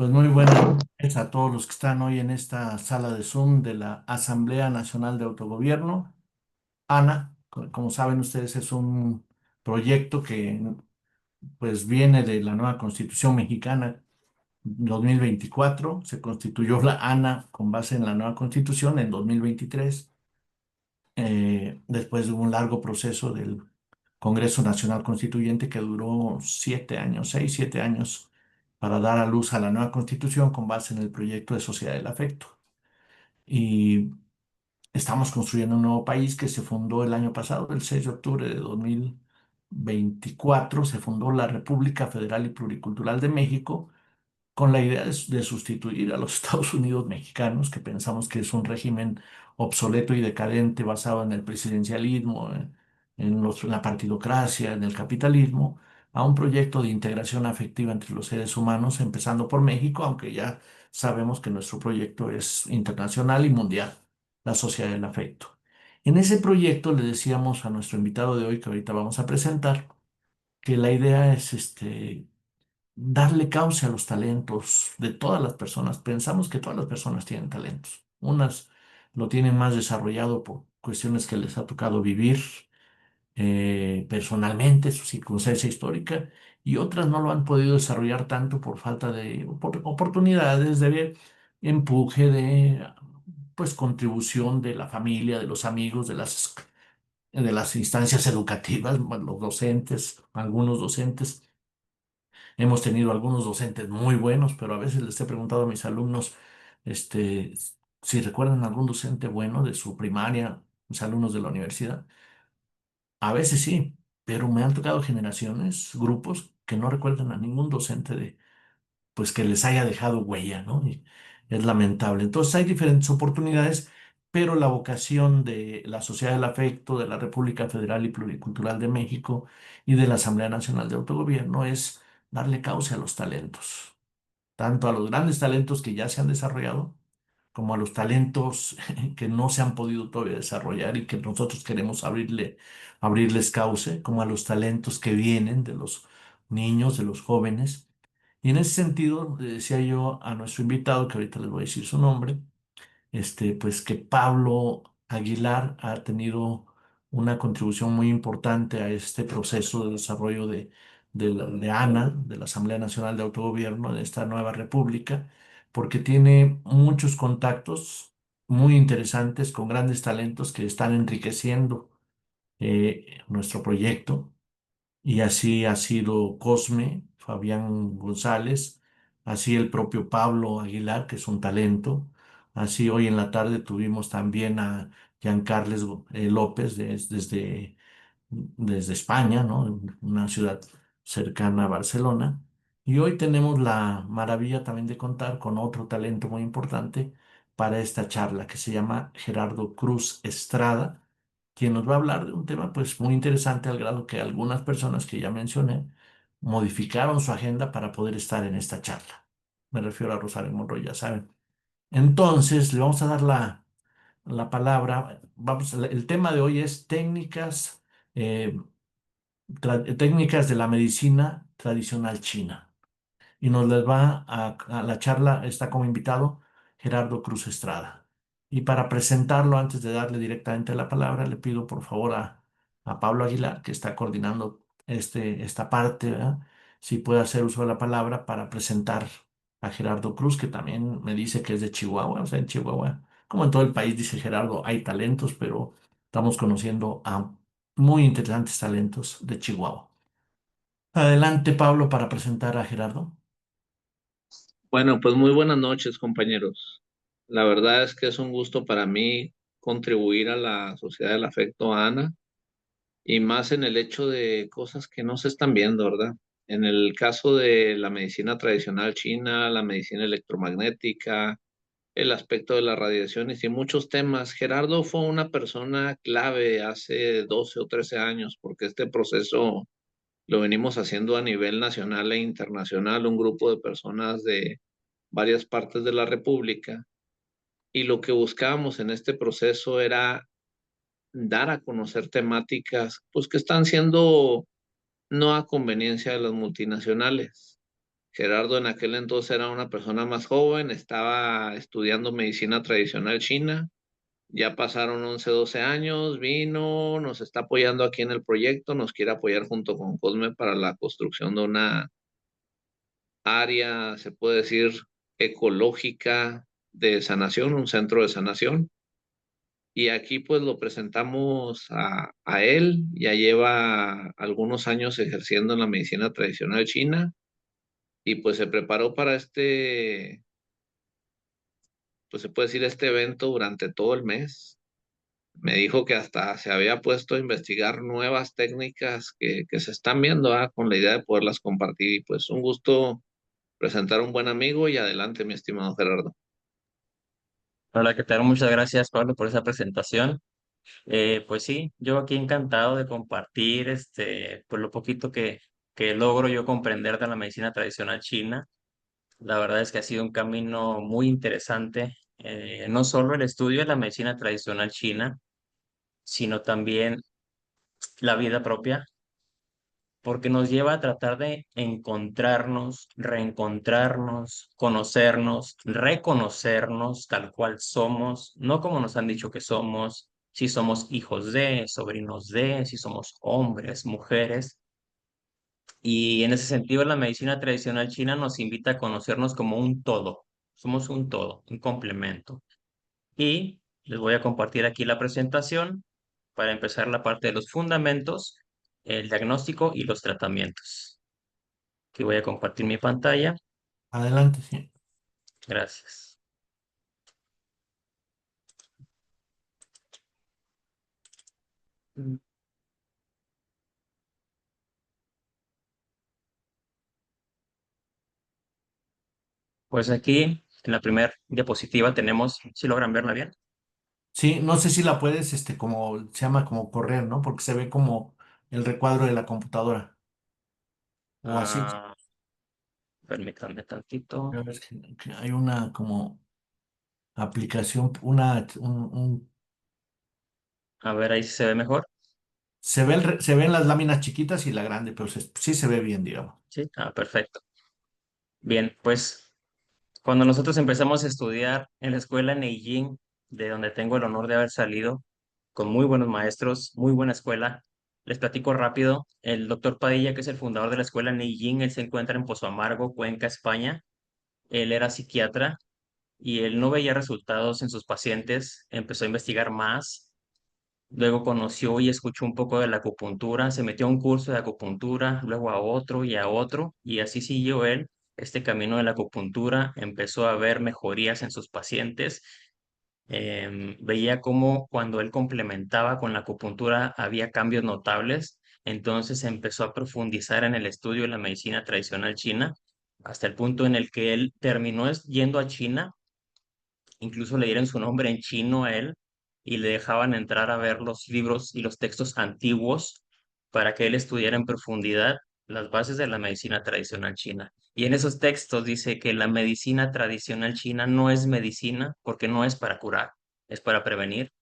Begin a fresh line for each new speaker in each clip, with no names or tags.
Pues muy buenas noches a todos los que están hoy en esta sala de Zoom de la Asamblea Nacional de Autogobierno. ANA, como saben ustedes, es un proyecto que pues viene de la nueva Constitución mexicana 2024. Se constituyó la ANA con base en la nueva Constitución en 2023, después de un largo proceso del Congreso Nacional Constituyente que duró 7 años, 6, 7 años, para dar a luz a la nueva Constitución con base en el proyecto de Sociedad del Afecto. Y estamos construyendo un nuevo país que se fundó el año pasado, el 6 de octubre de 2024. Se fundó la República Federal y Pluricultural de México con la idea de sustituir a los Estados Unidos mexicanos, que pensamos que es un régimen obsoleto y decadente basado en el presidencialismo, en la partidocracia, en el capitalismo, a un proyecto de integración afectiva entre los seres humanos, empezando por México, aunque ya sabemos que nuestro proyecto es internacional y mundial, la Sociedad del Afecto. En ese proyecto le decíamos a nuestro invitado de hoy, que ahorita vamos a presentar, que la idea es darle cauce a los talentos de todas las personas. Pensamos que todas las personas tienen talentos. Unas lo tienen más desarrollado por cuestiones que les ha tocado vivir personalmente, su circunstancia histórica, y otras no lo han podido desarrollar tanto por falta de oportunidades, de empuje, de pues contribución de la familia, de los amigos, de las instancias educativas, bueno, los docentes, algunos docentes. Hemos tenido algunos docentes muy buenos, pero a veces les he preguntado a mis alumnos, este, si recuerdan algún docente bueno de su primaria, mis alumnos de la universidad. A veces sí, pero me han tocado generaciones, grupos que no recuerdan a ningún docente pues que les haya dejado huella, ¿no? Y es lamentable. Entonces hay diferentes oportunidades, pero la vocación de la Sociedad del Afecto, de la República Federal y Pluricultural de México y de la Asamblea Nacional de Autogobierno es darle cauce a los talentos, tanto a los grandes talentos que ya se han desarrollado, como a los talentos que no se han podido todavía desarrollar y que nosotros queremos abrirles cauce, como a los talentos que vienen de los niños, de los jóvenes. Y en ese sentido, le decía yo a nuestro invitado, que ahorita les voy a decir su nombre, pues que Pablo Aguilar ha tenido una contribución muy importante a este proceso de desarrollo de ANA, de la Asamblea Nacional de Autogobierno, de esta nueva república, porque tiene muchos contactos muy interesantes con grandes talentos que están enriqueciendo nuestro proyecto. Y así ha sido Cosme, Fabián González, así el propio Pablo Aguilar, que es un talento. Así hoy en la tarde tuvimos también a Giancarles López desde España, ¿no? Una ciudad cercana a Barcelona. Y hoy tenemos la maravilla también de contar con otro talento muy importante para esta charla, que se llama Gerardo Cruz Estrada, quien nos va a hablar de un tema pues muy interesante, al grado que algunas personas que ya mencioné modificaron su agenda para poder estar en esta charla. Me refiero a Rosario Monroy, ya saben. Entonces, le vamos a dar la palabra. El tema de hoy es eh, técnicas de la medicina tradicional china. Y nos les va a la charla, está como invitado Gerardo Cruz Estrada. Y para presentarlo, antes de darle directamente la palabra, le pido por favor a Pablo Aguilar, que está coordinando esta parte, ¿verdad? Si puede hacer uso de la palabra para presentar a Gerardo Cruz, que también me dice que es de Chihuahua. O sea, en Chihuahua, como en todo el país, dice Gerardo, hay talentos, pero estamos conociendo a muy interesantes talentos de Chihuahua. Adelante, Pablo, para presentar a Gerardo.
Bueno, pues muy buenas noches, compañeros. La verdad es que es un gusto para mí contribuir a la Sociedad del Afecto ANA y más en el hecho de cosas que no se están viendo, ¿verdad? En el caso de la medicina tradicional china, la medicina electromagnética, el aspecto de las radiaciones y muchos temas. Gerardo fue una persona clave hace 12 o 13 años porque este proceso lo venimos haciendo a nivel nacional e internacional, un grupo de personas de varias partes de la República, y lo que buscábamos en este proceso era dar a conocer temáticas pues que están siendo no a conveniencia de las multinacionales. Gerardo en aquel entonces era una persona más joven, estaba estudiando medicina tradicional china. Ya pasaron 11 12 años, vino, nos está apoyando aquí en el proyecto, nos quiere apoyar junto con Cosme para la construcción de una área, se puede decir, ecológica de sanación, un centro de sanación. Y aquí pues lo presentamos a él, ya lleva algunos años ejerciendo en la medicina tradicional china y pues se preparó para pues se puede decir, este evento durante todo el mes. Me dijo que hasta se había puesto a investigar nuevas técnicas que se están viendo, con la idea de poderlas compartir. Y pues un gusto presentar a un buen amigo y adelante, mi estimado Gerardo.
Hola, ¿qué tal? Muchas gracias, Pablo, por esa presentación. Pues sí, yo aquí encantado de compartir pues lo poquito que logro yo comprender de la medicina tradicional china. La verdad es que ha sido un camino muy interesante, no solo el estudio de la medicina tradicional china, sino también la vida propia, porque nos lleva a tratar de encontrarnos, reencontrarnos, conocernos, reconocernos tal cual somos, no como nos han dicho que somos, si somos hijos de, sobrinos de, si somos hombres, mujeres. Y en ese sentido, la medicina tradicional china nos invita a conocernos como un todo. Somos un todo, un complemento. Y les voy a compartir aquí la presentación para empezar la parte de los fundamentos, el diagnóstico y los tratamientos. Aquí voy a compartir mi pantalla.
Adelante, sí.
Gracias. Pues aquí en la primera diapositiva tenemos, si logran verla bien.
Sí, no sé si la puedes, como se llama como correr, ¿no? Porque se ve como el recuadro de la computadora. O así.
Ah, permítanme tantito.
A ver, que hay una como aplicación,
A ver, ahí sí se ve mejor.
se ven las láminas chiquitas y la grande, pero sí se ve bien, digamos.
Sí, perfecto. Bien, pues cuando nosotros empezamos a estudiar en la escuela Neijing, de donde tengo el honor de haber salido, con muy buenos maestros, muy buena escuela, les platico rápido. El doctor Padilla, que es el fundador de la escuela Neijing, él se encuentra en Pozo Amargo, Cuenca, España. Él era psiquiatra y él no veía resultados en sus pacientes, empezó a investigar más, luego conoció y escuchó un poco de la acupuntura, se metió a un curso de acupuntura, luego a otro y a otro, y así siguió él este camino de la acupuntura, empezó a ver mejorías en sus pacientes, veía cómo cuando él complementaba con la acupuntura había cambios notables, entonces empezó a profundizar en el estudio de la medicina tradicional china, hasta el punto en el que él terminó yendo a China. Incluso le dieron su nombre en chino a él y le dejaban entrar a ver los libros y los textos antiguos para que él estudiara en profundidad las bases de la medicina tradicional china. Y en esos textos dice que la medicina tradicional china no es medicina porque no es para curar, es para prevenir.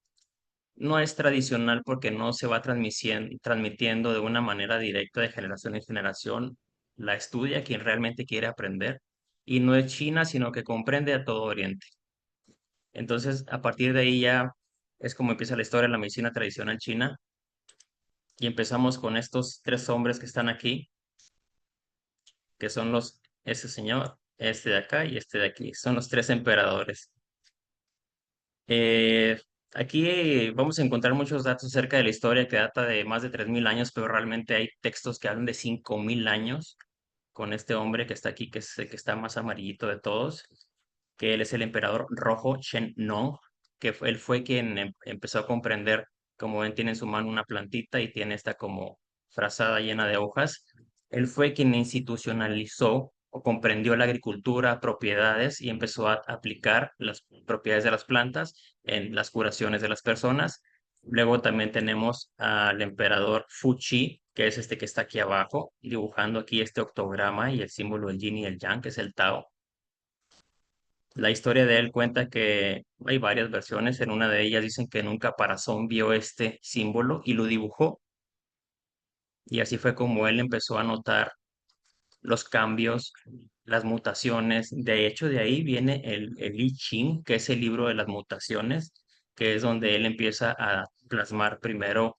No es tradicional porque no se va transmitiendo de una manera directa de generación en generación. La estudia quien realmente quiere aprender. Y no es China, sino que comprende a todo Oriente. Entonces, a partir de ahí ya es como empieza la historia de la medicina tradicional china y empezamos con estos tres hombres que están aquí, que son ese señor, este de acá y este de aquí, son los tres emperadores. Eh, Aquí vamos a encontrar muchos datos acerca de la historia que data de más de 3.000 años, pero realmente hay textos que hablan de 5.000 años con este hombre que está aquí, que es el que está más amarillito de todos, que él es el emperador rojo Shen Nong, él fue quien empezó a comprender, como ven, tiene en su mano una plantita y tiene esta como frazada llena de hojas. Él fue quien institucionalizó o comprendió la agricultura, propiedades y empezó a aplicar las propiedades de las plantas en las curaciones de las personas. Luego también tenemos al emperador Fuchi, que es este que está aquí abajo, dibujando aquí este octograma y el símbolo del yin y el yang, que es el Tao. La historia de él cuenta que hay varias versiones. En una de ellas dicen que en un caparazón vio este símbolo y lo dibujó. Y así fue como él empezó a notar los cambios las mutaciones. De hecho, de ahí viene el I Ching, que es el libro de las mutaciones, que es donde él empieza a plasmar primero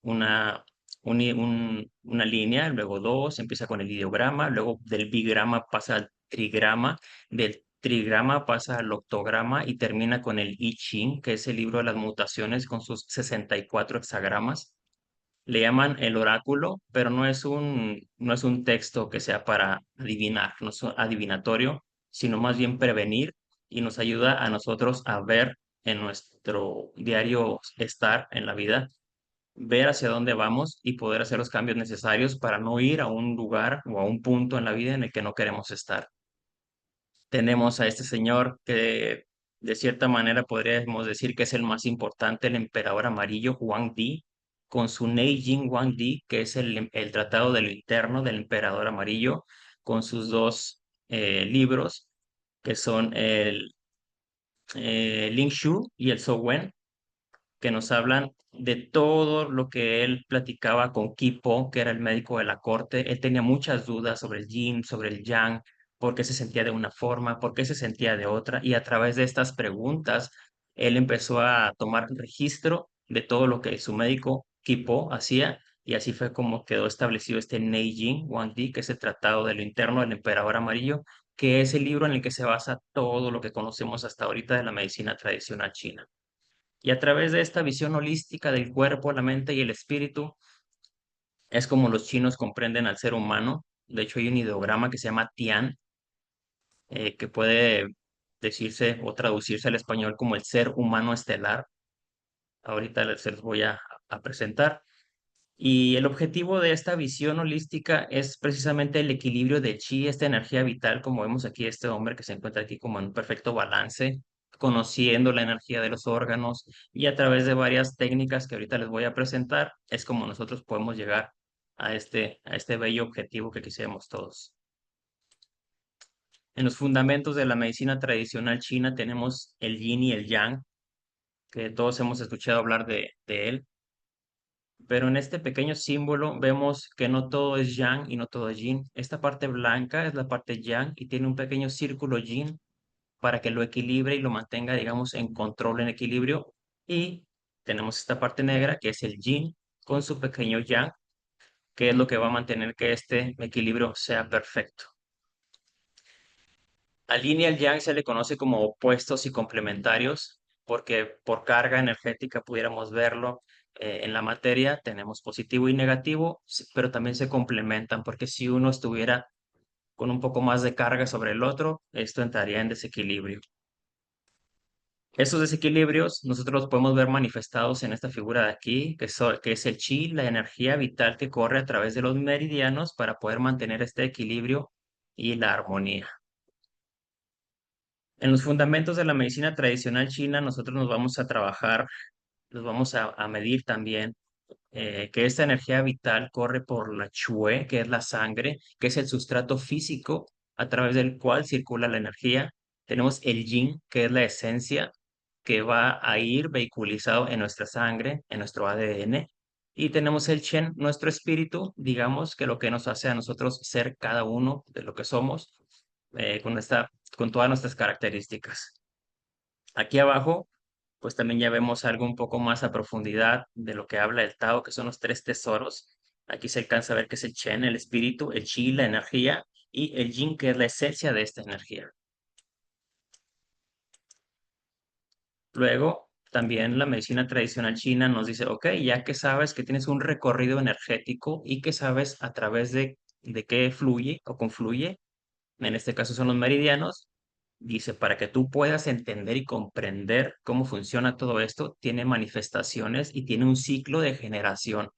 una, una línea, luego dos, empieza con el ideograma, luego del bigrama pasa al trigrama, del trigrama pasa al octograma y termina con el I Ching, que es el libro de las mutaciones con sus 64 hexagramas. Le llaman el oráculo, pero no es un texto que sea para adivinar, no es adivinatorio, sino más bien prevenir y nos ayuda a nosotros a ver en nuestro diario estar en la vida, ver hacia dónde vamos y poder hacer los cambios necesarios para no ir a un lugar o a un punto en la vida en el que no queremos estar. Tenemos a este señor que de cierta manera podríamos decir que es el más importante, el emperador amarillo, Wang Di, con su Neijing Wang Di, que es el tratado de lo interno del emperador amarillo, con sus dos libros, que son el Ling Shu y el Zhou Wen, que nos hablan de todo lo que él platicaba con Kipo, que era el médico de la corte. Él tenía muchas dudas sobre el yin, sobre el yang, por qué se sentía de una forma, por qué se sentía de otra, y a través de estas preguntas, él empezó a tomar registro de todo lo que su médico Kipo hacía, y así fue como quedó establecido este Neijing Wangdi, que es el Tratado de lo Interno del Emperador Amarillo, que es el libro en el que se basa todo lo que conocemos hasta ahorita de la medicina tradicional china. Y a través de esta visión holística del cuerpo, la mente y el espíritu, es como los chinos comprenden al ser humano. De hecho, hay un ideograma que se llama Tian, que puede decirse o traducirse al español como el ser humano estelar. Ahorita se los voy a presentar. Y el objetivo de esta visión holística es precisamente el equilibrio de chi, esta energía vital, como vemos aquí, este hombre que se encuentra aquí como en un perfecto balance, conociendo la energía de los órganos y a través de varias técnicas que ahorita les voy a presentar, es como nosotros podemos llegar a este bello objetivo que quisiéramos todos. En los fundamentos de la medicina tradicional china tenemos el yin y el yang, que todos hemos escuchado hablar de él. Pero en este pequeño símbolo vemos que no todo es yang y no todo es yin. Esta parte blanca es la parte yang y tiene un pequeño círculo yin para que lo equilibre y lo mantenga, digamos, en control, en equilibrio. Y tenemos esta parte negra que es el yin con su pequeño yang, que es lo que va a mantener que este equilibrio sea perfecto. Al yin y al yang se le conoce como opuestos y complementarios, porque por carga energética pudiéramos verlo en la materia, tenemos positivo y negativo, pero también se complementan, porque si uno estuviera con un poco más de carga sobre el otro, esto entraría en desequilibrio. Esos desequilibrios nosotros los podemos ver manifestados en esta figura de aquí, que es el chi, la energía vital que corre a través de los meridianos para poder mantener este equilibrio y la armonía. En los fundamentos de la medicina tradicional china, nosotros nos vamos a trabajar, nos vamos a medir también que esta energía vital corre por la chue, que es la sangre, que es el sustrato físico a través del cual circula la energía. Tenemos el yin, que es la esencia, que va a ir vehiculizado en nuestra sangre, en nuestro ADN. Y tenemos el Shen, nuestro espíritu, digamos que lo que nos hace a nosotros ser cada uno de lo que somos, con todas nuestras características. Aquí abajo, pues también ya vemos algo un poco más a profundidad de lo que habla el Tao, que son los tres tesoros. Aquí se alcanza a ver que es el Chen, el espíritu, el Chi, la energía, y el Yin, que es la esencia de esta energía. Luego, también la medicina tradicional china nos dice, ok, ya que sabes que tienes un recorrido energético y que sabes a través de qué fluye o confluye, en este caso son los meridianos, dice, para que tú puedas entender y comprender cómo funciona todo esto, tiene manifestaciones y tiene un ciclo de generación.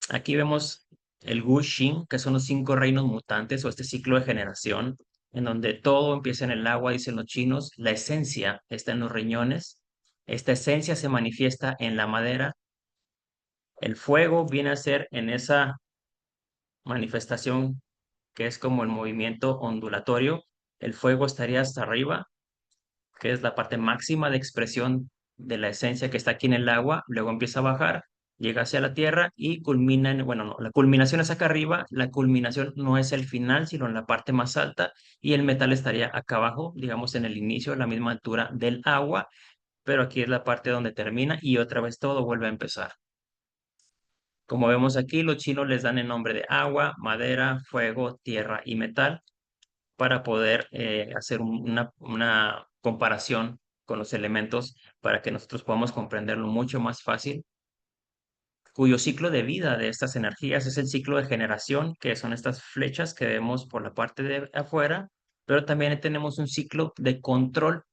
Aquí vemos el Wu Xing, que son los 5 reinos mutantes o este ciclo de generación, en donde todo empieza en el agua, dicen los chinos, la esencia está en los riñones, esta esencia se manifiesta en la madera, el fuego viene a ser en esa manifestación que es como el movimiento ondulatorio, el fuego estaría hasta arriba, que es la parte máxima de expresión de la esencia que está aquí en el agua, luego empieza a bajar llega hacia la Tierra y culmina bueno, no, la culminación es acá arriba, la culminación no es el final, sino en la parte más alta, y el metal estaría acá abajo, digamos en el inicio, a la misma altura del agua, pero aquí es la parte donde termina y otra vez todo vuelve a empezar. Como vemos aquí, los chinos les dan el nombre de agua, madera, fuego, tierra y metal para poder hacer una comparación con los elementos para que nosotros podamos comprenderlo mucho más fácil, cuyo ciclo de vida de estas energías es el ciclo de generación, que son estas flechas que vemos por la parte de afuera, pero también tenemos un ciclo de control.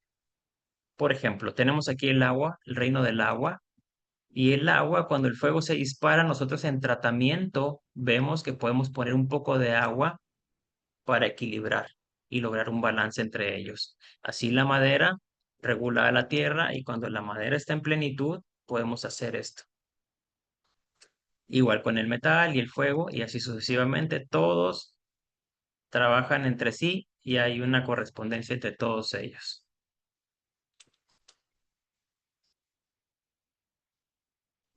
Por ejemplo, tenemos aquí el agua, el reino del agua, y el agua, cuando el fuego se dispara, nosotros en tratamiento vemos que podemos poner un poco de agua para equilibrar y lograr un balance entre ellos. Así la madera regula a la tierra y cuando la madera está en plenitud, podemos hacer esto. Igual con el metal y el fuego y así sucesivamente, todos trabajan entre sí y hay una correspondencia entre todos ellos.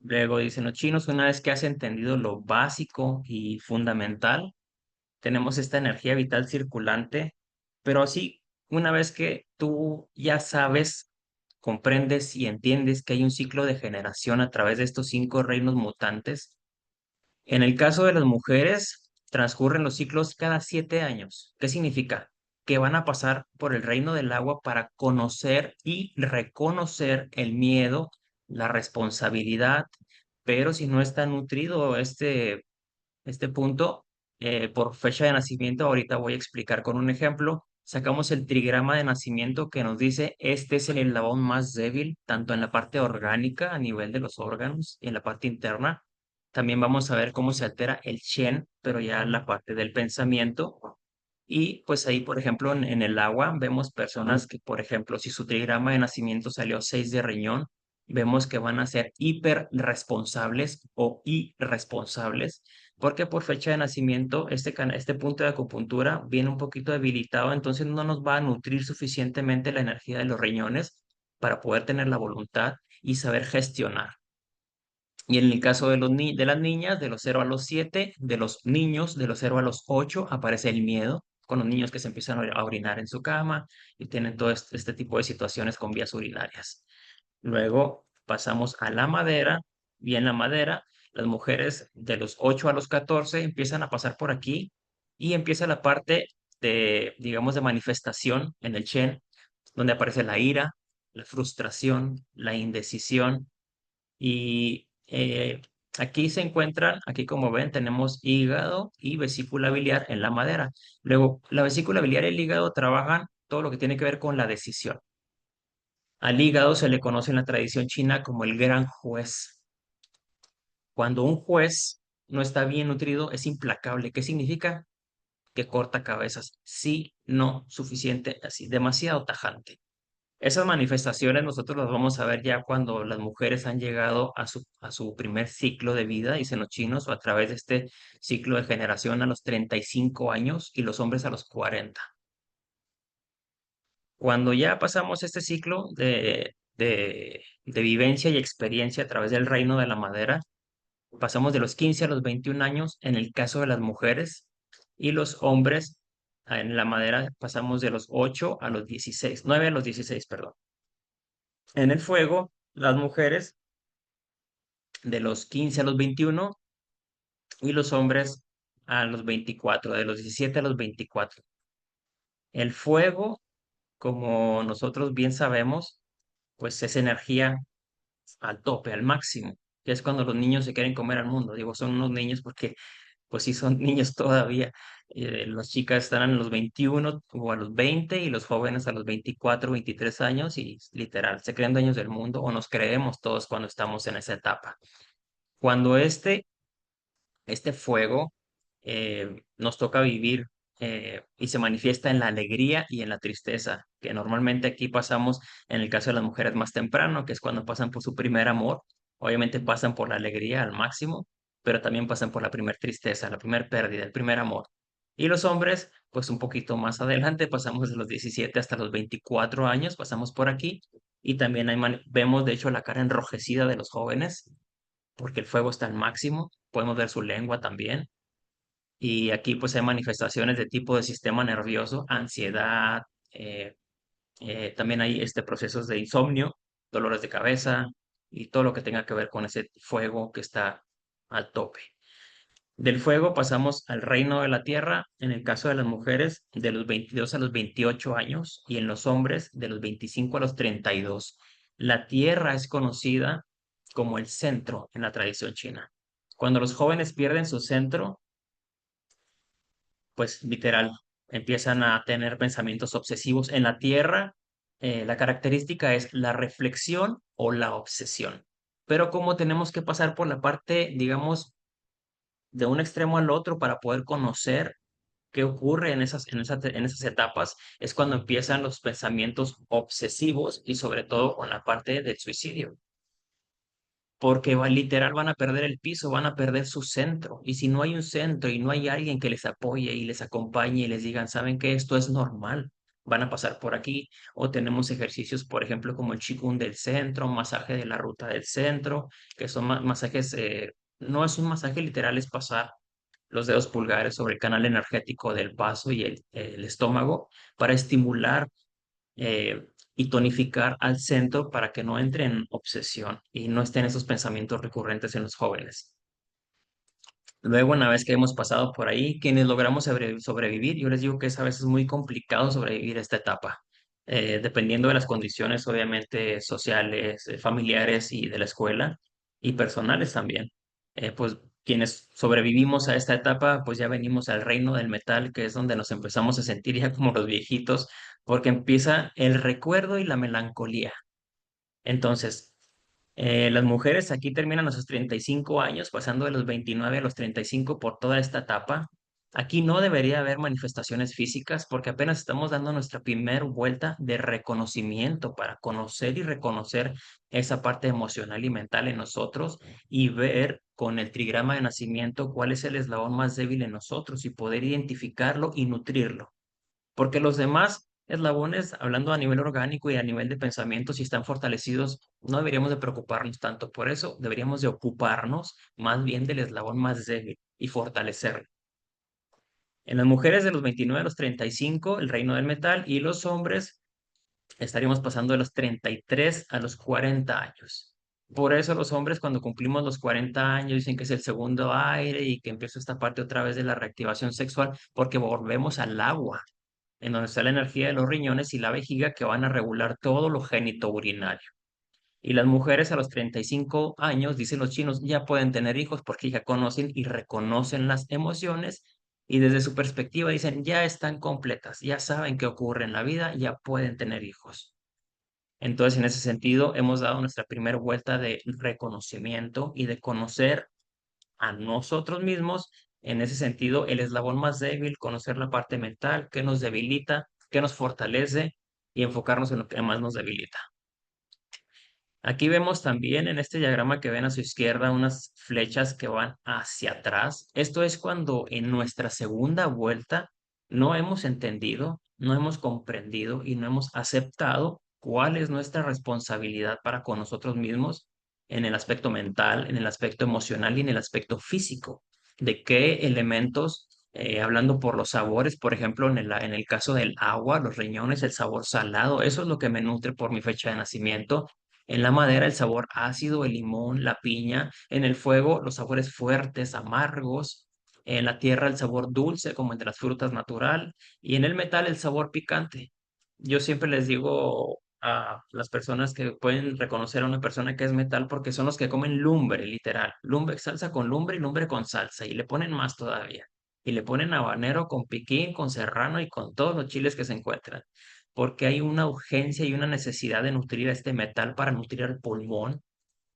Luego dicen los chinos, una vez que has entendido lo básico y fundamental, tenemos esta energía vital circulante, pero así, una vez que tú ya sabes, comprendes y entiendes que hay un ciclo de generación a través de estos 5 reinos mutantes, en el caso de las mujeres, transcurren los ciclos cada 7 años. ¿Qué significa? Que van a pasar por el reino del agua para conocer y reconocer el miedo, la responsabilidad, pero si no está nutrido este punto, por fecha de nacimiento, ahorita voy a explicar con un ejemplo. Sacamos el trigrama de nacimiento que nos dice, este es el eslabón más débil, tanto en la parte orgánica a nivel de los órganos y en la parte interna. También vamos a ver cómo se altera el Shen, pero ya en la parte del pensamiento. Y pues ahí, por ejemplo, en el agua vemos personas que, por ejemplo, si su trigrama de nacimiento salió 6 de riñón, vemos que van a ser hiperresponsables o irresponsables, porque por fecha de nacimiento este punto de acupuntura viene un poquito debilitado, entonces no nos va a nutrir suficientemente la energía de los riñones para poder tener la voluntad y saber gestionar. Y en el caso de de las niñas, de los 0 a los 7, de los niños, de los 0 a los 8, aparece el miedo, con los niños que se empiezan a orinar en su cama y tienen todo este tipo de situaciones con vías urinarias. Luego pasamos a la madera, y en la madera, las mujeres de los 8 a los 14 empiezan a pasar por aquí y empieza la parte de, digamos, de manifestación en el Shen, donde aparece la ira, la frustración, la indecisión y aquí se encuentran, aquí como ven, tenemos hígado y vesícula biliar en la madera. Luego, la vesícula biliar y el hígado trabajan todo lo que tiene que ver con la decisión. Al hígado se le conoce en la tradición china como el gran juez. Cuando un juez no está bien nutrido, es implacable. ¿Qué significa? Que corta cabezas. Sí, no, suficiente, así, demasiado tajante. Esas manifestaciones nosotros las vamos a ver ya cuando las mujeres han llegado a su primer ciclo de vida, dicen los chinos, o a través de este ciclo de generación a los 35 años y los hombres a los 40. Cuando ya pasamos este ciclo de vivencia y experiencia a través del reino de la madera, pasamos de los 15 a los 21 años en el caso de las mujeres y los hombres en la madera pasamos de los 8 a los 16, 9 a los 16, perdón. En el fuego, las mujeres de los 15 a los 21 y los hombres a los 24, de los 17 a los 24. El fuego, como nosotros bien sabemos, pues es energía al tope, al máximo, que es cuando los niños se quieren comer al mundo. Digo, son unos niños porque, pues sí, son niños todavía. Las chicas están a los 21 o a los 20 y los jóvenes a los 24, 23 años y literal, se creen dueños del mundo o nos creemos todos cuando estamos en esa etapa. Cuando este fuego nos toca vivir y se manifiesta en la alegría y en la tristeza, que normalmente aquí pasamos en el caso de las mujeres más temprano, que es cuando pasan por su primer amor. Obviamente pasan por la alegría al máximo, pero también pasan por la primer tristeza, la primer pérdida, el primer amor. Y los hombres, pues un poquito más adelante, pasamos de los 17 hasta los 24 años, pasamos por aquí y también vemos de hecho la cara enrojecida de los jóvenes porque el fuego está al máximo. Podemos ver su lengua también. Y aquí pues hay manifestaciones de tipo de sistema nervioso, ansiedad, eh, también hay procesos de insomnio, dolores de cabeza y todo lo que tenga que ver con ese fuego que está al tope. Del fuego pasamos al reino de la tierra, en el caso de las mujeres, de los 22 a los 28 años y en los hombres de los 25 a los 32. La tierra es conocida como el centro en la tradición china. Cuando los jóvenes pierden su centro, pues literal, empiezan a tener pensamientos obsesivos. En la tierra, la característica es la reflexión o la obsesión. Pero como tenemos que pasar por la parte, digamos, de un extremo al otro para poder conocer qué ocurre en esas etapas, es cuando empiezan los pensamientos obsesivos y sobre todo con la parte del suicidio. Porque literal van a perder el piso, van a perder su centro. Y si no hay un centro y no hay alguien que les apoye y les acompañe y les digan, saben que esto es normal, van a pasar por aquí. O tenemos ejercicios, por ejemplo, como el Qigong del centro, masaje de la ruta del centro, que son masajes, no es un masaje literal, es pasar los dedos pulgares sobre el canal energético del vaso y el estómago para estimular y tonificar al centro para que no entre en obsesión y no estén esos pensamientos recurrentes en los jóvenes. Luego, una vez que hemos pasado por ahí, quienes logramos sobrevivir, yo les digo que es a veces muy complicado sobrevivir esta etapa, dependiendo de las condiciones, obviamente, sociales, familiares y de la escuela, y personales también. Pues quienes sobrevivimos a esta etapa, pues ya venimos al reino del metal, que es donde nos empezamos a sentir ya como los viejitos, porque empieza el recuerdo y la melancolía. Entonces, las mujeres aquí terminan a sus 35 años, pasando de los 29 a los 35 por toda esta etapa. Aquí no debería haber manifestaciones físicas porque apenas estamos dando nuestra primera vuelta de reconocimiento para conocer y reconocer esa parte emocional y mental en nosotros y ver con el trigrama de nacimiento cuál es el eslabón más débil en nosotros y poder identificarlo y nutrirlo. Porque los demás eslabones, hablando a nivel orgánico y a nivel de pensamiento, si están fortalecidos, no deberíamos de preocuparnos tanto por eso, deberíamos de ocuparnos más bien del eslabón más débil y fortalecerlo. En las mujeres de los 29 a los 35, el reino del metal, y los hombres estaríamos pasando de los 33 a los 40 años. Por eso los hombres cuando cumplimos los 40 años dicen que es el segundo aire y que empieza esta parte otra vez de la reactivación sexual porque volvemos al agua en donde está la energía de los riñones y la vejiga que van a regular todo lo urinario. Y las mujeres a los 35 años, dicen los chinos, ya pueden tener hijos porque ya conocen y reconocen las emociones y desde su perspectiva dicen, ya están completas, ya saben qué ocurre en la vida, ya pueden tener hijos. Entonces, en ese sentido, hemos dado nuestra primera vuelta de reconocimiento y de conocer a nosotros mismos, en ese sentido, el eslabón más débil, conocer la parte mental, qué nos debilita, qué nos fortalece y enfocarnos en lo que más nos debilita. Aquí vemos también en este diagrama que ven a su izquierda unas flechas que van hacia atrás. Esto es cuando en nuestra segunda vuelta no hemos entendido, no hemos comprendido y no hemos aceptado cuál es nuestra responsabilidad para con nosotros mismos en el aspecto mental, en el aspecto emocional y en el aspecto físico. De qué elementos, hablando por los sabores, por ejemplo, en el caso del agua, los riñones, el sabor salado, eso es lo que me nutre por mi fecha de nacimiento. En la madera el sabor ácido, el limón, la piña. En el fuego los sabores fuertes, amargos. En la tierra el sabor dulce, como entre las frutas natural. Y en el metal el sabor picante. Yo siempre les digo a las personas que pueden reconocer a una persona que es metal porque son los que comen lumbre, literal. Lumbre, salsa con lumbre y lumbre con salsa. Y le ponen más todavía. Y le ponen habanero con piquín, con serrano y con todos los chiles que se encuentran porque hay una urgencia y una necesidad de nutrir a este metal para nutrir al pulmón,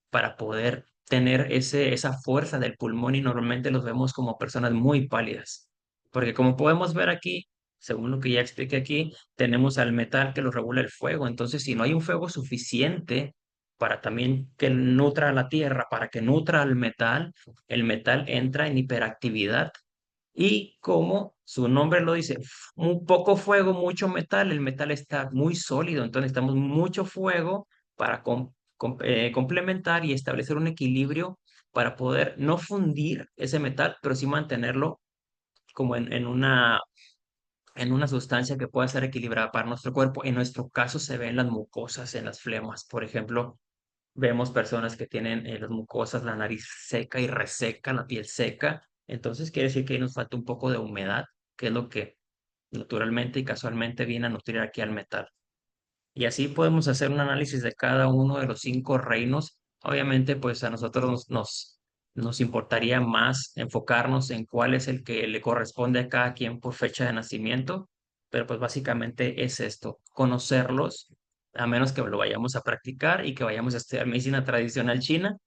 para poder tener esa fuerza del pulmón y normalmente los vemos como personas muy pálidas. Porque como podemos ver aquí, según lo que ya expliqué aquí, tenemos al metal que lo regula el fuego. Entonces, si no hay un fuego suficiente para también que nutra a la tierra, para que nutra al metal, el metal entra en hiperactividad y como su nombre lo dice, un poco fuego, mucho metal, el metal está muy sólido, entonces necesitamos mucho fuego para complementar y establecer un equilibrio para poder no fundir ese metal, pero sí mantenerlo como en una sustancia que pueda ser equilibrada para nuestro cuerpo. En nuestro caso se ven las mucosas, en las flemas. Por ejemplo, vemos personas que tienen las mucosas, la nariz seca y reseca, la piel seca. Entonces quiere decir que ahí nos falta un poco de humedad, que es lo que naturalmente y casualmente viene a nutrir aquí al metal. Y así podemos hacer un análisis de cada uno de los 5 reinos. Obviamente, pues a nosotros nos importaría más enfocarnos en cuál es el que le corresponde a cada quien por fecha de nacimiento, pero pues básicamente es esto, conocerlos, a menos que lo vayamos a practicar y que vayamos a estudiar medicina tradicional china,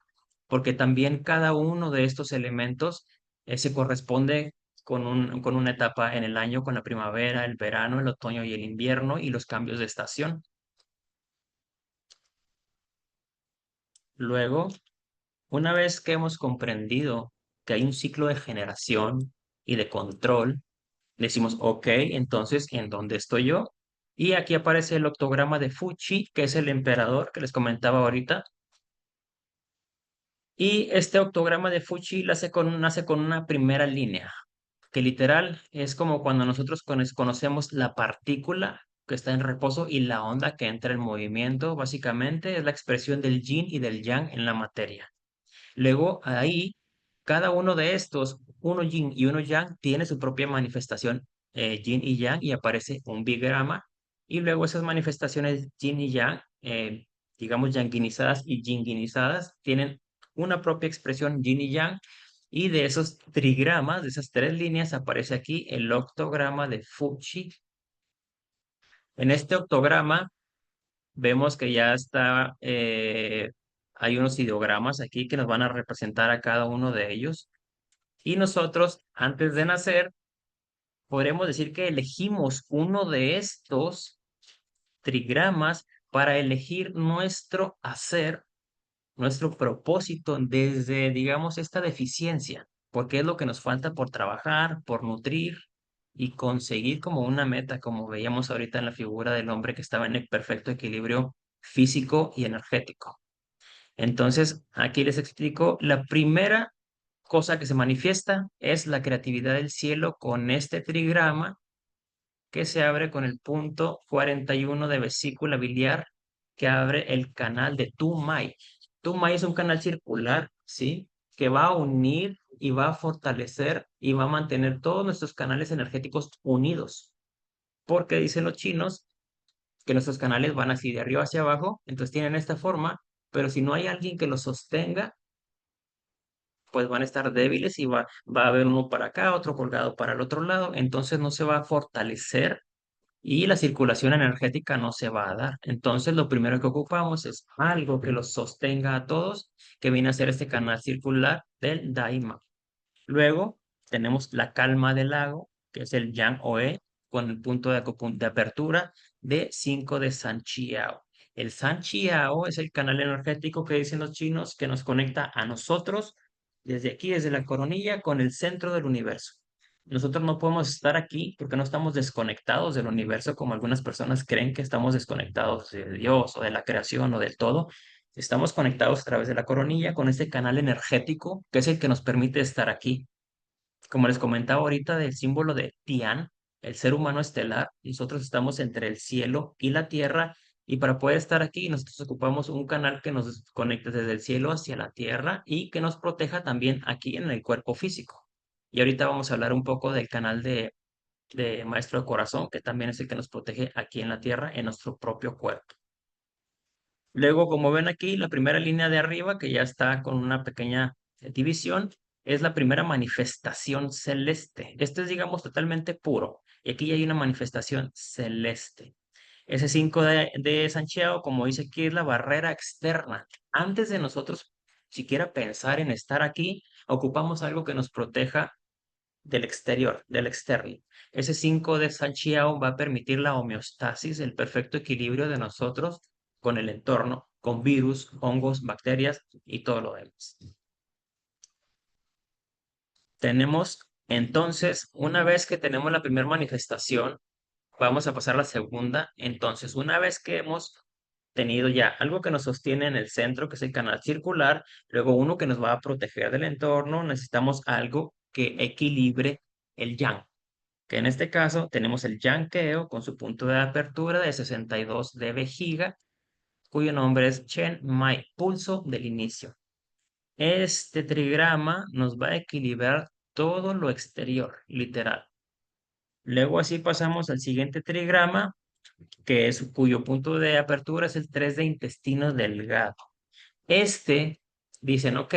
porque también cada uno de estos elementos se corresponde con una etapa en el año, con la primavera, el verano, el otoño y el invierno y los cambios de estación. Luego, una vez que hemos comprendido que hay un ciclo de generación y de control, decimos, ok, entonces, ¿en dónde estoy yo? Y aquí aparece el octograma de Fuchi, que es el emperador que les comentaba ahorita. Y este octograma de Fuchi nace con una primera línea, que literal es como cuando nosotros conocemos la partícula que está en reposo y la onda que entra en movimiento. Básicamente es la expresión del yin y del yang en la materia. Luego ahí, cada uno de estos, uno yin y uno yang, tiene su propia manifestación yin y yang y aparece un bigrama. Y luego esas manifestaciones yin y yang, digamos yanguinizadas y yinguinizadas, tienen una propia expresión yin y yang. Y de esos trigramas, de esas 3 líneas, aparece aquí el octograma de Fuchi. En este octograma vemos que ya está, hay unos ideogramas aquí que nos van a representar a cada uno de ellos. Y nosotros, antes de nacer, podremos decir que elegimos uno de estos trigramas para elegir nuestro hacer, nuestro propósito desde, digamos, esta deficiencia, porque es lo que nos falta por trabajar, por nutrir y conseguir como una meta, como veíamos ahorita en la figura del hombre que estaba en el perfecto equilibrio físico y energético. Entonces, aquí les explico, la primera cosa que se manifiesta es la creatividad del cielo con este trigrama que se abre con el punto 41 de vesícula biliar que abre el canal de Tu Mai. Tu Mai es un canal circular, ¿sí? Que va a unir y va a fortalecer y va a mantener todos nuestros canales energéticos unidos. Porque dicen los chinos que nuestros canales van así de arriba hacia abajo, entonces tienen esta forma, pero si no hay alguien que los sostenga, pues van a estar débiles y va a haber uno para acá, otro colgado para el otro lado, entonces no se va a fortalecer y la circulación energética no se va a dar. Entonces, lo primero que ocupamos es algo que los sostenga a todos, que viene a ser este canal circular del Daima. Luego, tenemos la calma del lago, que es el Yang Oe, con el punto de apertura de 5 de San Chiao. El San Chiao es el canal energético que dicen los chinos que nos conecta a nosotros desde aquí, desde la coronilla, con el centro del universo. Nosotros no podemos estar aquí porque no estamos desconectados del universo como algunas personas creen que estamos desconectados de Dios o de la creación o del todo. Estamos conectados a través de la coronilla con este canal energético que es el que nos permite estar aquí. Como les comentaba ahorita del símbolo de Tian, el ser humano estelar, nosotros estamos entre el cielo y la tierra y para poder estar aquí nosotros ocupamos un canal que nos conecte desde el cielo hacia la tierra y que nos proteja también aquí en el cuerpo físico. Y ahorita vamos a hablar un poco del canal de Maestro de Corazón, que también es el que nos protege aquí en la tierra, en nuestro propio cuerpo. Luego, como ven aquí, la primera línea de arriba, que ya está con una pequeña división, es la primera manifestación celeste. Esto es, digamos, totalmente puro. Y aquí ya hay una manifestación celeste. Ese 5 de Santiago, como dice aquí, es la barrera externa. Antes de nosotros siquiera pensar en estar aquí, ocupamos algo que nos proteja del exterior, del externo. Ese 5 de Sanchiao va a permitir la homeostasis, el perfecto equilibrio de nosotros con el entorno, con virus, hongos, bacterias y todo lo demás. Tenemos entonces, una vez que tenemos la primera manifestación, vamos a pasar a la segunda. Entonces, una vez que hemos tenido ya algo que nos sostiene en el centro, que es el canal circular, luego uno que nos va a proteger del entorno, necesitamos algo que equilibre el yang, que en este caso tenemos el yang Keo con su punto de apertura de 62 de vejiga, cuyo nombre es Chen Mai, pulso del inicio. Este trigrama nos va a equilibrar todo lo exterior, literal. Luego así pasamos al siguiente trigrama, que es cuyo punto de apertura es el 3 de intestino delgado. Dicen, ok,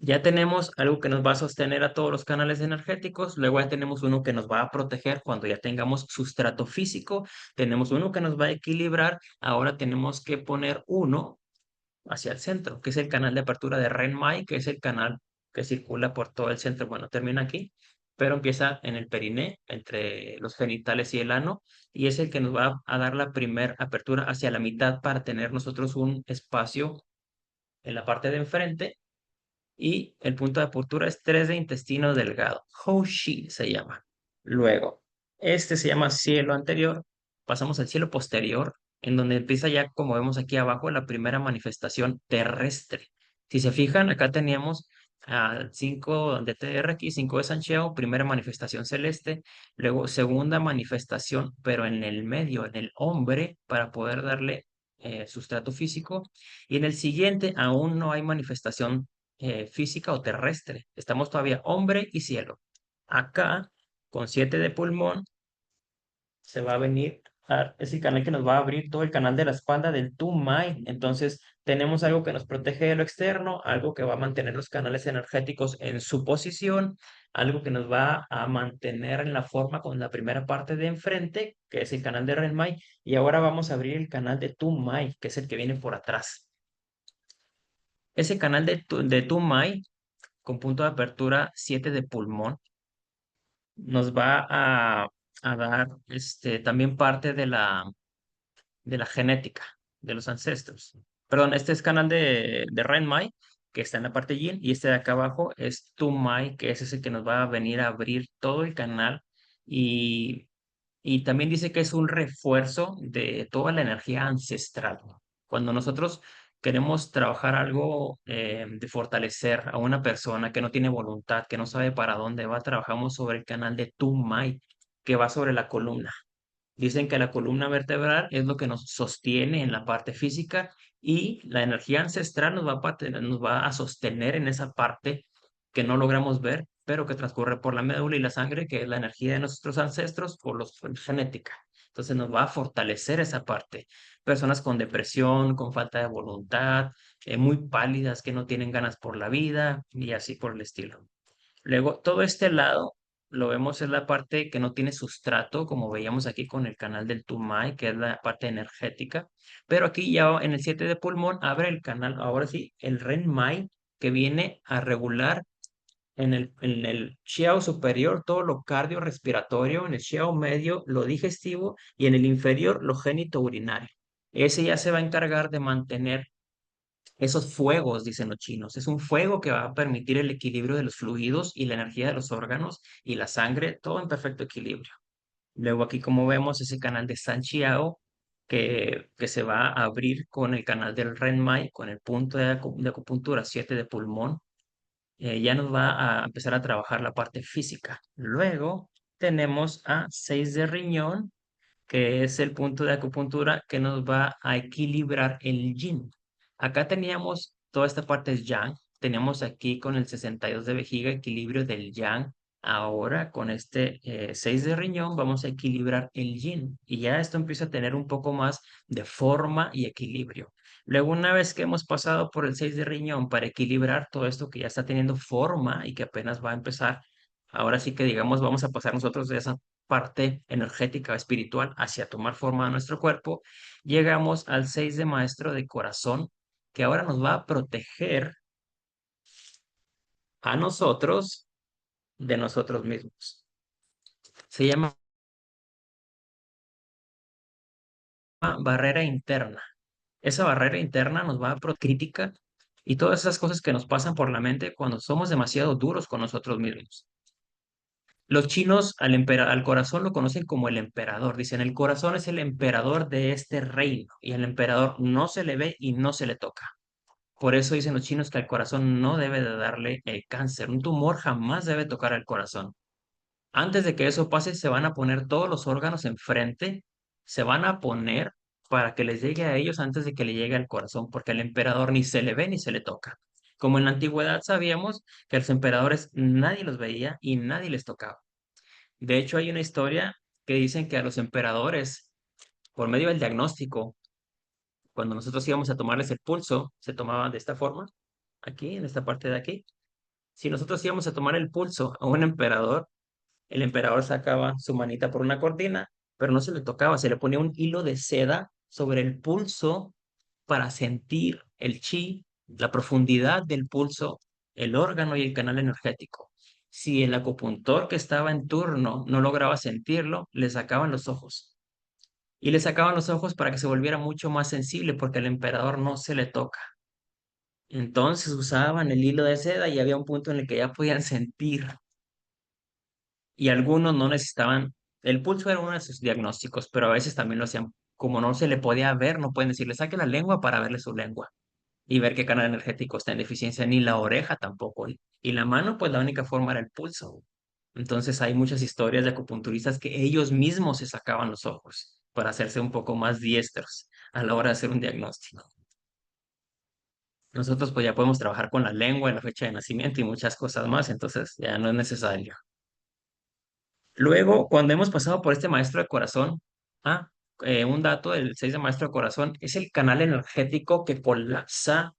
ya tenemos algo que nos va a sostener a todos los canales energéticos, luego ya tenemos uno que nos va a proteger cuando ya tengamos sustrato físico, tenemos uno que nos va a equilibrar, ahora tenemos que poner uno hacia el centro, que es el canal de apertura de Renmai, que es el canal que circula por todo el centro. Bueno, termina aquí, pero empieza en el periné, entre los genitales y el ano, y es el que nos va a dar la primera apertura hacia la mitad para tener nosotros un espacio en la parte de enfrente, y el punto de apertura es 3 de intestino delgado. Hoshi se llama. Luego, este se llama cielo anterior. Pasamos al cielo posterior, en donde empieza ya, como vemos aquí abajo, la primera manifestación terrestre. Si se fijan, acá teníamos 5 de TRX, 5 de Sancheo, primera manifestación celeste, luego segunda manifestación, pero en el medio, en el hombre, para poder darle sustrato físico. Y en el siguiente aún no hay manifestación física o terrestre. Estamos todavía hombre y cielo. Acá, con 7 de pulmón, se va a venir ese canal que nos va a abrir todo el canal de la espalda del Tumai. Entonces, tenemos algo que nos protege de lo externo, algo que va a mantener los canales energéticos en su posición, algo que nos va a mantener en la forma con la primera parte de enfrente, que es el canal de Renmai, y ahora vamos a abrir el canal de Tumai, que es el que viene por atrás. Ese canal de Tumai con punto de apertura 7 de pulmón, nos va a dar también parte de la genética de los ancestros. Perdón, este es canal de Renmai, que está en la parte yin, y este de acá abajo es Tumai, que es ese que nos va a venir a abrir todo el canal, y, y también dice que es un refuerzo de toda la energía ancestral. Cuando nosotros queremos trabajar algo de fortalecer a una persona que no tiene voluntad, que no sabe para dónde va, trabajamos sobre el canal de Tumai, que va sobre la columna. Dicen que la columna vertebral es lo que nos sostiene en la parte física, y la energía ancestral nos va a sostener en esa parte que no logramos ver, pero que transcurre por la médula y la sangre, que es la energía de nuestros ancestros por los genética. Entonces nos va a fortalecer esa parte. Personas con depresión, con falta de voluntad, muy pálidas, que no tienen ganas por la vida y así por el estilo. Luego, todo este lado lo vemos en la parte que no tiene sustrato, como veíamos aquí con el canal del Tumai, que es la parte energética. Pero aquí ya en el 7 de pulmón abre el canal, ahora sí, el Renmai, que viene a regular en el Xiao superior todo lo cardiorrespiratorio, en el Xiao medio lo digestivo, y en el inferior lo génito-urinario. Ese ya se va a encargar de mantener esos fuegos, dicen los chinos. Es un fuego que va a permitir el equilibrio de los fluidos y la energía de los órganos y la sangre, todo en perfecto equilibrio. Luego aquí, como vemos, ese canal de San Chiao, que se va a abrir con el canal del Renmai, con el punto de acupuntura 7 de pulmón, ya nos va a empezar a trabajar la parte física. Luego tenemos a 6 de riñón, que es el punto de acupuntura que nos va a equilibrar el yin. Acá teníamos toda esta parte es yang, teníamos aquí con el 62 de vejiga equilibrio del yang. Ahora con este 6 de riñón vamos a equilibrar el yin, y ya esto empieza a tener un poco más de forma y equilibrio. Luego, una vez que hemos pasado por el 6 de riñón para equilibrar todo esto que ya está teniendo forma y que apenas va a empezar, ahora sí que digamos vamos a pasar nosotros de esa parte energética espiritual hacia tomar forma de nuestro cuerpo, llegamos al 6 de maestro de corazón, que ahora nos va a proteger a nosotros de nosotros mismos. Se llama barrera interna. Esa barrera interna nos va a crítica y todas esas cosas que nos pasan por la mente cuando somos demasiado duros con nosotros mismos. Los chinos al corazón lo conocen como el emperador. Dicen, el corazón es el emperador de este reino y el emperador no se le ve y no se le toca. Por eso dicen los chinos que al corazón no debe de darle el cáncer. Un tumor jamás debe tocar al corazón. Antes de que eso pase, se van a poner todos los órganos enfrente, se van a poner para que les llegue a ellos antes de que le llegue al corazón, porque al emperador ni se le ve ni se le toca. Como en la antigüedad sabíamos que a los emperadores nadie los veía y nadie les tocaba. De hecho, hay una historia que dicen que a los emperadores, por medio del diagnóstico, cuando nosotros íbamos a tomarles el pulso, se tomaba de esta forma, aquí, en esta parte de aquí. Si nosotros íbamos a tomar el pulso a un emperador, el emperador sacaba su manita por una cortina, pero no se le tocaba, se le ponía un hilo de seda sobre el pulso para sentir el chi, la profundidad del pulso, el órgano y el canal energético. Si el acupuntor que estaba en turno no lograba sentirlo, le sacaban los ojos. Y le sacaban los ojos para que se volviera mucho más sensible, porque al emperador no se le toca. Entonces usaban el hilo de seda y había un punto en el que ya podían sentir y algunos no necesitaban, el pulso era uno de sus diagnósticos, pero a veces también lo hacían, como no se le podía ver, no pueden decirle, saque la lengua para verle su lengua y ver qué canal energético está en deficiencia, ni la oreja tampoco. Y la mano, pues la única forma era el pulso. Entonces hay muchas historias de acupunturistas que ellos mismos se sacaban los ojos para hacerse un poco más diestros a la hora de hacer un diagnóstico. Nosotros pues ya podemos trabajar con la lengua, la fecha de nacimiento y muchas cosas más, entonces ya no es necesario. Luego, cuando hemos pasado por este maestro de corazón, ah, un dato del 6 de maestro de corazón es el canal energético que colapsa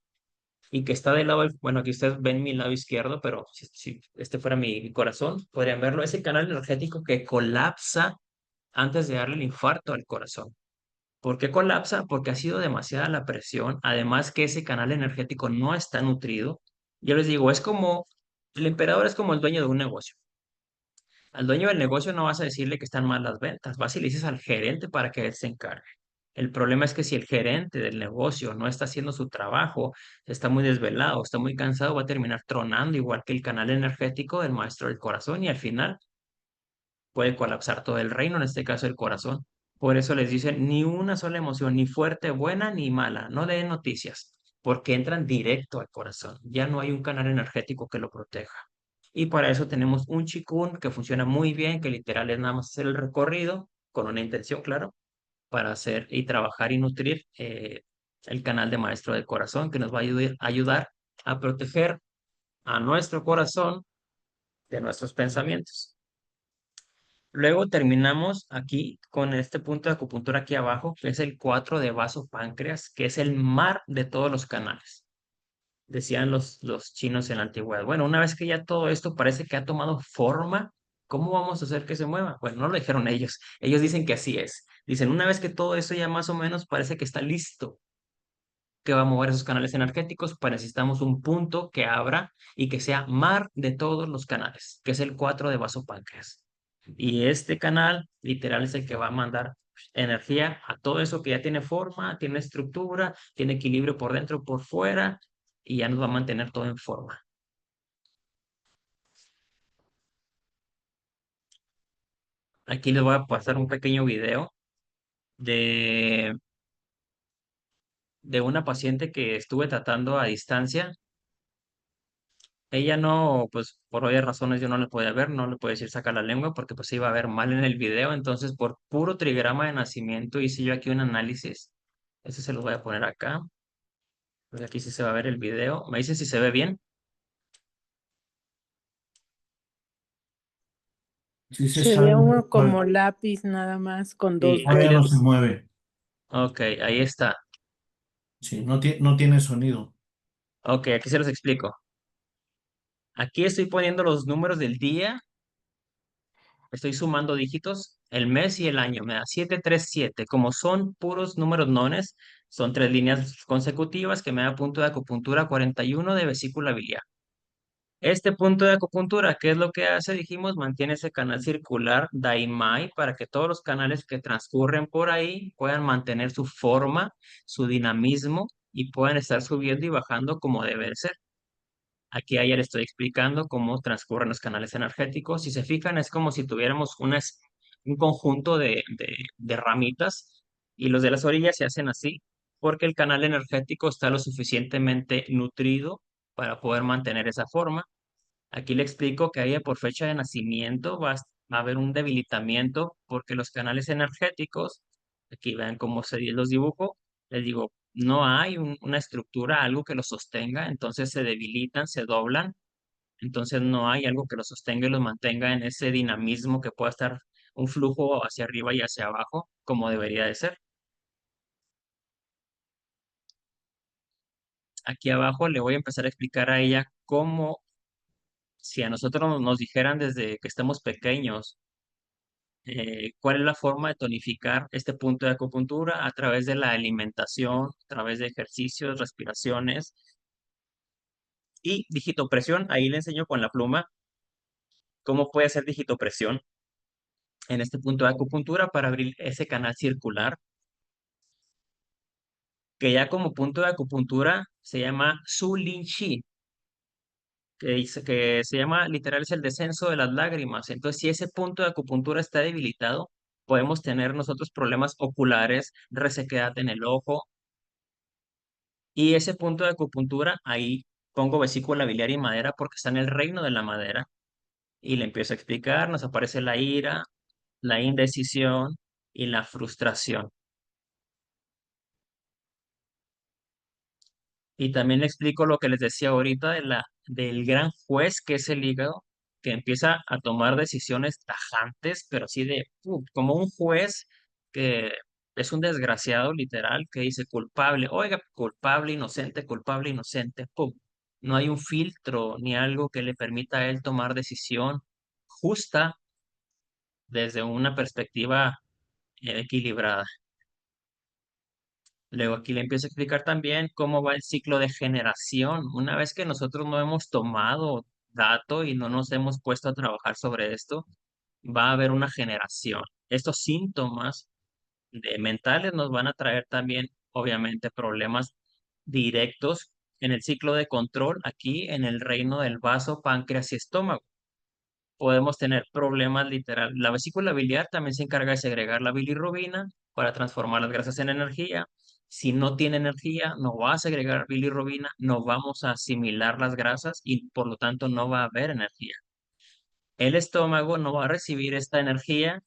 y que está del lado del, bueno, aquí ustedes ven mi lado izquierdo, pero si este fuera mi corazón, podrían verlo, es el canal energético que colapsa antes de darle el infarto al corazón. ¿Por qué colapsa? Porque ha sido demasiada la presión, además que ese canal energético no está nutrido. Yo les digo, es como, el emperador es como el dueño de un negocio. Al dueño del negocio no vas a decirle que están mal las ventas, vas y le dices al gerente para que él se encargue. El problema es que si el gerente del negocio no está haciendo su trabajo, está muy desvelado, está muy cansado, va a terminar tronando igual que el canal energético del maestro del corazón y al final puede colapsar todo el reino, en este caso el corazón. Por eso les dicen ni una sola emoción, ni fuerte, buena, ni mala, no le den noticias, porque entran directo al corazón. Ya no hay un canal energético que lo proteja. Y para eso tenemos un chikun que funciona muy bien, que literal es nada más hacer el recorrido con una intención, claro, para hacer y trabajar y nutrir el canal de maestro del corazón que nos va a ayudar a proteger a nuestro corazón de nuestros pensamientos. Luego terminamos aquí con este punto de acupuntura aquí abajo, que es el 4 de vaso páncreas, que es el mar de todos los canales, decían los chinos en la antigüedad. Bueno, una vez que ya todo esto parece que ha tomado forma, ¿cómo vamos a hacer que se mueva? Bueno, no lo dijeron ellos dicen que así es. Dicen, una vez que todo esto ya más o menos parece que está listo, que va a mover esos canales energéticos, pues necesitamos un punto que abra y que sea mar de todos los canales, que es el 4 de vaso páncreas. Y este canal literal es el que va a mandar energía a todo eso que ya tiene forma, tiene estructura, tiene equilibrio por dentro y por fuera, y ya nos va a mantener todo en forma. Aquí les voy a pasar un pequeño video de, de una paciente que estuve tratando a distancia. Ella no, pues por obvias razones yo no le podía ver, no le podía decir sacar la lengua porque pues se iba a ver mal en el video. Entonces, por puro trigrama de nacimiento hice yo aquí un análisis. Ese se los voy a poner acá. Pues aquí sí se va a ver el video. Me dicen si se ve bien.
Sí se
Se
sabe,
ve
no se
uno
mueve.
como lápiz nada más con
Sí,
dos
aquí
Todavía no se
dedos.
mueve.
ok, ahí está.
Sí, no tiene sonido.
Ok, aquí se los explico. Aquí estoy poniendo los números del día, estoy sumando dígitos, el mes y el año. Me da 737. Como son puros números nones, son 3 líneas consecutivas que me da punto de acupuntura 41 de vesícula biliar. Este punto de acupuntura, ¿qué es lo que hace? Dijimos, mantiene ese canal circular Daimai para que todos los canales que transcurren por ahí puedan mantener su forma, su dinamismo y puedan estar subiendo y bajando como debe ser. Aquí a ella le estoy explicando cómo transcurren los canales energéticos. Si se fijan, es como si tuviéramos un conjunto de ramitas y los de las orillas se hacen así porque el canal energético está lo suficientemente nutrido para poder mantener esa forma. Aquí le explico que a ella por fecha de nacimiento va a haber un debilitamiento porque los canales energéticos, aquí vean cómo se los dibujo, les digo, no hay una estructura, algo que los sostenga, entonces se debilitan, se doblan, entonces no hay algo que los sostenga y los mantenga en ese dinamismo que pueda estar un flujo hacia arriba y hacia abajo, como debería de ser. Aquí abajo le voy a empezar a explicar a ella cómo, si a nosotros nos dijeran desde que estamos pequeños, cuál es la forma de tonificar este punto de acupuntura a través de la alimentación, a través de ejercicios, respiraciones y digitopresión. Ahí le enseño con la pluma cómo puede hacer digitopresión en este punto de acupuntura para abrir ese canal circular, que ya como punto de acupuntura se llama Su Lin Chi, que se llama, literal, es el descenso de las lágrimas. Entonces, si ese punto de acupuntura está debilitado, podemos tener nosotros problemas oculares, resequedad en el ojo. Y ese punto de acupuntura, ahí pongo vesícula biliar y madera porque está en el reino de la madera. Y le empiezo a explicar, nos aparece la ira, la indecisión y la frustración. Y también le explico lo que les decía ahorita del gran juez que es el hígado, que empieza a tomar decisiones tajantes, pero así como un juez que es un desgraciado literal, que dice culpable, oiga, culpable, inocente, pum. No hay un filtro ni algo que le permita a él tomar decisión justa desde una perspectiva equilibrada. Luego aquí le empiezo a explicar también cómo va el ciclo de generación. Una vez que nosotros no hemos tomado dato y no nos hemos puesto a trabajar sobre esto, va a haber una generación. Estos síntomas mentales nos van a traer también, obviamente, problemas directos en el ciclo de control, aquí en el reino del vaso, páncreas y estómago. Podemos tener problemas literal. La vesícula biliar también se encarga de segregar la bilirrubina para transformar las grasas en energía. Si no tiene energía, no va a segregar bilirrubina, no vamos a asimilar las grasas y por lo tanto no va a haber energía. El estómago no va a recibir esta energía,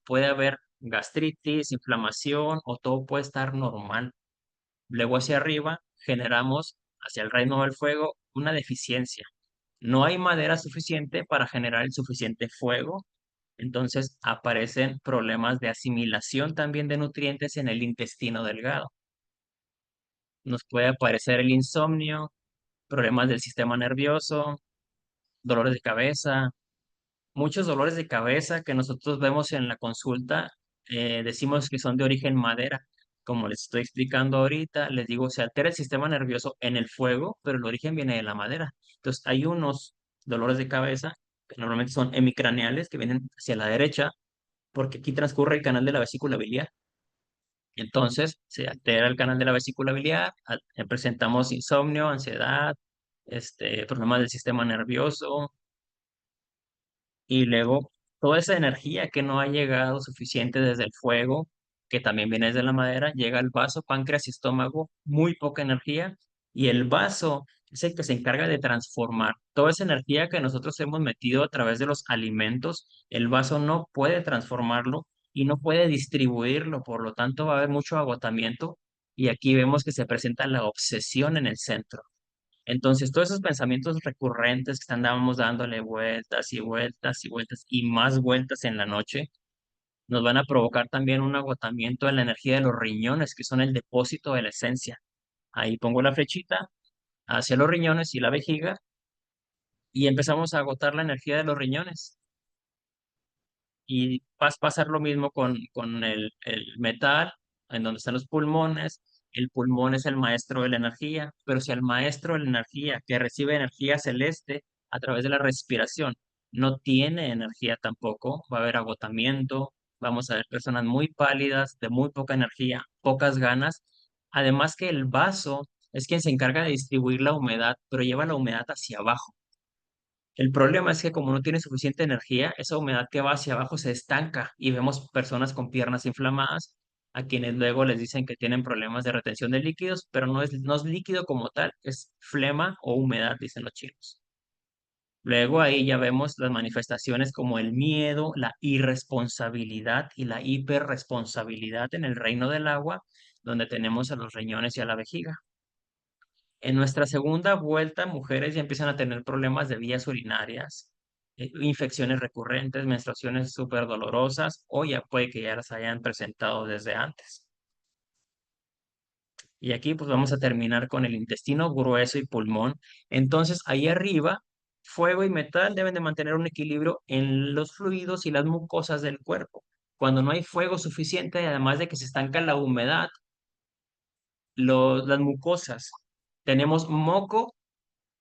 puede haber gastritis, inflamación o todo puede estar normal. Luego hacia arriba generamos hacia el reino del fuego una deficiencia. No hay madera suficiente para generar el suficiente fuego, entonces aparecen problemas de asimilación también de nutrientes en el intestino delgado. Nos puede aparecer el insomnio, problemas del sistema nervioso, dolores de cabeza, muchos dolores de cabeza que nosotros vemos en la consulta, decimos que son de origen madera. Como les estoy explicando ahorita, les digo, se altera el sistema nervioso en el fuego, pero el origen viene de la madera. Entonces, hay unos dolores de cabeza que normalmente son hemicraneales, que vienen hacia la derecha, porque aquí transcurre el canal de la vesícula biliar. Entonces, se altera el canal de la vesícula biliar, presentamos insomnio, ansiedad, problemas del sistema nervioso, y luego, toda esa energía que no ha llegado suficiente desde el fuego, que también viene desde la madera, llega al vaso, páncreas y estómago, muy poca energía, y el vaso es el que se encarga de transformar toda esa energía que nosotros hemos metido a través de los alimentos. El vaso no puede transformarlo y no puede distribuirlo, por lo tanto va a haber mucho agotamiento, y aquí vemos que se presenta la obsesión en el centro. Entonces, todos esos pensamientos recurrentes que andábamos dándole vueltas y vueltas y vueltas y más vueltas en la noche, nos van a provocar también un agotamiento en la energía de los riñones, que son el depósito de la esencia. Ahí pongo la flechita hacia los riñones y la vejiga y empezamos a agotar la energía de los riñones. Y va a pasar lo mismo con el metal, en donde están los pulmones. El pulmón es el maestro de la energía, pero si el maestro de la energía, que recibe energía celeste a través de la respiración, no tiene energía tampoco, va a haber agotamiento, vamos a ver personas muy pálidas, de muy poca energía, pocas ganas. Además que el vaso es quien se encarga de distribuir la humedad, pero lleva la humedad hacia abajo. El problema es que como no tiene suficiente energía, esa humedad que va hacia abajo se estanca y vemos personas con piernas inflamadas, a quienes luego les dicen que tienen problemas de retención de líquidos, pero no es líquido como tal, es flema o humedad, dicen los chinos. Luego ahí ya vemos las manifestaciones como el miedo, la irresponsabilidad y la hiperresponsabilidad en el reino del agua, donde tenemos a los riñones y a la vejiga. En nuestra segunda vuelta, mujeres ya empiezan a tener problemas de vías urinarias, infecciones recurrentes, menstruaciones súper dolorosas o ya puede que ya las hayan presentado desde antes. Y aquí pues vamos a terminar con el intestino grueso y pulmón. Entonces ahí arriba, fuego y metal deben de mantener un equilibrio en los fluidos y las mucosas del cuerpo. Cuando no hay fuego suficiente, además de que se estanca la humedad, las mucosas, tenemos moco,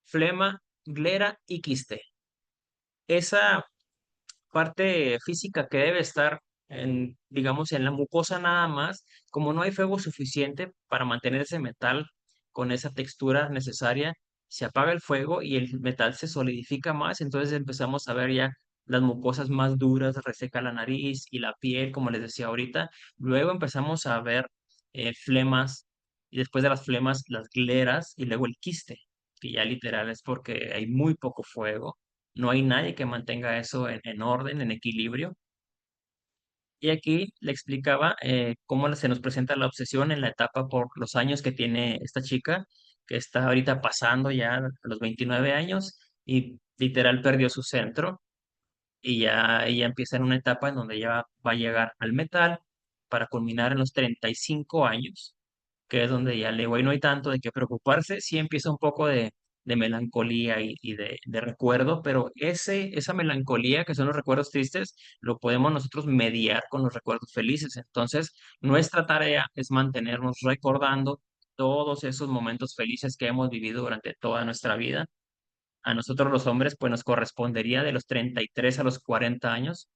flema, glera y quiste. Esa parte física que debe estar digamos, en la mucosa nada más, como no hay fuego suficiente para mantener ese metal con esa textura necesaria, se apaga el fuego y el metal se solidifica más, entonces empezamos a ver ya las mucosas más duras, reseca la nariz y la piel, como les decía ahorita. Luego empezamos a ver flemas y después de las flemas, las gleras y luego el quiste, que ya literal es porque hay muy poco fuego, no hay nadie que mantenga eso en orden, en equilibrio. Y aquí le explicaba cómo se nos presenta la obsesión en la etapa por los años que tiene esta chica, que está ahorita pasando ya a los 29 años y literal perdió su centro y ya ella empieza en una etapa en donde ya va a llegar al metal para culminar en los 35 años, que es donde ya le voy, no hay tanto de qué preocuparse, sí empieza un poco de melancolía y de recuerdo, pero esa melancolía, que son los recuerdos tristes, lo podemos nosotros mediar con los recuerdos felices. Entonces, nuestra tarea es mantenernos recordando todos esos momentos felices que hemos vivido durante toda nuestra vida. A nosotros los hombres, pues nos correspondería de los 33 a los 40 años,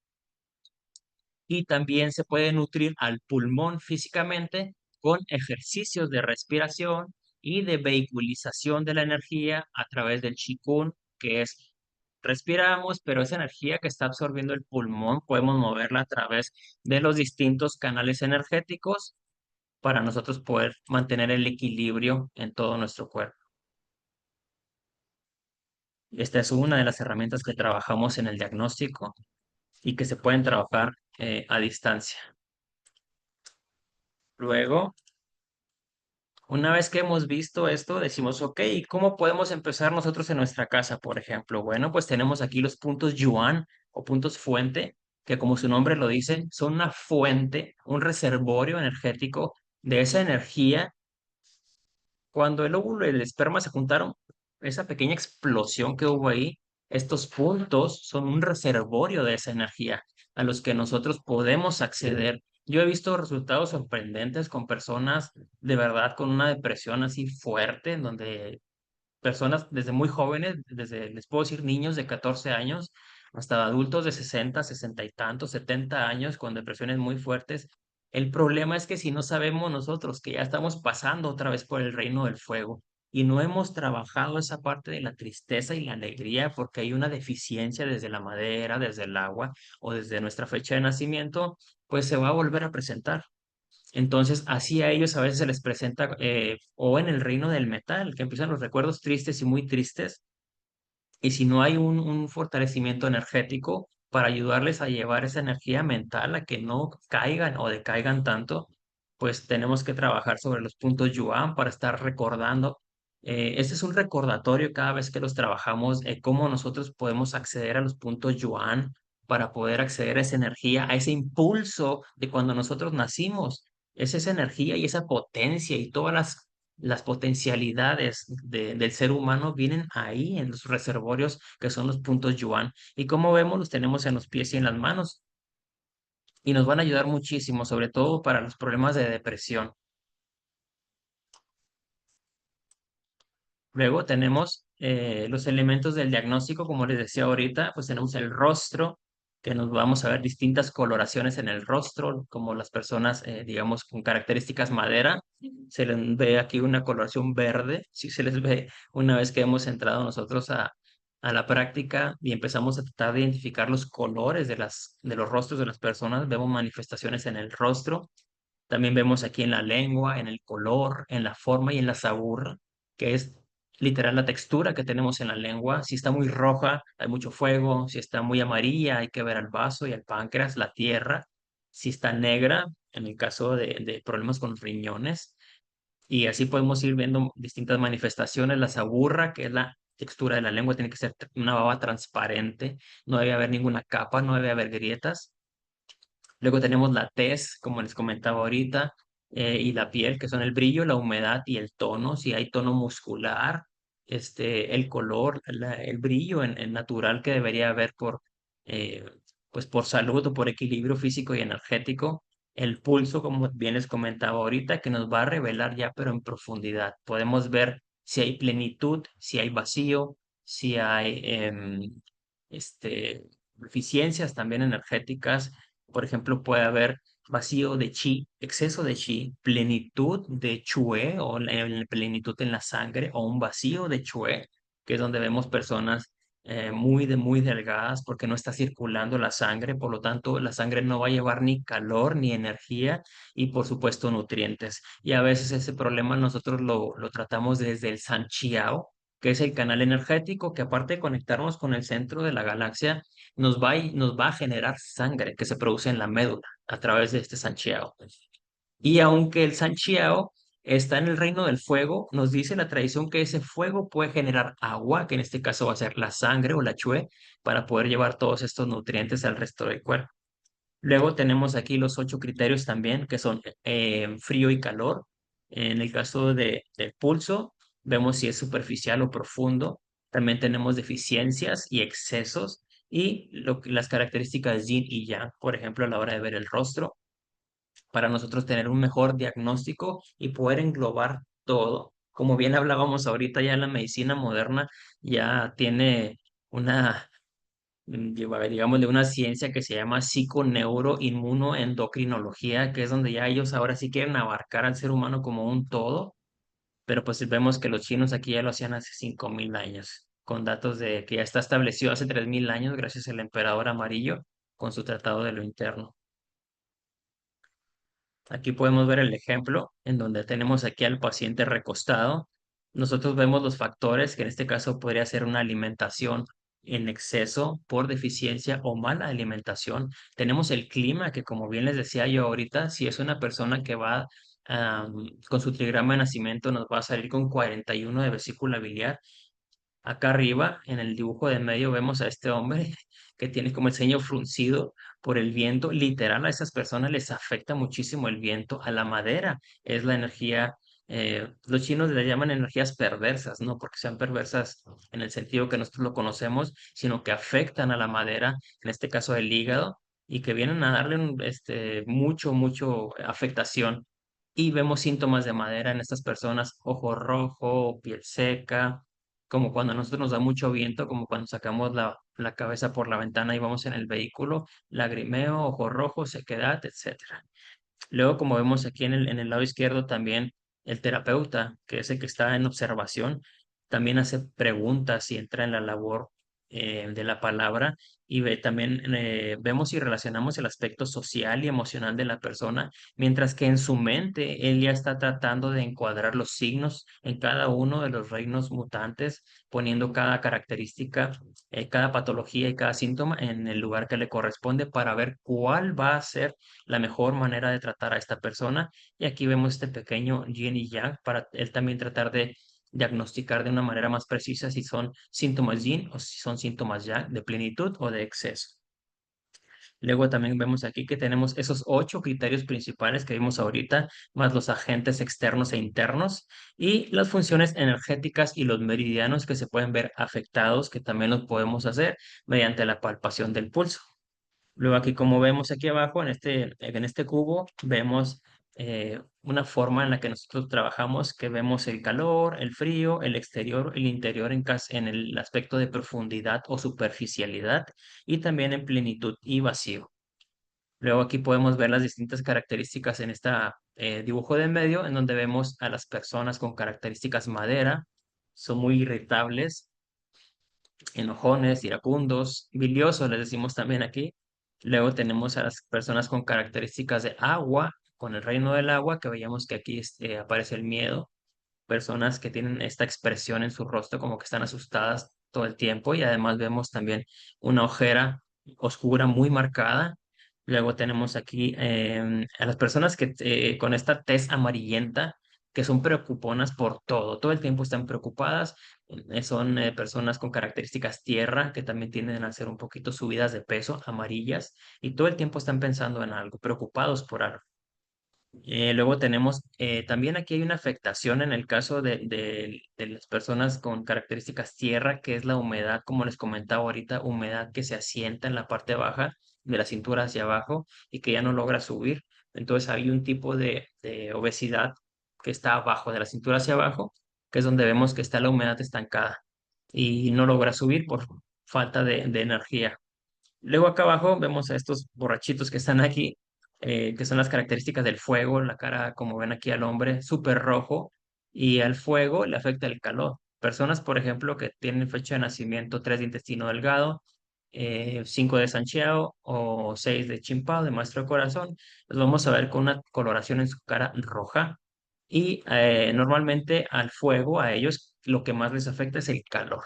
y también se puede nutrir al pulmón físicamente con ejercicios de respiración y de vehiculización de la energía a través del Qigong, que es respiramos, pero esa energía que está absorbiendo el pulmón podemos moverla a través de los distintos canales energéticos para nosotros poder mantener el equilibrio en todo nuestro cuerpo. Esta es una de las herramientas que trabajamos en el diagnóstico y que se pueden trabajar a distancia. Luego, una vez que hemos visto esto, decimos, ok, ¿y cómo podemos empezar nosotros en nuestra casa, por ejemplo? Bueno, pues tenemos aquí los puntos yuan o puntos fuente, que como su nombre lo dice, son una fuente, un reservorio energético de esa energía. Cuando el óvulo y el esperma se juntaron, esa pequeña explosión que hubo ahí, estos puntos son un reservorio de esa energía a los que nosotros podemos acceder. Yo he visto resultados sorprendentes con personas de verdad con una depresión así fuerte, en donde personas desde muy jóvenes, desde, les puedo decir, niños de 14 años, hasta adultos de 60, 60 y tantos, 70 años con depresiones muy fuertes. El problema es que si no sabemos nosotros que ya estamos pasando otra vez por el reino del fuego y no hemos trabajado esa parte de la tristeza y la alegría porque hay una deficiencia desde la madera, desde el agua o desde nuestra fecha de nacimiento, pues se va a volver a presentar. Entonces, así a ellos a veces se les presenta, o en el reino del metal, que empiezan los recuerdos tristes y muy tristes, y si no hay un fortalecimiento energético para ayudarles a llevar esa energía mental a que no caigan o decaigan tanto, pues tenemos que trabajar sobre los puntos yuan para estar recordando. Este es un recordatorio cada vez que los trabajamos, cómo nosotros podemos acceder a los puntos yuan para poder acceder a esa energía, a ese impulso de cuando nosotros nacimos. Es esa energía y esa potencia y todas las potencialidades del ser humano vienen ahí en los reservorios que son los puntos yuan. Y como vemos, los tenemos en los pies y en las manos. Y nos van a ayudar muchísimo, sobre todo para los problemas de depresión. Luego tenemos los elementos del diagnóstico, como les decía ahorita, pues tenemos el rostro, que nos vamos a ver distintas coloraciones en el rostro, como las personas, digamos, con características madera, se les ve aquí una coloración verde, sí se les ve una vez que hemos entrado nosotros a la práctica y empezamos a tratar de identificar los colores de los rostros de las personas, vemos manifestaciones en el rostro, también vemos aquí en la lengua, en el color, en la forma y en la saburra, que es literal la textura que tenemos en la lengua. Si está muy roja, hay mucho fuego. Si está muy amarilla, hay que ver al vaso y al páncreas, la tierra. Si está negra, en el caso de problemas con los riñones. Y así podemos ir viendo distintas manifestaciones. La saburra, que es la textura de la lengua, tiene que ser una baba transparente. No debe haber ninguna capa, no debe haber grietas. Luego tenemos la tez, como les comentaba ahorita, y la piel, que son el brillo, la humedad y el tono. Si hay tono muscular, el color, el brillo en natural que debería haber eh, pues por salud o por equilibrio físico y energético. El pulso, como bien les comentaba ahorita, que nos va a revelar ya, pero en profundidad. Podemos ver si hay plenitud, si hay vacío, si hay deficiencias también energéticas. Por ejemplo, puede haber vacío de chi, exceso de chi, plenitud de chue o plenitud en la sangre o un vacío de chue, que es donde vemos personas muy delgadas porque no está circulando la sangre, por lo tanto la sangre no va a llevar ni calor ni energía y por supuesto nutrientes. Y a veces ese problema nosotros lo tratamos desde el San Chiao, que es el canal energético que aparte de conectarnos con el centro de la galaxia, nos va a generar sangre que se produce en la médula a través de este sanchiao. Y aunque el sanchiao está en el reino del fuego, nos dice la tradición que ese fuego puede generar agua, que en este caso va a ser la sangre o la chue, para poder llevar todos estos nutrientes al resto del cuerpo. Luego tenemos aquí los 8 criterios también, que son frío y calor. En el caso del pulso, vemos si es superficial o profundo. También tenemos deficiencias y excesos y las características yin y yang, por ejemplo, a la hora de ver el rostro, para nosotros tener un mejor diagnóstico y poder englobar todo. Como bien hablábamos ahorita, ya la medicina moderna ya tiene una digamos, de una ciencia que se llama psiconeuroinmunoendocrinología, que es donde ya ellos ahora sí quieren abarcar al ser humano como un todo, pero pues vemos que los chinos aquí ya lo hacían hace 5.000 años, con datos de que ya está establecido hace 3.000 años gracias al emperador amarillo con su tratado de lo interno. Aquí podemos ver el ejemplo en donde tenemos aquí al paciente recostado. Nosotros vemos los factores, que en este caso podría ser una alimentación en exceso por deficiencia o mala alimentación. Tenemos el clima, que como bien les decía yo ahorita, si es una persona que va con su trigrama de nacimiento, nos va a salir con 41 de vesícula biliar. Acá arriba, en el dibujo de medio, vemos a este hombre que tiene como el ceño fruncido por el viento. Literal, a esas personas les afecta muchísimo el viento. A la madera es la energía, los chinos le llaman energías perversas, no porque sean perversas en el sentido que nosotros lo conocemos, sino que afectan a la madera, en este caso el hígado, y que vienen a darle mucho afectación. Y vemos síntomas de madera en estas personas, ojo rojo, piel seca, como cuando a nosotros nos da mucho viento, como cuando sacamos la cabeza por la ventana y vamos en el vehículo, lagrimeo, ojo rojo, sequedad, etcétera. Luego, como vemos aquí en el lado izquierdo, también el terapeuta, que es el que está en observación, también hace preguntas y entra en la labor de la palabra y también vemos y relacionamos el aspecto social y emocional de la persona, mientras que en su mente él ya está tratando de encuadrar los signos en cada uno de los reinos mutantes, poniendo cada característica, cada patología y cada síntoma en el lugar que le corresponde para ver cuál va a ser la mejor manera de tratar a esta persona. Y aquí vemos este pequeño yin y yang para él también tratar de diagnosticar de una manera más precisa si son síntomas yin o si son síntomas yang, de plenitud o de exceso. Luego también vemos aquí que tenemos esos 8 criterios principales que vimos ahorita, más los agentes externos e internos y las funciones energéticas y los meridianos que se pueden ver afectados, que también los podemos hacer mediante la palpación del pulso. Luego aquí, como vemos aquí abajo en este cubo, vemos una forma en la que nosotros trabajamos, que vemos el calor, el frío, el exterior, el interior en el aspecto de profundidad o superficialidad y también en plenitud y vacío. Luego aquí podemos ver las distintas características en este dibujo de medio, en donde vemos a las personas con características madera, son muy irritables, enojones, iracundos, biliosos, les decimos también aquí. Luego tenemos a las personas con características de agua, con el reino del agua, que veíamos que aquí aparece el miedo, personas que tienen esta expresión en su rostro como que están asustadas todo el tiempo y además vemos también una ojera oscura muy marcada. Luego tenemos aquí a las personas que con esta tez amarillenta que son preocuponas por todo el tiempo están preocupadas, son personas con características tierra que también tienden a ser un poquito subidas de peso, amarillas, y todo el tiempo están pensando en algo, preocupados por algo. Luego tenemos, también aquí hay una afectación en el caso de las personas con características tierra, que es la humedad, como les comentaba ahorita, humedad que se asienta en la parte baja de la cintura hacia abajo y que ya no logra subir. Entonces hay un tipo de obesidad que está abajo de la cintura hacia abajo, que es donde vemos que está la humedad estancada y no logra subir por falta de energía. Luego acá abajo vemos a estos borrachitos que están aquí, que son las características del fuego, la cara, como ven aquí al hombre, súper rojo, y al fuego le afecta el calor. Personas, por ejemplo, que tienen fecha de nacimiento 3 de intestino delgado, 5 de Sanchiao o 6 de Chimpao, de maestro de corazón, los vamos a ver con una coloración en su cara roja. Y normalmente al fuego, a ellos, lo que más les afecta es el calor.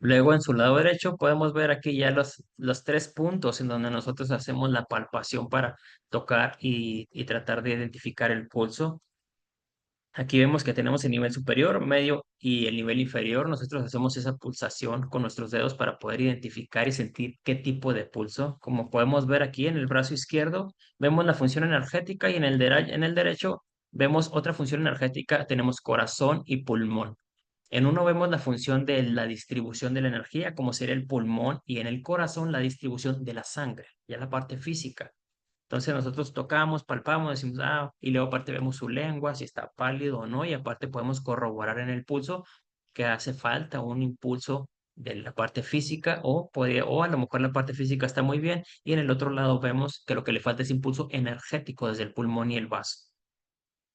Luego en su lado derecho podemos ver aquí ya los 3 puntos en donde nosotros hacemos la palpación para tocar y tratar de identificar el pulso. Aquí vemos que tenemos el nivel superior, medio y el nivel inferior. Nosotros hacemos esa pulsación con nuestros dedos para poder identificar y sentir qué tipo de pulso. Como podemos ver aquí en el brazo izquierdo, vemos la función energética y en el derecho vemos otra función energética. Tenemos corazón y pulmón. En uno vemos la función de la distribución de la energía, como sería el pulmón, y en el corazón la distribución de la sangre, ya la parte física. Entonces nosotros tocamos, palpamos, decimos, y luego aparte vemos su lengua, si está pálido o no, y aparte podemos corroborar en el pulso que hace falta un impulso de la parte física o a lo mejor la parte física está muy bien y en el otro lado vemos que lo que le falta es impulso energético desde el pulmón y el vaso.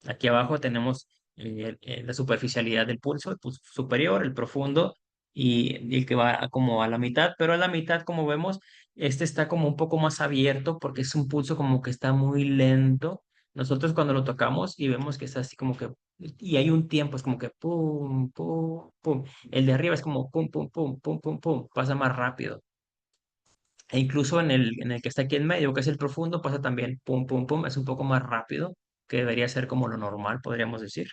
Aquí abajo tenemos la superficialidad del pulso, el pulso superior, el profundo y el que va como a la mitad, pero a la mitad, como vemos, este está como un poco más abierto porque es un pulso como que está muy lento. Nosotros cuando lo tocamos y vemos que está así como que, y hay un tiempo, es como que pum, pum, pum. El de arriba es como pum, pum, pum, pum, pum, pum, pasa más rápido. E incluso en el que está aquí en medio, que es el profundo, pasa también pum, pum, pum, es un poco más rápido, que debería ser como lo normal, podríamos decir.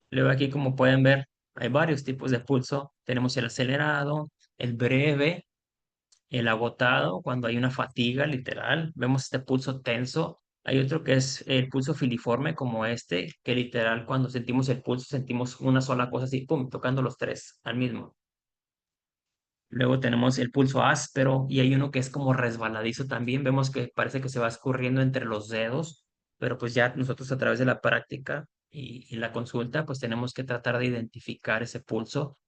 Luego aquí, como pueden ver, hay varios tipos de pulso. Tenemos el acelerado, el breve, el agotado, cuando hay una fatiga literal. Vemos este pulso tenso. Hay otro que es el pulso filiforme, como este, que literal cuando sentimos el pulso sentimos una sola cosa así, pum, tocando los tres al mismo. Luego tenemos el pulso áspero y hay uno que es como resbaladizo también. Vemos que parece que se va escurriendo entre los dedos, pero pues ya nosotros a través de la práctica y la consulta, pues tenemos que tratar de identificar ese pulso.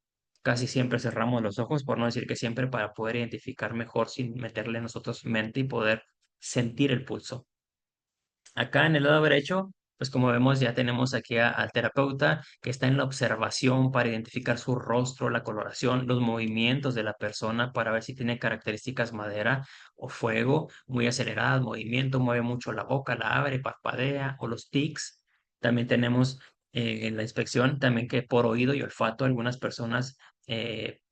Casi siempre cerramos los ojos, por no decir que siempre, para poder identificar mejor sin meterle nosotros mente y poder sentir el pulso. Acá en el lado derecho, pues como vemos ya tenemos aquí al terapeuta que está en la observación para identificar su rostro, la coloración, los movimientos de la persona para ver si tiene características madera o fuego, muy aceleradas, movimiento, mueve mucho la boca, la abre, parpadea o los tics. También tenemos en la inspección también que por oído y olfato algunas personas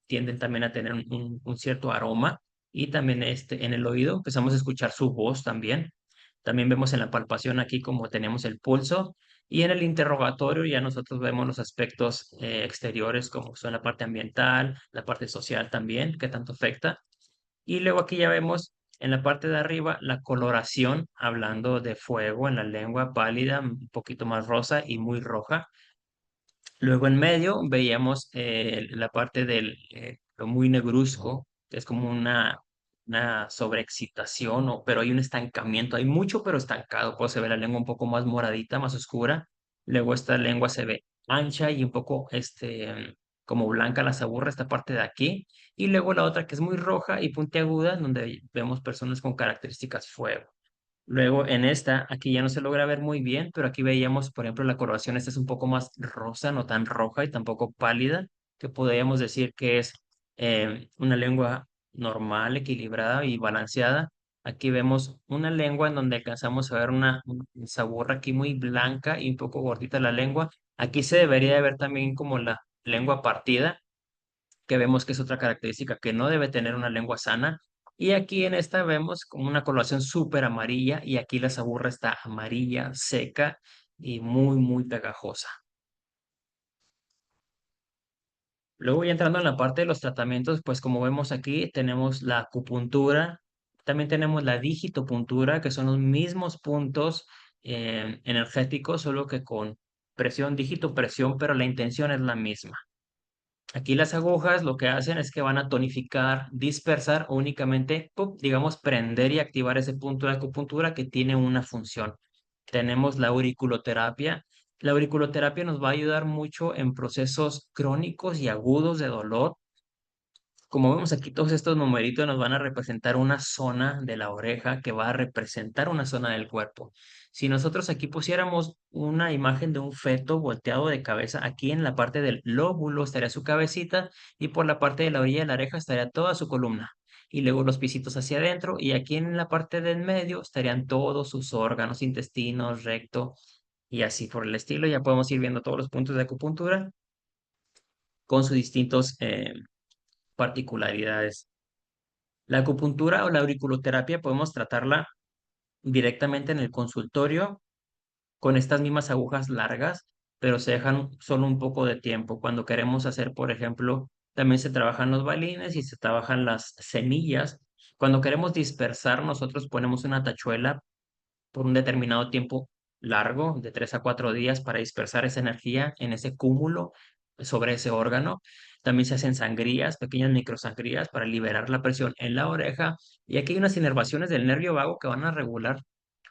tienden también a tener un cierto aroma y también en el oído empezamos a escuchar su voz también. También vemos en la palpación aquí como tenemos el pulso y en el interrogatorio ya nosotros vemos los aspectos exteriores como son la parte ambiental, la parte social también, que tanto afecta. Y luego aquí ya vemos en la parte de arriba la coloración, hablando de fuego en la lengua pálida, un poquito más rosa y muy roja. Luego en medio veíamos la parte del lo muy negruzco, que es como una sobreexcitación, pero hay un estancamiento, hay mucho pero estancado, pues se ve la lengua un poco más moradita, más oscura, luego esta lengua se ve ancha y un poco como blanca, las aburre esta parte de aquí, y luego la otra que es muy roja y puntiaguda, donde vemos personas con características fuego. Luego en esta, aquí ya no se logra ver muy bien, pero aquí veíamos, por ejemplo, la coloración, esta es un poco más rosa, no tan roja y tampoco pálida, que podríamos decir que es una lengua normal, equilibrada y balanceada. Aquí vemos una lengua en donde alcanzamos a ver una saburra aquí muy blanca y un poco gordita la lengua. Aquí se debería de ver también como la lengua partida, que vemos que es otra característica que no debe tener una lengua sana. Y aquí en esta vemos como una coloración súper amarilla y aquí la saburra está amarilla, seca y muy, muy pegajosa. Luego ya entrando en la parte de los tratamientos, pues como vemos aquí tenemos la acupuntura, también tenemos la digitopuntura, que son los mismos puntos energéticos, solo que con presión, dígito, presión, pero la intención es la misma. Aquí las agujas lo que hacen es que van a tonificar, dispersar o únicamente, ¡pum!, digamos, prender y activar ese punto de acupuntura que tiene una función. Tenemos la auriculoterapia. La auriculoterapia nos va a ayudar mucho en procesos crónicos y agudos de dolor. Como vemos aquí, todos estos numeritos nos van a representar una zona de la oreja que va a representar una zona del cuerpo. Si nosotros aquí pusiéramos una imagen de un feto volteado de cabeza, aquí en la parte del lóbulo estaría su cabecita y por la parte de la orilla de la oreja estaría toda su columna. Y luego los pisitos hacia adentro y aquí en la parte del medio estarían todos sus órganos, intestinos, recto y así por el estilo. Ya podemos ir viendo todos los puntos de acupuntura con sus distintos particularidades. La acupuntura o la auriculoterapia podemos tratarla directamente en el consultorio con estas mismas agujas largas, pero se dejan solo un poco de tiempo. Cuando queremos hacer, por ejemplo, también se trabajan los balines y se trabajan las semillas. Cuando queremos dispersar, nosotros ponemos una tachuela por un determinado tiempo largo, de 3 a 4 días, para dispersar esa energía en ese cúmulo sobre ese órgano. También se hacen sangrías, pequeñas microsangrías para liberar la presión en la oreja. Y aquí hay unas inervaciones del nervio vago que van a regular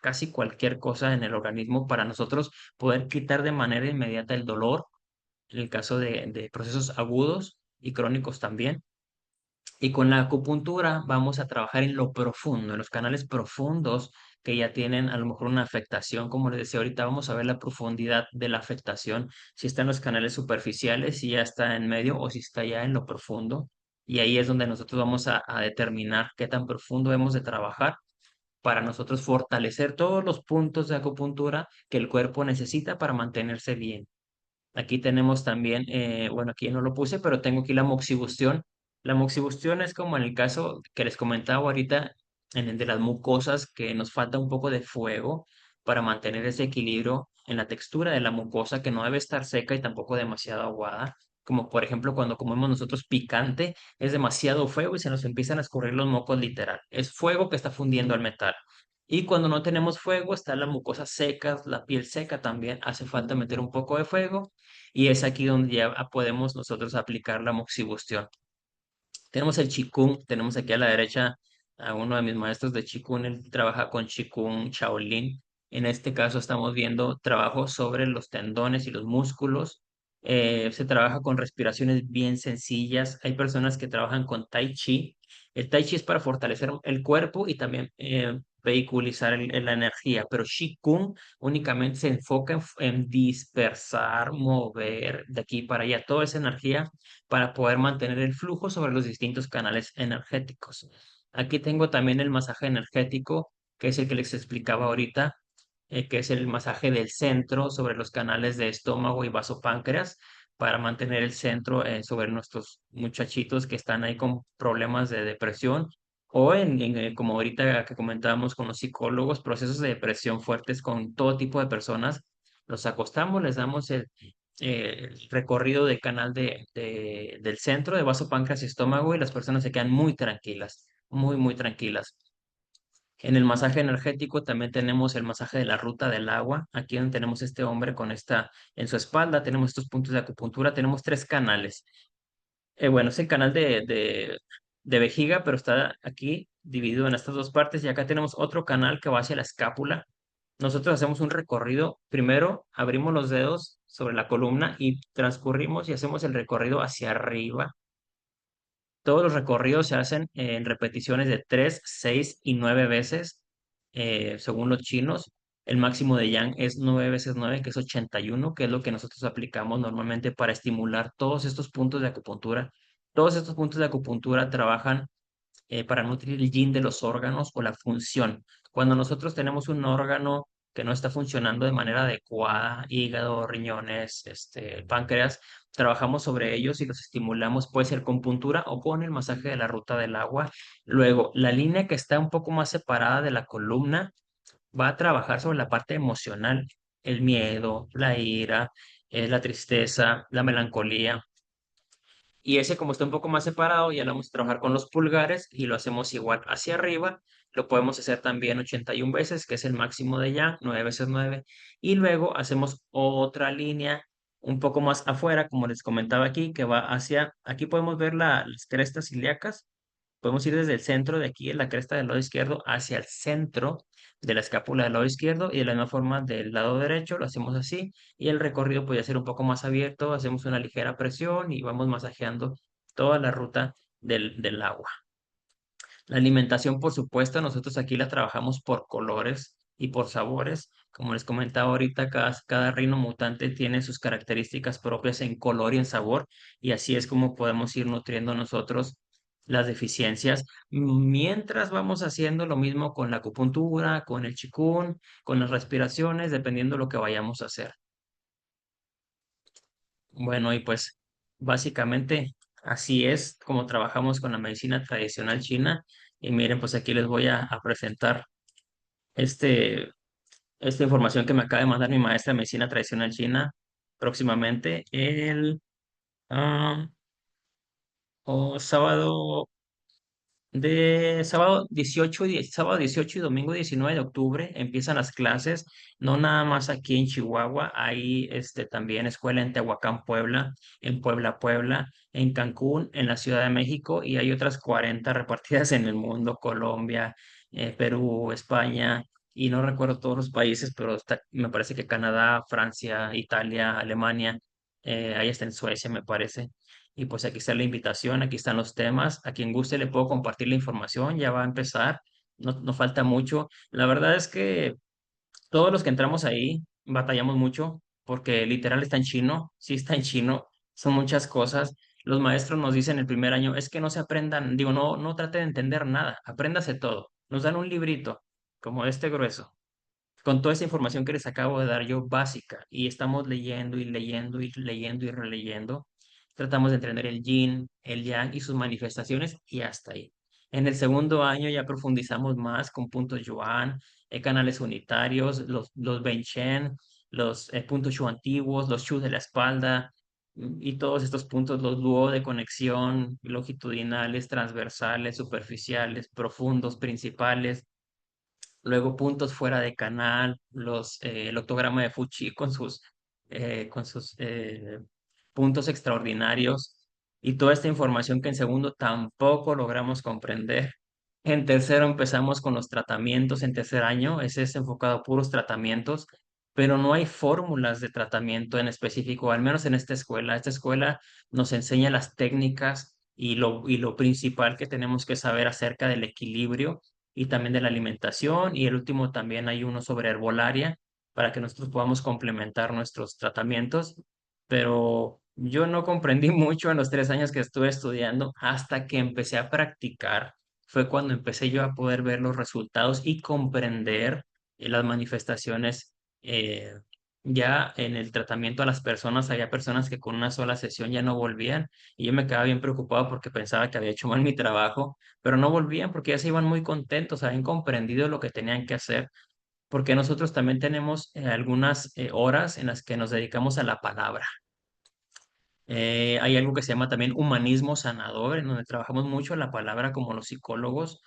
casi cualquier cosa en el organismo para nosotros poder quitar de manera inmediata el dolor, en el caso de procesos agudos y crónicos también. Y con la acupuntura vamos a trabajar en lo profundo, en los canales profundos que ya tienen a lo mejor una afectación. Como les decía ahorita, vamos a ver la profundidad de la afectación, si está en los canales superficiales, si ya está en medio o si está ya en lo profundo. Y ahí es donde nosotros vamos a determinar qué tan profundo hemos de trabajar para nosotros fortalecer todos los puntos de acupuntura que el cuerpo necesita para mantenerse bien. Aquí tenemos también, bueno, aquí no lo puse, pero tengo aquí la moxibustión. La moxibustión es como en el caso que les comentaba ahorita, en el de las mucosas, que nos falta un poco de fuego para mantener ese equilibrio en la textura de la mucosa, que no debe estar seca y tampoco demasiado aguada. Como por ejemplo cuando comemos nosotros picante, es demasiado fuego y se nos empiezan a escurrir los mocos literal. Es fuego que está fundiendo el metal. Y cuando no tenemos fuego, está la mucosa seca, la piel seca también. Hace falta meter un poco de fuego y es aquí donde ya podemos nosotros aplicar la moxibustión. Tenemos el Qigong, tenemos aquí a la derecha a uno de mis maestros de Qigong, él trabaja con Qigong Shaolin. En este caso estamos viendo trabajo sobre los tendones y los músculos. Se trabaja con respiraciones bien sencillas. Hay personas que trabajan con Tai Chi. El Tai Chi es para fortalecer el cuerpo y también vehiculizar la energía, pero Qigong únicamente se enfoca en dispersar, mover de aquí para allá toda esa energía para poder mantener el flujo sobre los distintos canales energéticos. Aquí tengo también el masaje energético, que es el que les explicaba ahorita, que es el masaje del centro sobre los canales de estómago y vasopáncreas para mantener el centro sobre nuestros muchachitos que están ahí con problemas de depresión o como ahorita que comentábamos con los psicólogos, procesos de depresión fuertes con todo tipo de personas. Los acostamos, les damos el recorrido del canal del centro de vaso, páncreas y estómago y las personas se quedan muy tranquilas, muy, muy tranquilas. En el masaje energético también tenemos el masaje de la ruta del agua. Aquí donde tenemos este hombre con en su espalda, tenemos estos puntos de acupuntura, tenemos 3 canales. Bueno, es el canal de vejiga, pero está aquí dividido en estas dos partes y acá tenemos otro canal que va hacia la escápula. Nosotros hacemos un recorrido, primero abrimos los dedos sobre la columna y transcurrimos y hacemos el recorrido hacia arriba. Todos los recorridos se hacen en repeticiones de 3, 6 y 9 veces, según los chinos. El máximo de Yang es 9 veces 9, que es 81, que es lo que nosotros aplicamos normalmente para estimular todos estos puntos de acupuntura. Todos estos puntos de acupuntura trabajan para nutrir el yin de los órganos o la función. Cuando nosotros tenemos un órgano que no está funcionando de manera adecuada, hígado, riñones, páncreas, trabajamos sobre ellos y los estimulamos, puede ser con puntura o con el masaje de la ruta del agua. Luego, la línea que está un poco más separada de la columna va a trabajar sobre la parte emocional, el miedo, la ira, la tristeza, la melancolía. Y ese, como está un poco más separado, ya lo vamos a trabajar con los pulgares y lo hacemos igual hacia arriba. Lo podemos hacer también 81 veces, que es el máximo de ya, 9 veces 9. Y luego hacemos otra línea un poco más afuera, como les comentaba aquí, que va hacia, aquí podemos ver las crestas ilíacas. Podemos ir desde el centro de aquí, en la cresta del lado izquierdo, hacia el centro de la escápula del lado izquierdo y de la misma forma del lado derecho lo hacemos así y el recorrido puede ser un poco más abierto, hacemos una ligera presión y vamos masajeando toda la ruta del agua. La alimentación, por supuesto, nosotros aquí la trabajamos por colores y por sabores. Como les comentaba ahorita, cada reino mutante tiene sus características propias en color y en sabor, y así es como podemos ir nutriendo nosotros las deficiencias, mientras vamos haciendo lo mismo con la acupuntura, con el qigong, con las respiraciones, dependiendo de lo que vayamos a hacer. Bueno, y pues básicamente así es como trabajamos con la medicina tradicional china. Y miren, pues aquí les voy a presentar este, esta información que me acaba de mandar mi maestra de medicina tradicional china próximamente ah, sábado sábado 18 y domingo 19 de octubre empiezan las clases, no nada más aquí en Chihuahua, hay también escuela en Tehuacán, Puebla, en Puebla, Puebla, en Cancún, en la Ciudad de México y hay otras 40 repartidas en el mundo, Colombia, Perú, España y no recuerdo todos los países, pero me parece que Canadá, Francia, Italia, Alemania, ahí está en Suecia, me parece. Y pues aquí está la invitación, aquí están los temas. A quien guste le puedo compartir la información, ya va a empezar, no falta mucho. La verdad es que todos los que entramos ahí batallamos mucho porque literal está en chino, sí está en chino, son muchas cosas. Los maestros nos dicen el primer año, es que no se aprendan, digo, no trate de entender nada, apréndase todo. Nos dan un librito como este grueso con toda esa información que les acabo de dar yo básica y estamos leyendo y leyendo y leyendo y releyendo, tratamos de entender el yin, el yang y sus manifestaciones y hasta ahí. En el segundo año ya profundizamos más con puntos yuan, canales unitarios, los Benchen, los puntos shu antiguos, los shu de la espalda y todos estos puntos, los luo de conexión, longitudinales, transversales, superficiales, profundos, principales. Luego puntos fuera de canal, el octograma de Fuchi con sus puntos extraordinarios y toda esta información que en segundo tampoco logramos comprender. En tercero empezamos con los tratamientos, en tercer año ese es enfocado a puros tratamientos, pero no hay fórmulas de tratamiento en específico, al menos en esta escuela. Esta escuela nos enseña las técnicas y lo principal que tenemos que saber acerca del equilibrio y también de la alimentación. Y el último también hay uno sobre herbolaria para que nosotros podamos complementar nuestros tratamientos. Pero yo no comprendí mucho en los 3 años que estuve estudiando hasta que empecé a practicar. Fue cuando empecé yo a poder ver los resultados y comprender las manifestaciones. Ya en el tratamiento a las personas, había personas que con una sola sesión ya no volvían y yo me quedaba bien preocupado porque pensaba que había hecho mal mi trabajo, pero no volvían porque ya se iban muy contentos, habían comprendido lo que tenían que hacer, porque nosotros también tenemos algunas horas en las que nos dedicamos a la palabra. Hay algo que se llama también humanismo sanador, en donde trabajamos mucho la palabra como los psicólogos,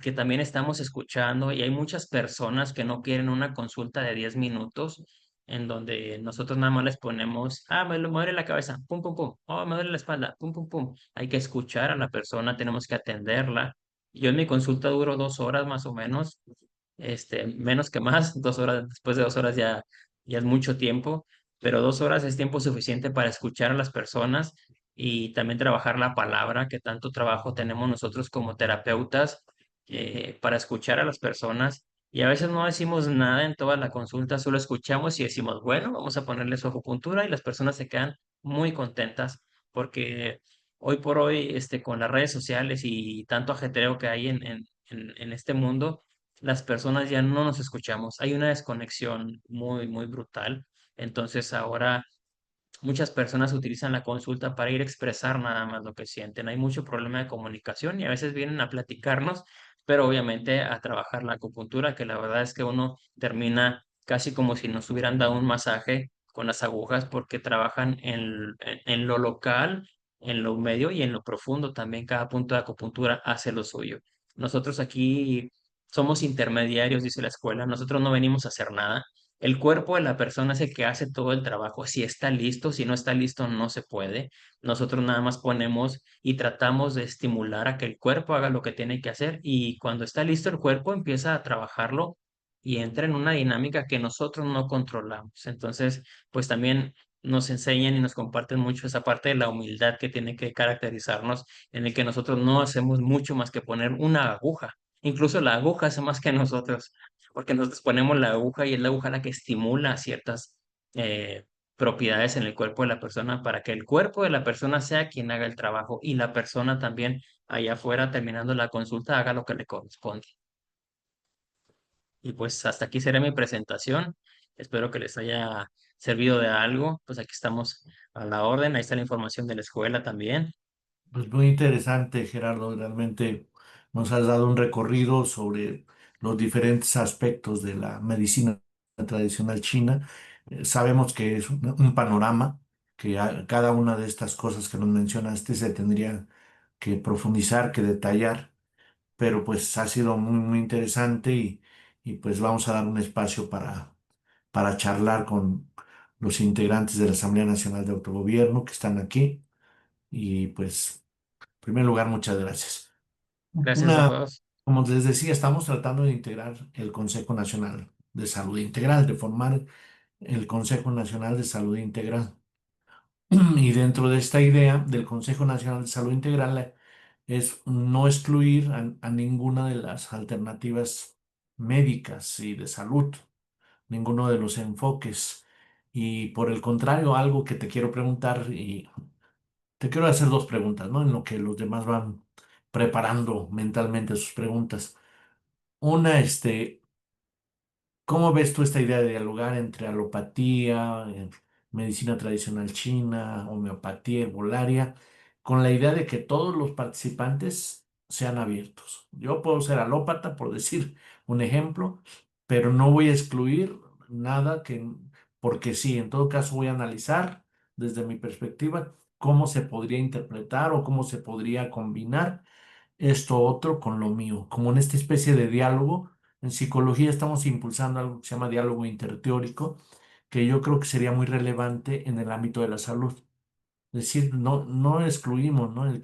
que también estamos escuchando y hay muchas personas que no quieren una consulta de 10 minutos en donde nosotros nada más les ponemos, me duele la cabeza, pum, pum, pum, oh, me duele la espalda, pum, pum, pum. Hay que escuchar a la persona, tenemos que atenderla. Yo en mi consulta duro 2 horas más o menos, menos que más, 2 horas, después de 2 horas ya es mucho tiempo, pero 2 horas es tiempo suficiente para escuchar a las personas y también trabajar la palabra, que tanto trabajo tenemos nosotros como terapeutas, para escuchar a las personas. Y a veces no decimos nada en toda la consulta, solo escuchamos y decimos, bueno, vamos a ponerle su acupuntura y las personas se quedan muy contentas porque hoy por hoy, con las redes sociales y tanto ajetreo que hay en este mundo, las personas ya no nos escuchamos. Hay una desconexión muy, muy brutal. Entonces ahora muchas personas utilizan la consulta para ir a expresar nada más lo que sienten. Hay mucho problema de comunicación y a veces vienen a platicarnos, pero obviamente a trabajar la acupuntura, que la verdad es que uno termina casi como si nos hubieran dado un masaje con las agujas porque trabajan en lo local, en lo medio y en lo profundo también. Cada punto de acupuntura hace lo suyo. Nosotros aquí somos intermediarios, dice la escuela. Nosotros no venimos a hacer nada. El cuerpo de la persona es el que hace todo el trabajo. Si está listo, si no está listo, no se puede. Nosotros nada más ponemos y tratamos de estimular a que el cuerpo haga lo que tiene que hacer y cuando está listo el cuerpo empieza a trabajarlo y entra en una dinámica que nosotros no controlamos. Entonces, pues también nos enseñan y nos comparten mucho esa parte de la humildad que tiene que caracterizarnos, en el que nosotros no hacemos mucho más que poner una aguja. Incluso la aguja hace más que nosotros porque nosotros ponemos la aguja y es la aguja la que estimula ciertas eh, propiedades en el cuerpo de la persona para que el cuerpo de la persona sea quien haga el trabajo y la persona también allá afuera terminando la consulta haga lo que le corresponde. Y pues hasta aquí será mi presentación. Espero que les haya servido de algo. Pues aquí estamos a la orden. Ahí está la información de la escuela también.
Pues muy interesante, Gerardo. Realmente nos has dado un recorrido sobre los diferentes aspectos de la medicina tradicional china. Sabemos que es un panorama, que cada una de estas cosas que nos mencionaste se tendría que profundizar, que detallar, pero pues ha sido muy, muy interesante y pues vamos a dar un espacio para charlar con los integrantes de la Asamblea Nacional de Autogobierno que están aquí y pues... En primer lugar, muchas gracias.
Gracias a
Una,
todos.
como les decía, estamos tratando de integrar el Consejo Nacional de Salud Integral, de formar el Consejo Nacional de Salud Integral. Y dentro de esta idea del Consejo Nacional de Salud Integral es no excluir a ninguna de las alternativas médicas y de salud, ninguno de los enfoques. Y por el contrario, algo que te quiero preguntar y te quiero hacer dos preguntas, ¿no? En lo que los demás van preparando mentalmente sus preguntas. Una, ¿cómo ves tú esta idea de dialogar entre alopatía, medicina tradicional china, homeopatía, herbolaria, con la idea de que todos los participantes sean abiertos? Yo puedo ser alópata, por decir un ejemplo, pero no voy a excluir nada porque sí, en todo caso voy a analizar desde mi perspectiva cómo se podría interpretar o cómo se podría combinar esto otro con lo mío, como en esta especie de diálogo. En psicología estamos impulsando algo que se llama diálogo interteórico, que yo creo que sería muy relevante en el ámbito de la salud. Es decir, no excluimos, ¿no? En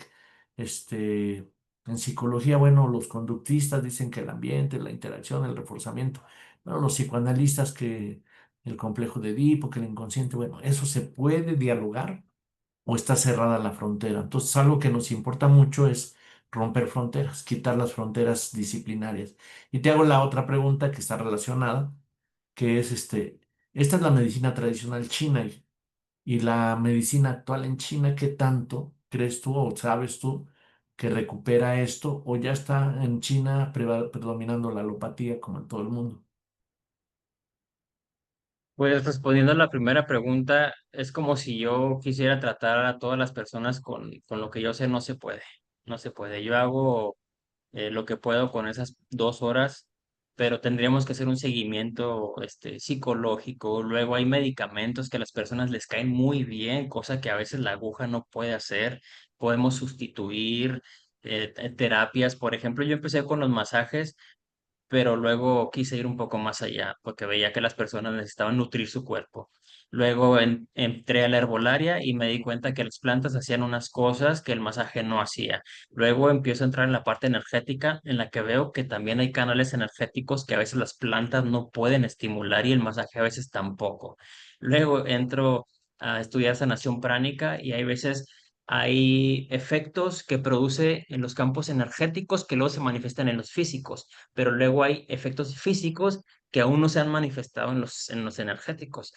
psicología, bueno, los conductistas dicen que el ambiente, la interacción, el reforzamiento. Bueno, los psicoanalistas que el complejo de Edipo, que el inconsciente, bueno, eso se puede dialogar o está cerrada la frontera. Entonces, algo que nos importa mucho es romper fronteras, quitar las fronteras disciplinarias. Y te hago la otra pregunta que está relacionada, que es esta es la medicina tradicional china y la medicina actual en China, ¿qué tanto crees tú o sabes tú que recupera esto o ya está en China predominando la alopatía como en todo el mundo?
Pues respondiendo a la primera pregunta, es como si yo quisiera tratar a todas las personas con lo que yo sé, no se puede, no se puede. Yo hago lo que puedo con esas 2 horas, pero tendríamos que hacer un seguimiento psicológico. Luego hay medicamentos que a las personas les caen muy bien, cosa que a veces la aguja no puede hacer. Podemos sustituir terapias. Por ejemplo, yo empecé con los masajes pero luego quise ir un poco más allá porque veía que las personas necesitaban nutrir su cuerpo. Luego entré a la herbolaria y me di cuenta que las plantas hacían unas cosas que el masaje no hacía. Luego empiezo a entrar en la parte energética, en la que veo que también hay canales energéticos que a veces las plantas no pueden estimular y el masaje a veces tampoco. Luego entro a estudiar sanación pránica y hay veces hay efectos que produce en los campos energéticos que luego se manifiestan en los físicos, pero luego hay efectos físicos que aún no se han manifestado en los energéticos.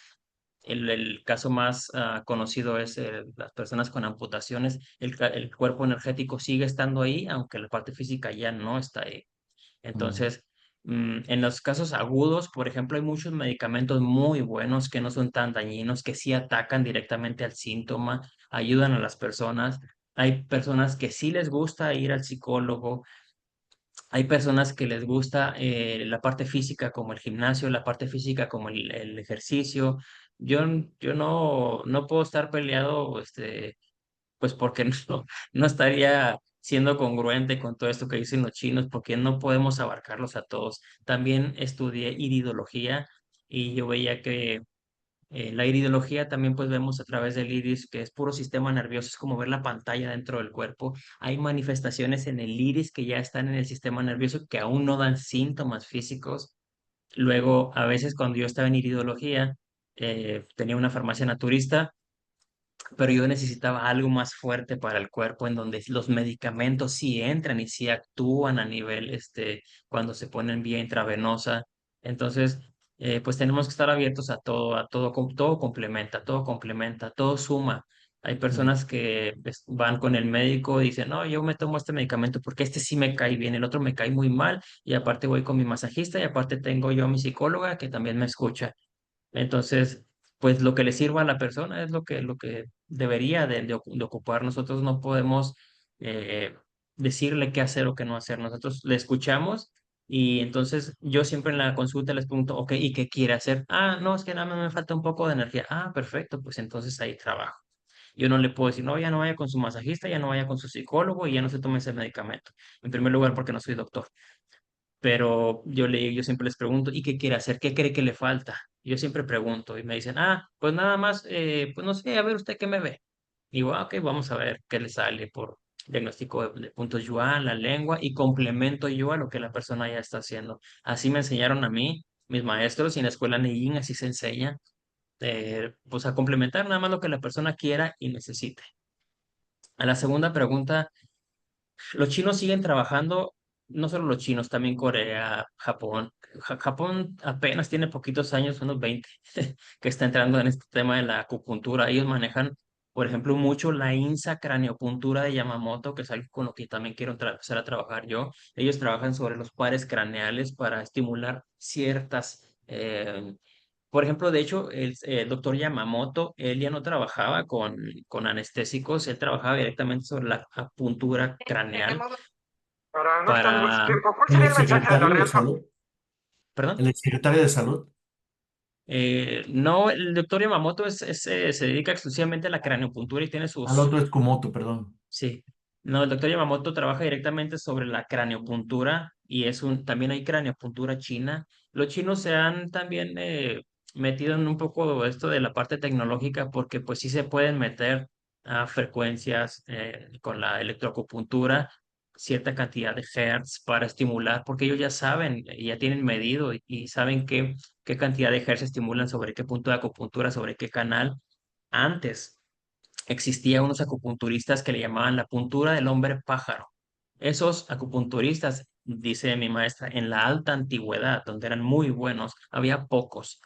El caso más conocido es las personas con amputaciones. El cuerpo energético sigue estando ahí, aunque la parte física ya no está ahí.
Mm,
Entonces, en los casos agudos, por ejemplo, hay muchos medicamentos muy buenos que no son tan dañinos, que sí atacan directamente al síntoma, ayudan a las personas. Hay personas que sí les gusta ir al psicólogo, hay personas que les gusta la parte física como el gimnasio, la parte física como el ejercicio. Yo no puedo estar peleado, pues porque no estaría siendo congruente con todo esto que dicen los chinos, porque no podemos abarcarlos a todos. También estudié iridología y yo veía que la iridología también pues vemos a través del iris, que es puro sistema nervioso, es como ver la pantalla dentro del cuerpo. Hay manifestaciones en el iris que ya están en el sistema nervioso que aún no dan síntomas físicos. Luego, a veces cuando yo estaba en iridología, tenía una farmacia naturista, pero yo necesitaba algo más fuerte para el cuerpo, en donde los medicamentos sí entran y sí actúan a nivel, cuando se ponen vía intravenosa. Entonces, pues tenemos que estar abiertos a todo, todo complementa, todo suma. Hay
mm,
personas que pues, van con el médico y dicen, no, yo me tomo este medicamento porque este sí me cae bien, el otro me cae muy mal, y aparte voy con mi masajista y aparte tengo yo a mi psicóloga que también me escucha. Entonces, pues lo que le sirva a la persona es lo que debería de ocupar. Nosotros no podemos eh, decirle qué hacer o qué no hacer. Nosotros le escuchamos y entonces yo siempre en la consulta les pregunto, ok, ¿y qué quiere hacer? Ah, no, es que nada más me falta un poco de energía. Ah, perfecto, pues entonces ahí trabajo. Yo no le puedo decir, no, ya no vaya con su masajista, ya no vaya con su psicólogo y ya no se tome ese medicamento. En primer lugar, porque no soy doctor, pero yo siempre les pregunto, ¿y qué quiere hacer? ¿Qué cree que le falta? Yo siempre pregunto y me dicen, ah, pues nada más, pues no sé, a ver usted qué me ve. Y digo, ah, ok, vamos a ver qué le sale por diagnóstico de puntos Yuan, la lengua, y complemento yo a lo que la persona ya está haciendo. Así me enseñaron a mí, mis maestros, y en la escuela Neyin así se enseña, pues a complementar nada más lo que la persona quiera y necesite. A la segunda pregunta, los chinos siguen trabajando, no solo los chinos, también Corea, Japón. Japón apenas tiene poquitos años, unos 20, que está entrando en este tema de la acupuntura. Ellos manejan, por ejemplo, mucho la INSA craneopuntura de Yamamoto, que es algo con lo que también quiero empezar a trabajar yo. Ellos trabajan sobre los pares craneales para estimular ciertas por ejemplo, de hecho, el doctor Yamamoto, él ya no trabajaba con anestésicos, él trabajaba directamente sobre la apuntura craneal
Pero no está mucho
para,
tiempo. ¿Cuál
El
sería el mensaje de la
exsecretario de
Rialto?
Salud,
perdón,
el exsecretario de Salud,
no, el doctor Yamamoto se dedica exclusivamente a la craneopuntura y tiene
al
sus,
otro es Kumoto, perdón.
sí, no, el doctor Yamamoto trabaja directamente sobre la craneopuntura y también hay craneopuntura china. Los chinos se han también metido en un poco esto de la parte tecnológica porque pues sí se pueden meter a frecuencias con la electroacupuntura, cierta cantidad de hertz para estimular, porque ellos ya saben, ya tienen medido y saben qué cantidad de hertz estimulan sobre qué punto de acupuntura, sobre qué canal. Antes existían unos acupunturistas que le llamaban la puntura del hombre pájaro. Esos acupunturistas, dice mi maestra, en la alta antigüedad, donde eran muy buenos, había pocos.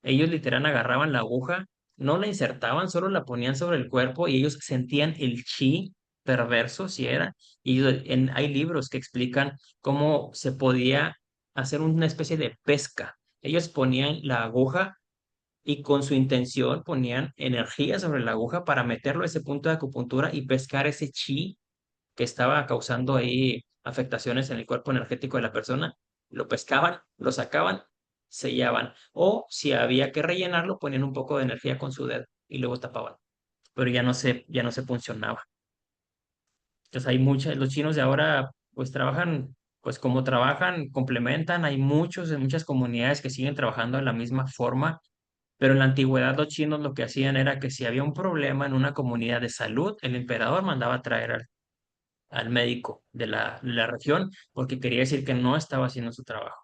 Ellos literal agarraban la aguja, no la insertaban, solo la ponían sobre el cuerpo y ellos sentían el chi perverso, si era. Y hay libros que explican cómo se podía hacer una especie de pesca. Ellos ponían la aguja y con su intención ponían energía sobre la aguja para meterlo a ese punto de acupuntura y pescar ese chi que estaba causando ahí afectaciones en el cuerpo energético de la persona. Lo pescaban, lo sacaban, sellaban. O si había que rellenarlo, ponían un poco de energía con su dedo y luego tapaban. Pero ya no se funcionaba. Entonces hay muchas, los chinos de ahora pues trabajan pues como trabajan, complementan, hay muchas comunidades que siguen trabajando de la misma forma, pero en la antigüedad los chinos lo que hacían era que si había un problema en una comunidad de salud, el emperador mandaba a traer al médico de la región porque quería decir que no estaba haciendo su trabajo.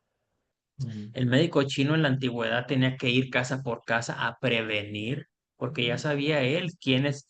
Mm.
El médico chino en la antigüedad tenía que ir casa por casa a prevenir, porque ya sabía él quiénes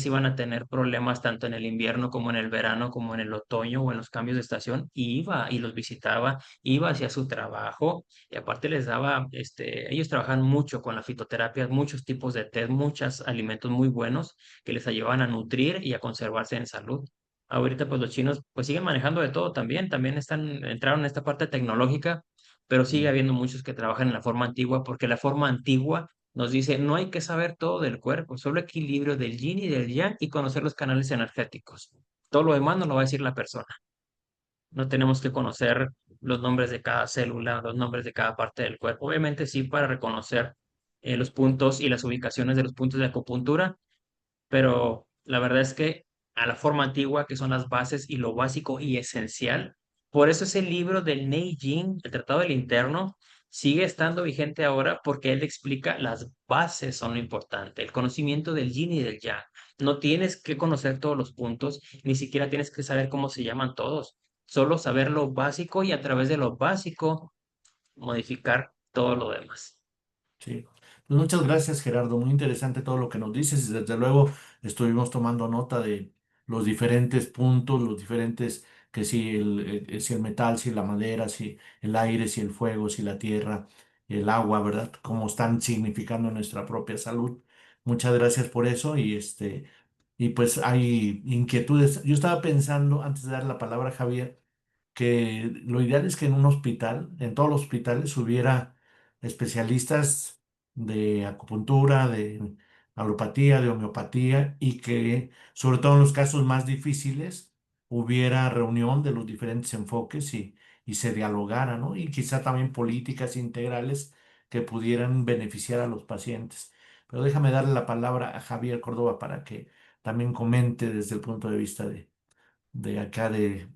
iban a tener problemas tanto en el invierno como en el verano, como en el otoño o en los cambios de estación. Y iba y los visitaba, iba hacia su trabajo y aparte les daba, ellos trabajan mucho con la fitoterapia, muchos tipos de té, muchos alimentos muy buenos que les ayudaban a nutrir y a conservarse en salud. Ahorita pues los chinos pues siguen manejando de todo también entraron en esta parte tecnológica, pero sigue
Mm.
habiendo muchos que trabajan en la forma antigua porque la forma antigua nos dice no hay que saber todo del cuerpo, solo equilibrio del yin y del yang y conocer los canales energéticos. Todo lo demás nos lo va a decir la persona. No tenemos que conocer los nombres de cada célula, los nombres de cada parte del cuerpo. Obviamente sí para reconocer los puntos y las ubicaciones de los puntos de acupuntura, pero la verdad es que a la forma antigua, que son las bases y lo básico y esencial, por eso ese libro del Neijing, el Tratado del Interno, sigue estando vigente ahora porque él explica las bases son lo importante, el conocimiento del yin y del yang. No tienes que conocer todos los puntos, ni siquiera tienes que saber cómo se llaman todos, solo saber lo básico y a través de lo básico modificar todo lo demás.
Sí. Pues muchas gracias, Gerardo. Muy interesante todo lo que nos dices. Y desde luego estuvimos tomando nota de los diferentes puntos, los diferentes, que si si el metal, si la madera, si el aire, si el fuego, si la tierra, el agua, ¿verdad? Cómo están significando nuestra propia salud. Muchas gracias por eso. Y pues hay inquietudes. Yo estaba pensando, antes de dar la palabra a Javier, que lo ideal es que en un hospital, en todos los hospitales, hubiera especialistas de acupuntura, de alopatía, de homeopatía, y que, sobre todo en los casos más difíciles, hubiera reunión de los diferentes enfoques y se dialogara, ¿no? Y quizá también políticas integrales que pudieran beneficiar a los pacientes. Pero déjame darle la palabra a Javier Córdoba para que también comente desde el punto de vista de acá de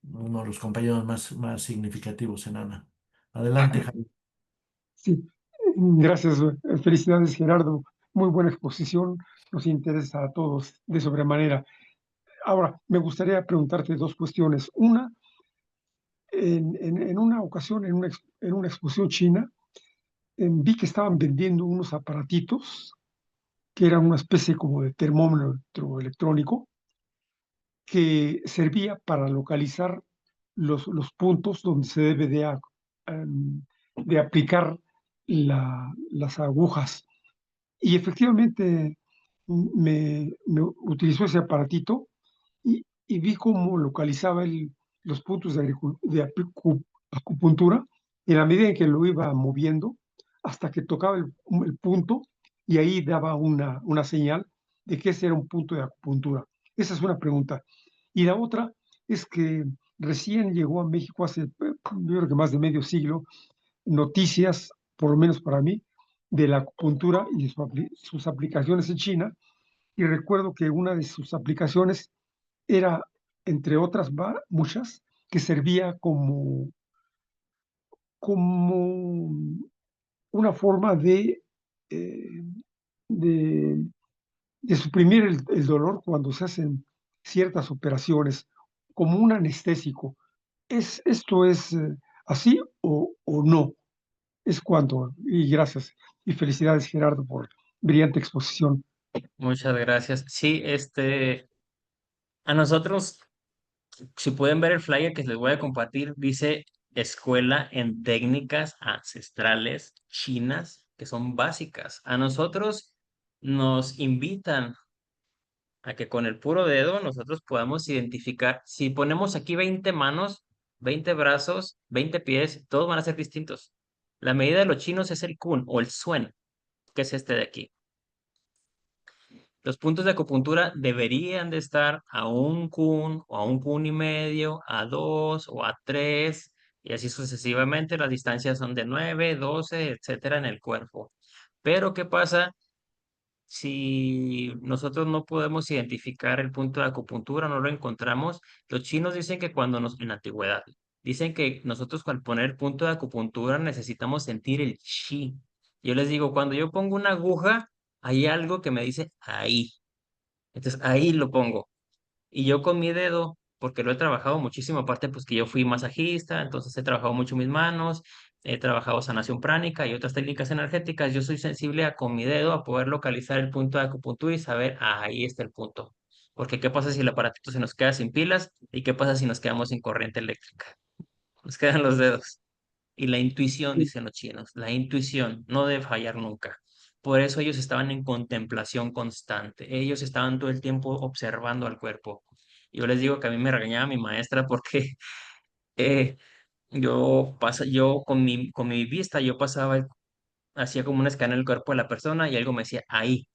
uno de los compañeros más significativos en ANA. Adelante, Javier.
Sí, gracias. Felicidades, Gerardo. Muy buena exposición. Nos interesa a todos de sobremanera. Ahora, me gustaría preguntarte dos cuestiones. Una, en una ocasión, en una exposición china, vi que estaban vendiendo unos aparatitos que eran una especie como de termómetro electrónico que servía para localizar los puntos donde se debe de aplicar las agujas. Y efectivamente me utilizó ese aparatito y vi cómo localizaba los puntos de acupuntura en la medida en que lo iba moviendo hasta que tocaba el punto y ahí daba una señal de que ese era un punto de acupuntura. Esa es una pregunta. Y la otra es que recién llegó a México hace, yo creo que más de medio siglo, noticias, por lo menos para mí, de la acupuntura y sus aplicaciones en China. Y recuerdo que una de sus aplicaciones era, entre otras muchas, que servía como una forma eh, de, de suprimir el dolor cuando se hacen ciertas operaciones, como un anestésico. ¿Esto es así o no? Es cuanto. Y gracias. Y felicidades, Gerardo, por brillante exposición.
Muchas gracias. Sí, a nosotros, si pueden ver el flyer que les voy a compartir, dice Escuela en Técnicas Ancestrales Chinas, que son básicas. A nosotros nos invitan a que con el puro dedo nosotros podamos identificar, si ponemos aquí 20 manos, 20 brazos, 20 pies, todos van a ser distintos. La medida de los chinos es el kun o el suen, que es este de aquí. Los puntos de acupuntura deberían de estar a un kun o a un kun y medio, a 2 o a 3 y así sucesivamente. Las distancias son de 9, 12, etcétera en el cuerpo. Pero ¿qué pasa si nosotros no podemos identificar el punto de acupuntura, no lo encontramos, los chinos dicen que en la antigüedad, dicen que nosotros al poner el punto de acupuntura necesitamos sentir el chi. Yo les digo, cuando yo pongo una aguja, hay algo que me dice ahí. Entonces ahí lo pongo. Y yo con mi dedo, porque lo he trabajado muchísimo, aparte pues que yo fui masajista, entonces he trabajado mucho mis manos, he trabajado sanación pránica y otras técnicas energéticas, yo soy sensible a con mi dedo a poder localizar el punto de acupuntura y saber, ahí está el punto. Porque ¿qué pasa si el aparatito se nos queda sin pilas? ¿Y qué pasa si nos quedamos sin corriente eléctrica? Nos quedan los dedos. Y la intuición,
Sí.
dicen los chinos, la intuición no debe fallar nunca. Por eso ellos estaban en contemplación constante. Ellos estaban todo el tiempo observando al cuerpo. Yo les digo que a mí me regañaba mi maestra porque eh, yo con mi vista, yo pasaba, hacía como un escaneo del cuerpo de la persona y algo me decía ahí.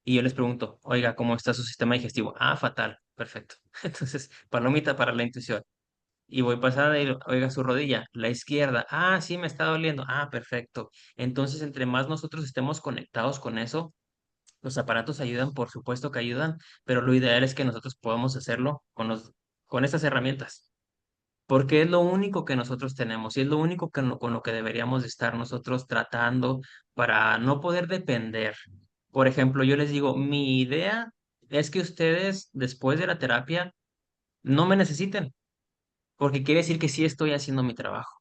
Y yo les pregunto, oiga, ¿cómo está su sistema digestivo? Ah, fatal, perfecto. Entonces, palomita para la intuición. Y voy pasada y, oiga, su rodilla, la izquierda. Ah, sí, me está doliendo. Ah, perfecto. Entonces, entre más nosotros estemos conectados con eso, los aparatos ayudan, por supuesto que ayudan, pero lo ideal es que nosotros podamos hacerlo con estas herramientas, porque es lo único que nosotros tenemos y es lo único con lo que deberíamos de estar nosotros tratando para no poder depender. Por ejemplo, yo les digo, mi idea es que ustedes, después de la terapia, no me necesiten, porque quiere decir que sí estoy haciendo mi trabajo.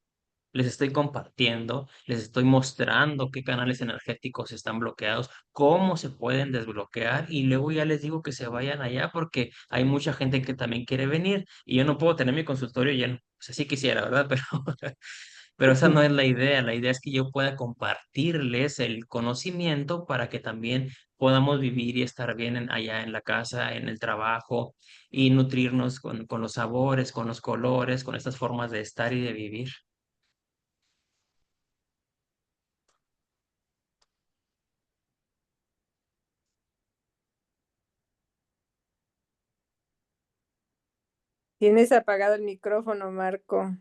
Les estoy compartiendo, les estoy mostrando qué canales energéticos están bloqueados, cómo se pueden desbloquear y luego ya les digo que se vayan allá porque hay mucha gente que también quiere venir y yo no puedo tener mi consultorio lleno. O sea, sí quisiera, ¿verdad? Pero esa no es la idea es que yo pueda compartirles el conocimiento para que también podamos vivir y estar bien allá en la casa, en el trabajo y nutrirnos con los sabores, con los colores, con estas formas de estar y de vivir.
Tienes apagado el micrófono, Marco.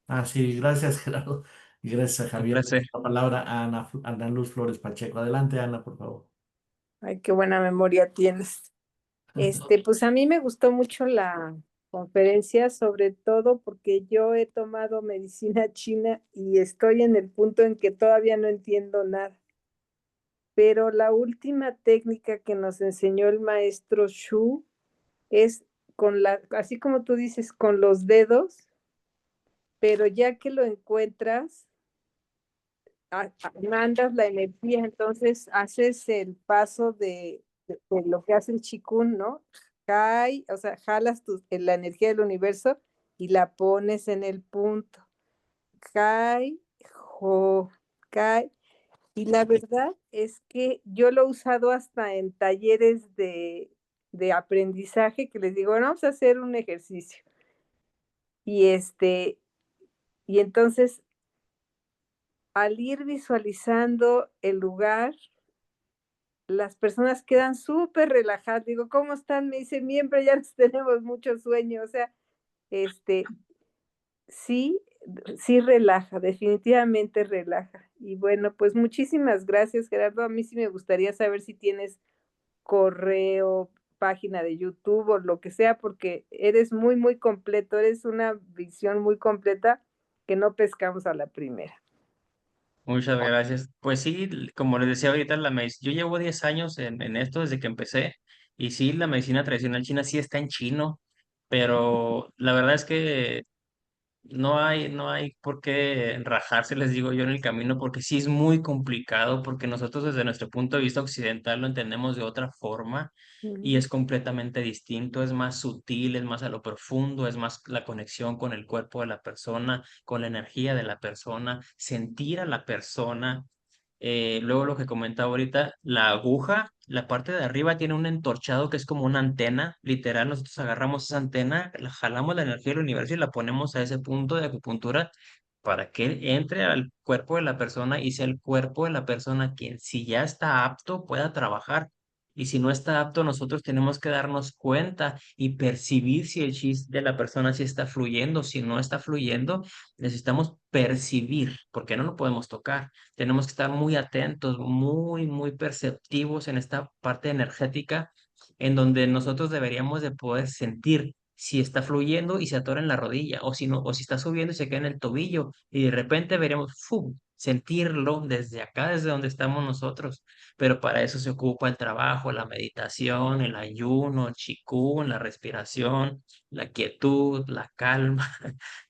Ah, sí, gracias, Gerardo. Y gracias a
Un
Javier.
placer.
La palabra a Ana Luz Flores Pacheco. Adelante, Ana, por favor.
Ay, qué buena memoria tienes. Pues a mí me gustó mucho la conferencia, sobre todo porque yo he tomado medicina china y estoy en el punto en que todavía no entiendo nada. Pero la última técnica que nos enseñó el maestro Shu es así como tú dices, con los dedos, pero ya que lo encuentras, mandas la energía, entonces haces el paso de lo que hace el chikun, ¿no? Cae, o sea, jalas la energía del universo y la pones en el punto. Cae, jo, cae. Y la verdad es que yo lo he usado hasta en talleres de aprendizaje que les digo, "Bueno, vamos a hacer un ejercicio. Y y entonces al ir visualizando el lugar, las personas quedan súper relajadas. Digo, ¿cómo están? Me dicen, miembro, ya nos tenemos mucho sueño. O sea, este, sí, sí relaja, definitivamente relaja. Y bueno, pues muchísimas gracias, Gerardo. A mí sí me gustaría saber si tienes correo, página de YouTube o lo que sea, porque eres muy, muy completo, eres una visión muy completa que no pescamos a la primera.
Muchas gracias. Pues sí, como les decía ahorita, yo llevo 10 años en esto desde que empecé y sí, la medicina tradicional china sí está en chino, pero la verdad es que no hay por qué rajarse, les digo yo, en el camino, porque sí es muy complicado, porque nosotros desde nuestro punto de vista occidental lo entendemos de otra forma y
Ujú.
es completamente distinto, es más sutil, es más a lo profundo, es más la conexión con el cuerpo de la persona, con la energía de la persona, sentir a la persona. Luego lo que comentaba ahorita, la aguja, la parte de arriba tiene un entorchado que es como una antena, literal, nosotros agarramos esa antena, jalamos la energía del universo y la ponemos a ese punto de acupuntura para que entre al cuerpo de la persona y sea el cuerpo de la persona quien, si ya está apto, pueda trabajar. Y si no está apto, nosotros tenemos que darnos cuenta y percibir si el chi de la persona sí está fluyendo. Si no está fluyendo, necesitamos percibir, porque no lo podemos tocar. Tenemos que estar muy atentos, muy perceptivos en esta parte energética, en donde nosotros deberíamos de poder sentir si está fluyendo y se atora en la rodilla, o si no, o si está subiendo y se queda en el tobillo, y de repente veremos, ¡fum! Sentirlo desde acá, desde donde estamos nosotros. Pero para eso se ocupa el trabajo, la meditación, el ayuno, el qigong, la respiración, la quietud, la calma.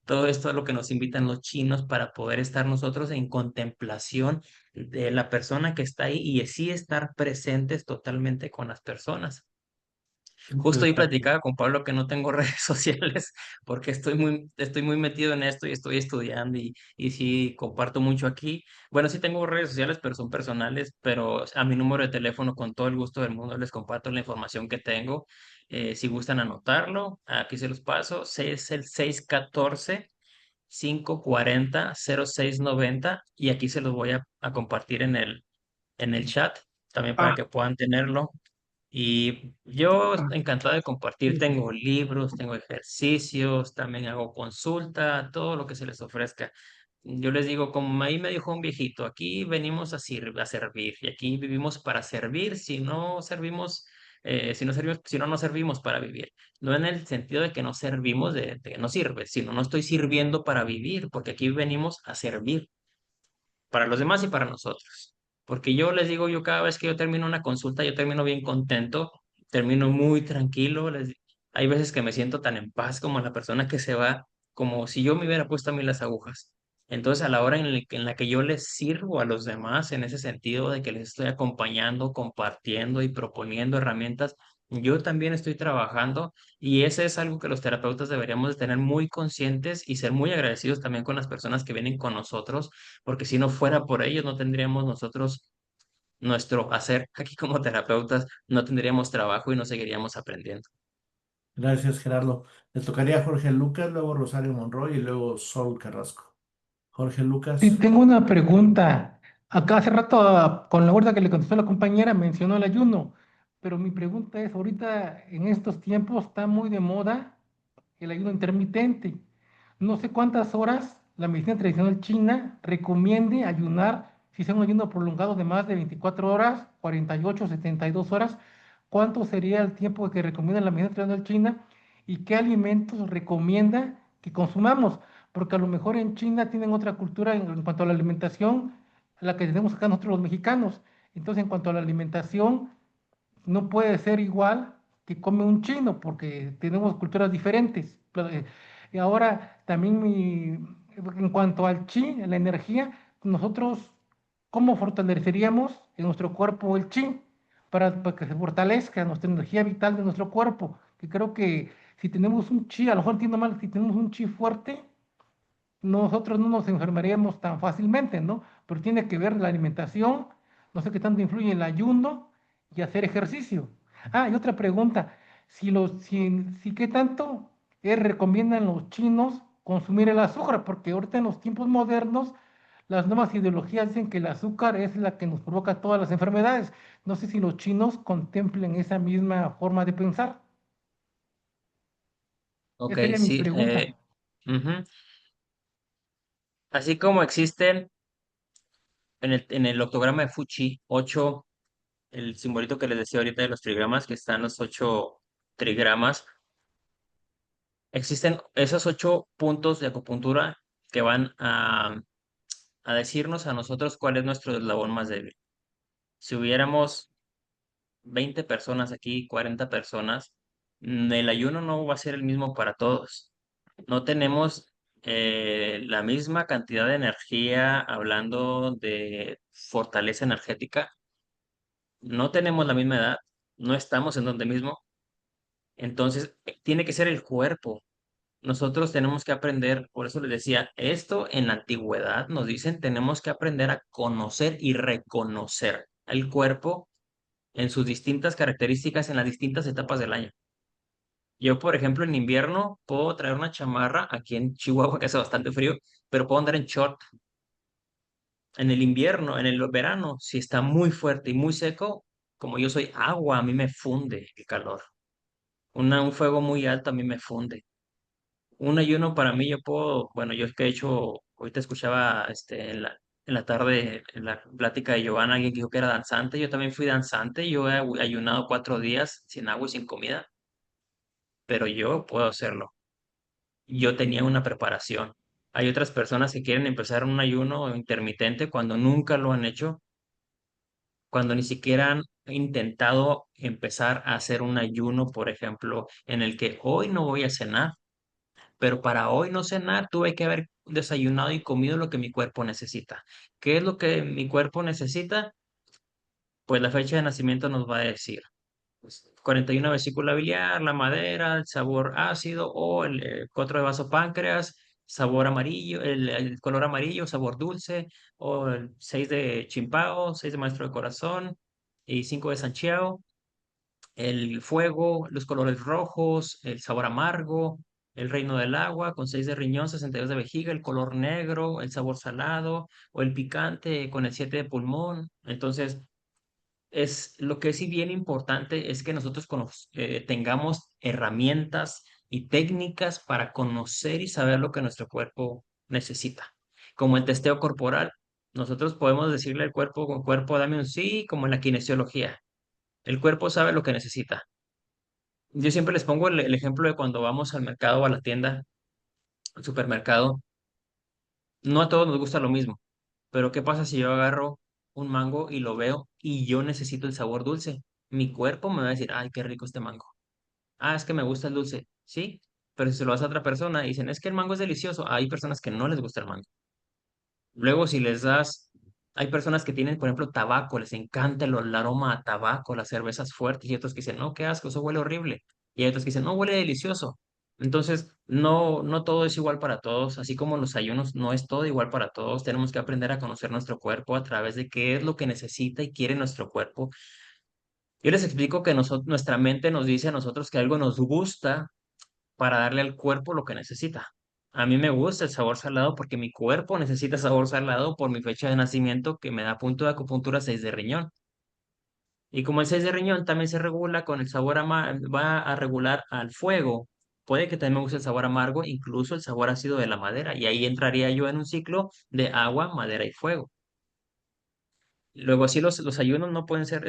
Todo esto es lo que nos invitan los chinos para poder estar nosotros en contemplación de la persona que está ahí y así estar presentes totalmente con las personas. Justo ahí
Interesante.
platicaba con Pablo que no tengo redes sociales porque estoy muy metido en esto y estoy estudiando y sí comparto mucho aquí. Bueno, sí tengo redes sociales, pero son personales, pero a mi número de teléfono con todo el gusto del mundo les comparto la información que tengo. Si gustan anotarlo, aquí se los paso. Es el 614-540-0690 y aquí se los voy a compartir en el chat también para
Ah,
que puedan tenerlo. Y yo
ah,
encantado de compartir,
sí.
tengo libros, tengo ejercicios, también hago consulta, todo lo que se les ofrezca. Yo les digo, como ahí me dijo un viejito, aquí venimos a servir y aquí vivimos para servir, si no, no servimos para vivir. No en el sentido de que no servimos, de que no sirve, sino no estoy sirviendo para vivir, porque aquí venimos a servir para los demás y para nosotros. Porque yo les digo, yo cada vez que yo termino una consulta, yo termino bien contento, termino muy tranquilo. Hay veces que me siento tan en paz como la persona que se va, como si yo me hubiera puesto a mí las agujas. Entonces, a la hora en la que yo les sirvo a los demás, en ese sentido de que les estoy acompañando, compartiendo y proponiendo herramientas, yo también estoy trabajando y ese es algo que los terapeutas deberíamos de tener muy conscientes y ser muy agradecidos también con las personas que vienen con nosotros porque si no fuera por ellos, no tendríamos nosotros nuestro hacer aquí como terapeutas, no tendríamos trabajo y no seguiríamos aprendiendo.
Gracias, Gerardo. Le tocaría a Jorge Lucas, luego Rosario Monroy y luego Sol Carrasco. Jorge
Sí,
Lucas.
tengo una pregunta. Acá hace rato, con la vuelta que le contestó la compañera, mencionó el ayuno, pero mi pregunta es, ahorita en estos tiempos está muy de moda el ayuno intermitente. No sé cuántas horas la medicina tradicional china recomiende ayunar, si sea un ayuno prolongado de más de 24 horas, 48, 72 horas, ¿cuánto sería el tiempo que recomienda la medicina tradicional china y qué alimentos recomienda que consumamos? Porque a lo mejor en China tienen otra cultura en cuanto a la alimentación, a la que tenemos acá nosotros los mexicanos. Entonces, en cuanto a la alimentación, no puede ser igual que come un chino, porque tenemos culturas diferentes. Y ahora también en cuanto al chi, la energía, nosotros, ¿cómo fortaleceríamos en nuestro cuerpo el chi para que se fortalezca nuestra energía vital de nuestro cuerpo? Que creo que si tenemos un chi, a lo mejor entiendo mal, si tenemos un chi fuerte, nosotros no nos enfermaríamos tan fácilmente, ¿no? Pero tiene que ver la alimentación, no sé qué tanto influye el ayuno y hacer ejercicio. Ah, y otra pregunta, si qué tanto recomiendan los chinos consumir el azúcar, porque ahorita en los tiempos modernos las nuevas ideologías dicen que el azúcar es la que nos provoca todas las enfermedades. No sé si los chinos contemplen esa misma forma de pensar.
Ok,
Esa sería mi
sí.
pregunta.
Ujú. Así como existen en el octograma de Fuchi, el simbolito que les decía ahorita de los trigramas, que están los 8 trigramas, existen esos 8 puntos de acupuntura que van a decirnos a nosotros cuál es nuestro eslabón más débil. Si hubiéramos 20 personas aquí, 40 personas, el ayuno no va a ser el mismo para todos. No tenemos la misma cantidad de energía hablando de fortaleza energética, no tenemos la misma edad, no estamos en donde mismo, entonces tiene que ser el cuerpo. Nosotros tenemos que aprender, por eso les decía, esto en la antigüedad nos dicen, tenemos que aprender a conocer y reconocer el cuerpo en sus distintas características en las distintas etapas del año. Yo, por ejemplo, en invierno puedo traer una chamarra aquí en Chihuahua, que hace bastante frío, pero puedo andar en short. En el invierno, en el verano, si está muy fuerte y muy seco, Como yo soy agua, a mí me funde el calor. Un fuego muy alto a mí me funde. Un ayuno para mí, yo puedo, bueno, yo es que he hecho, ahorita escuchaba en la tarde, en la plática de Giovanna, alguien que dijo que era danzante. Yo también fui danzante. Yo he ayunado 4 días sin agua y sin comida, pero yo puedo hacerlo. Yo tenía una preparación. Hay otras personas que quieren empezar un ayuno intermitente cuando nunca lo han hecho, cuando ni siquiera han intentado empezar a hacer un ayuno, por ejemplo, en el que hoy no voy a cenar, pero para hoy no cenar tuve que haber desayunado y comido lo que mi cuerpo necesita. ¿Qué es lo que mi cuerpo necesita? Pues la fecha de nacimiento nos va a decir. Pues, 41 vesícula biliar, la madera, el sabor ácido o el 4 de vasopáncreas, sabor amarillo, el color amarillo, sabor dulce, o el 6 de chimpao, 6 de maestro de corazón y 5 de Santiago, el fuego, los colores rojos, el sabor amargo, el reino del agua con 6 de riñón, 62 de vejiga, el color negro, el sabor salado o el picante con el 7 de pulmón. Entonces, lo que sí bien importante es que nosotros tengamos herramientas y técnicas para conocer y saber lo que nuestro cuerpo necesita. Como el testeo corporal, nosotros podemos decirle al cuerpo, con cuerpo, dame un sí, como en la kinesiología. El cuerpo sabe lo que necesita. Yo siempre les pongo el ejemplo de cuando vamos al mercado o a la tienda, al supermercado. No a todos nos gusta lo mismo, pero ¿qué pasa si yo agarro un mango y lo veo y yo necesito el sabor dulce? Mi cuerpo me va a decir, ay, qué rico este mango. Ah, es que me gusta el dulce. Sí, pero si se lo das a otra persona y dicen, es que el mango es delicioso, hay personas que no les gusta el mango. Luego, si les das, hay personas que tienen, por ejemplo, tabaco, les encanta el aroma a tabaco, las cervezas fuertes, y otros que dicen, no, qué asco, eso huele horrible. Y hay otros que dicen, no, huele delicioso. Entonces, no todo es igual para todos, así como los ayunos no es todo igual para todos. Tenemos que aprender a conocer nuestro cuerpo a través de qué es lo que necesita y quiere nuestro cuerpo. Yo les explico que nuestra mente nos dice a nosotros que algo nos gusta para darle al cuerpo lo que necesita. A mí me gusta el sabor salado porque mi cuerpo necesita sabor salado por mi fecha de nacimiento que me da punto de acupuntura 6 de riñón. Y como el 6 de riñón también se regula con el sabor va a regular al fuego. Puede que también me guste el sabor amargo, incluso el sabor ácido de la madera. Y ahí entraría yo en un ciclo de agua, madera y fuego. Luego, así los ayunos no pueden ser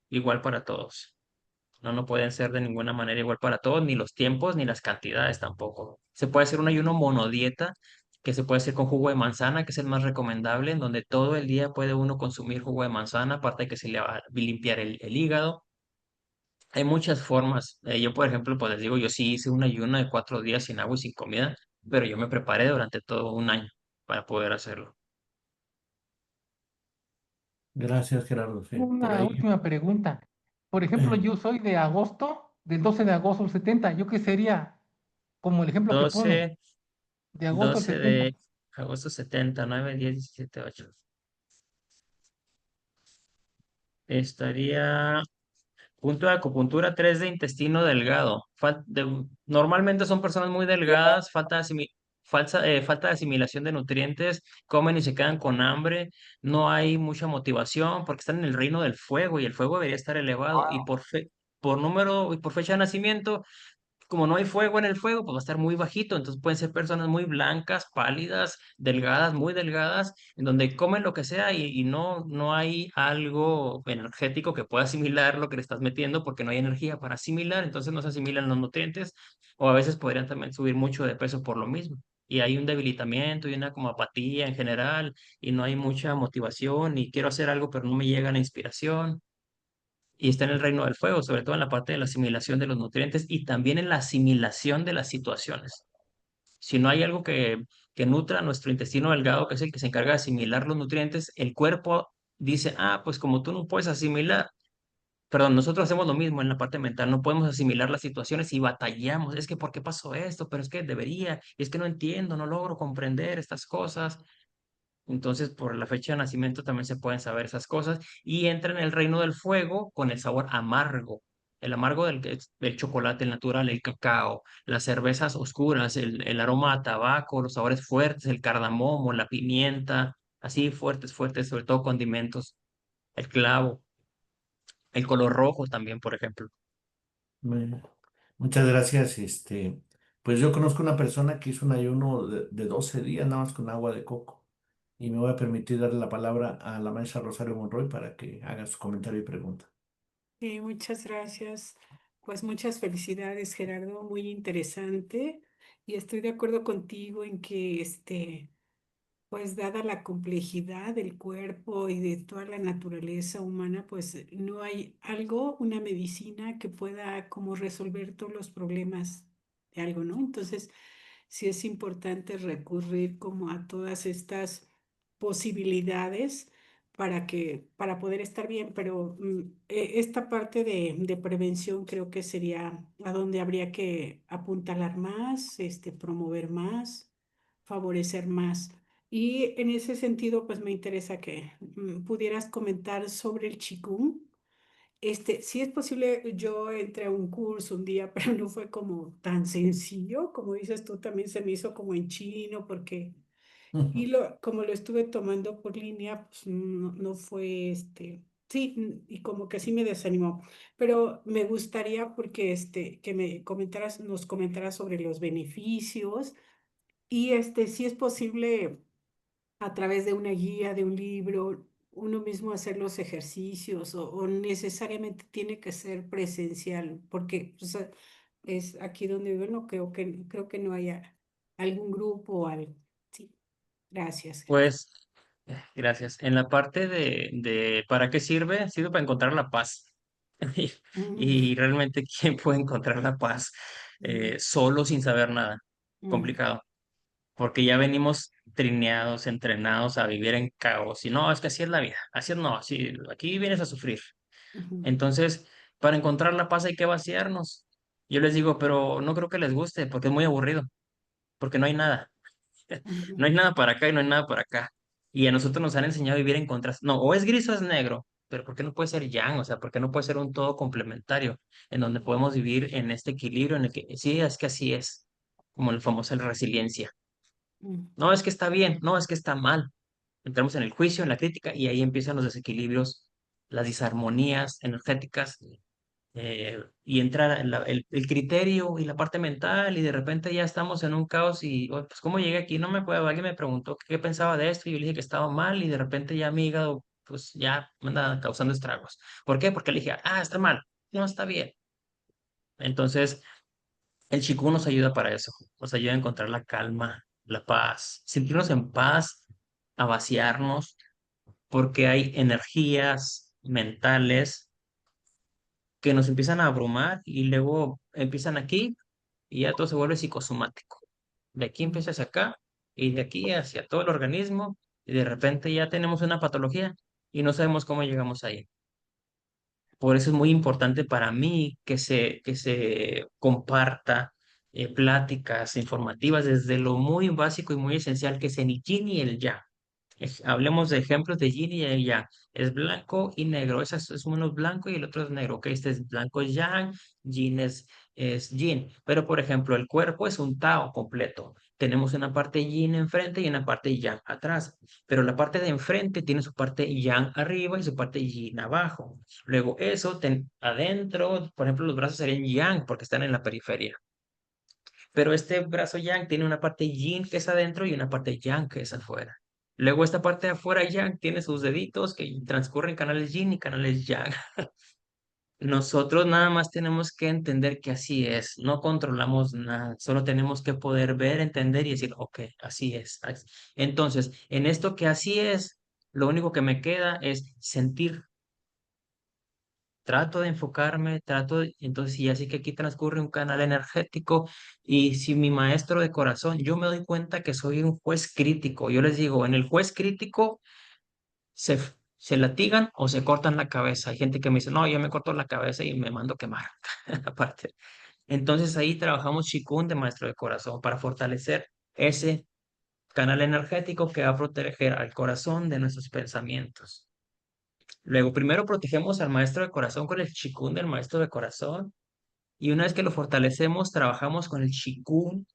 igual para todos. No pueden ser de ninguna manera igual para todos, ni los tiempos, ni las cantidades tampoco. Se puede hacer un ayuno monodieta, que se puede hacer con jugo de manzana, que es el más recomendable, en donde todo el día puede uno consumir jugo de manzana, aparte de que se le va a limpiar el hígado. Hay muchas formas. Yo, por ejemplo, pues les digo, yo sí hice un ayuno de 4 días sin agua y sin comida, pero yo me preparé durante todo un año para poder hacerlo.
Gracias, Gerardo. Sí, por
Una
ahí.
última pregunta. Por ejemplo,
eh,
yo soy de agosto, del 12 de agosto al 70. ¿Yo qué sería? Como el ejemplo que pone,
12
de agosto al
12
70.
de agosto 70 9 10 17 8. Estaría punto de acupuntura 3 de intestino delgado. Normalmente son personas muy delgadas, falta de asimilación de nutrientes, comen y se quedan con hambre, no hay mucha motivación porque están en el reino del fuego y el fuego debería estar elevado. Y por número y por fecha de nacimiento, como no hay fuego en el fuego, pues va a estar muy bajito. Entonces pueden ser personas muy blancas, pálidas, delgadas, muy delgadas, en donde comen lo que sea y no hay algo energético que pueda asimilar lo que le estás metiendo porque no hay energía para asimilar, entonces no se asimilan los nutrientes o a veces podrían también subir mucho de peso por lo mismo. Y hay un debilitamiento y una como apatía en general y no hay mucha motivación y quiero hacer algo pero no me llega la inspiración y está en el reino del fuego, sobre todo en la parte de la asimilación de los nutrientes y también en la asimilación de las situaciones. Si no hay algo que nutra nuestro intestino delgado, que es el que se encarga de asimilar los nutrientes, el cuerpo dice, ah, pues como tú no puedes asimilar, perdón, nosotros hacemos lo mismo en la parte mental, no podemos asimilar las situaciones y batallamos, es que ¿por qué pasó esto? Pero es que debería, y es que no entiendo, no logro comprender estas cosas. Entonces, por la fecha de nacimiento también se pueden saber esas cosas y entra en el reino del fuego con el sabor amargo. El amargo del chocolate el natural, el cacao, las cervezas oscuras, el aroma a tabaco, los sabores fuertes, el cardamomo, la pimienta, así fuertes, fuertes, sobre todo condimentos, el clavo. El color rojo también, por ejemplo.
Me- Muchas gracias. Pues yo conozco una persona que hizo un ayuno de 12 días nada más con agua de coco. Y me voy a permitir darle la palabra a la maestra Rosario Monroy para que haga su comentario y pregunta.
Sí, muchas gracias. Pues muchas felicidades, Gerardo, muy interesante. Y estoy de acuerdo contigo en que pues dada la complejidad del cuerpo y de toda la naturaleza humana, pues no hay algo, una medicina que pueda como resolver todos los problemas de algo, ¿no? Entonces, sí es importante recurrir como a todas estas posibilidades para poder estar bien, pero esta parte de prevención creo que sería a donde habría que apuntalar más, promover más, favorecer más. Y en ese sentido, pues me interesa que pudieras comentar sobre el Qigong. Si es posible, yo entré a un curso un día, pero no fue como tan sencillo, como dices tú, también se me hizo como en chino, porque, como lo estuve tomando por línea, pues no fue sí, y como que sí me desanimó, pero me gustaría porque que nos comentaras sobre los beneficios y si es posible a través de una guía, de un libro, uno mismo hacer los ejercicios o necesariamente tiene que ser presencial, porque o sea, es aquí donde vivo, no creo que no haya algún grupo o algo. Sí, gracias, Gerardo.
Pues, gracias. En la parte de ¿para qué sirve? Sirve para encontrar la paz. Y,
Mm,
y realmente, ¿quién puede encontrar la paz
mm,
solo sin saber nada?
mm,
Complicado. Porque ya venimos trineados, entrenados a vivir en caos. Y no, es que así es la vida. Así es, no, así, aquí vienes a sufrir.
ujú,
Entonces, para encontrar la paz hay que vaciarnos. Yo les digo, pero no creo que les guste porque es muy aburrido, porque no hay nada. No
ujú,
hay nada para acá y no hay nada para acá. Y a nosotros nos han enseñado a vivir en contraste. No, o es gris o es negro, pero ¿por qué no puede ser yang? O sea, ¿por qué no puede ser un todo complementario en donde podemos vivir en este equilibrio en el que sí, es que así es, como la famosa resiliencia.
mm,
No es que está bien, no es que está mal. Entramos en el juicio, en la crítica y ahí empiezan los desequilibrios, las disarmonías energéticas y entra el criterio y la parte mental y de repente ya estamos en un caos y "Oh, pues ¿cómo llegué aquí? No me acuerdo, alguien me preguntó qué pensaba de esto y yo le dije que estaba mal y de repente ya mi hígado pues ya me anda causando estragos. ¿Por qué? Porque le dije, está mal, no está bien. Entonces el Qigong nos ayuda para eso, nos ayuda a encontrar la calma, la paz, sentirnos en paz, a vaciarnos, porque hay energías mentales que nos empiezan a abrumar y luego empiezan aquí y ya todo se vuelve psicosomático. De aquí
mm,
empieza hacia acá y de aquí hacia todo el organismo y de repente ya tenemos una patología y no sabemos cómo llegamos ahí. Por eso es muy importante para mí que se comparta pláticas informativas desde lo muy básico y muy esencial que es el yin y el yang. Hablemos de ejemplos de yin y de yang. Es blanco y negro. Es uno es blanco y el otro es negro. Ok, este es blanco es yang, yin es yin. Pero, por ejemplo, el cuerpo es un Tao completo. Tenemos una parte yin enfrente y una parte yang atrás. Pero la parte de enfrente tiene su parte yang arriba y su parte yin abajo. Luego, adentro, por ejemplo, los brazos serían yang porque están en la periferia. Pero este brazo yang tiene una parte yin que es adentro y una parte yang que es afuera. Luego esta parte de afuera yang tiene sus deditos que transcurren canales yin y canales yang. Nosotros nada más tenemos que entender que así es, no controlamos nada, solo tenemos que poder ver, entender y decir, ok, así es. Entonces, en esto que así es, lo único que me queda es sentir. Trato de enfocarme, entonces, y así que aquí transcurre un canal energético, y si mi maestro de corazón, yo me doy cuenta que soy un juez crítico, yo les digo, en el juez crítico se, se latigan o se cortan la cabeza. Hay gente que me dice, no, yo me corto la cabeza y me mando quemar, aparte. Entonces ahí trabajamos Qigong de maestro de corazón para fortalecer ese canal energético que va a proteger al corazón de nuestros pensamientos. Luego, primero protegemos al maestro de corazón con el Qigong del maestro de corazón. Y una vez que lo fortalecemos, trabajamos con el Qigong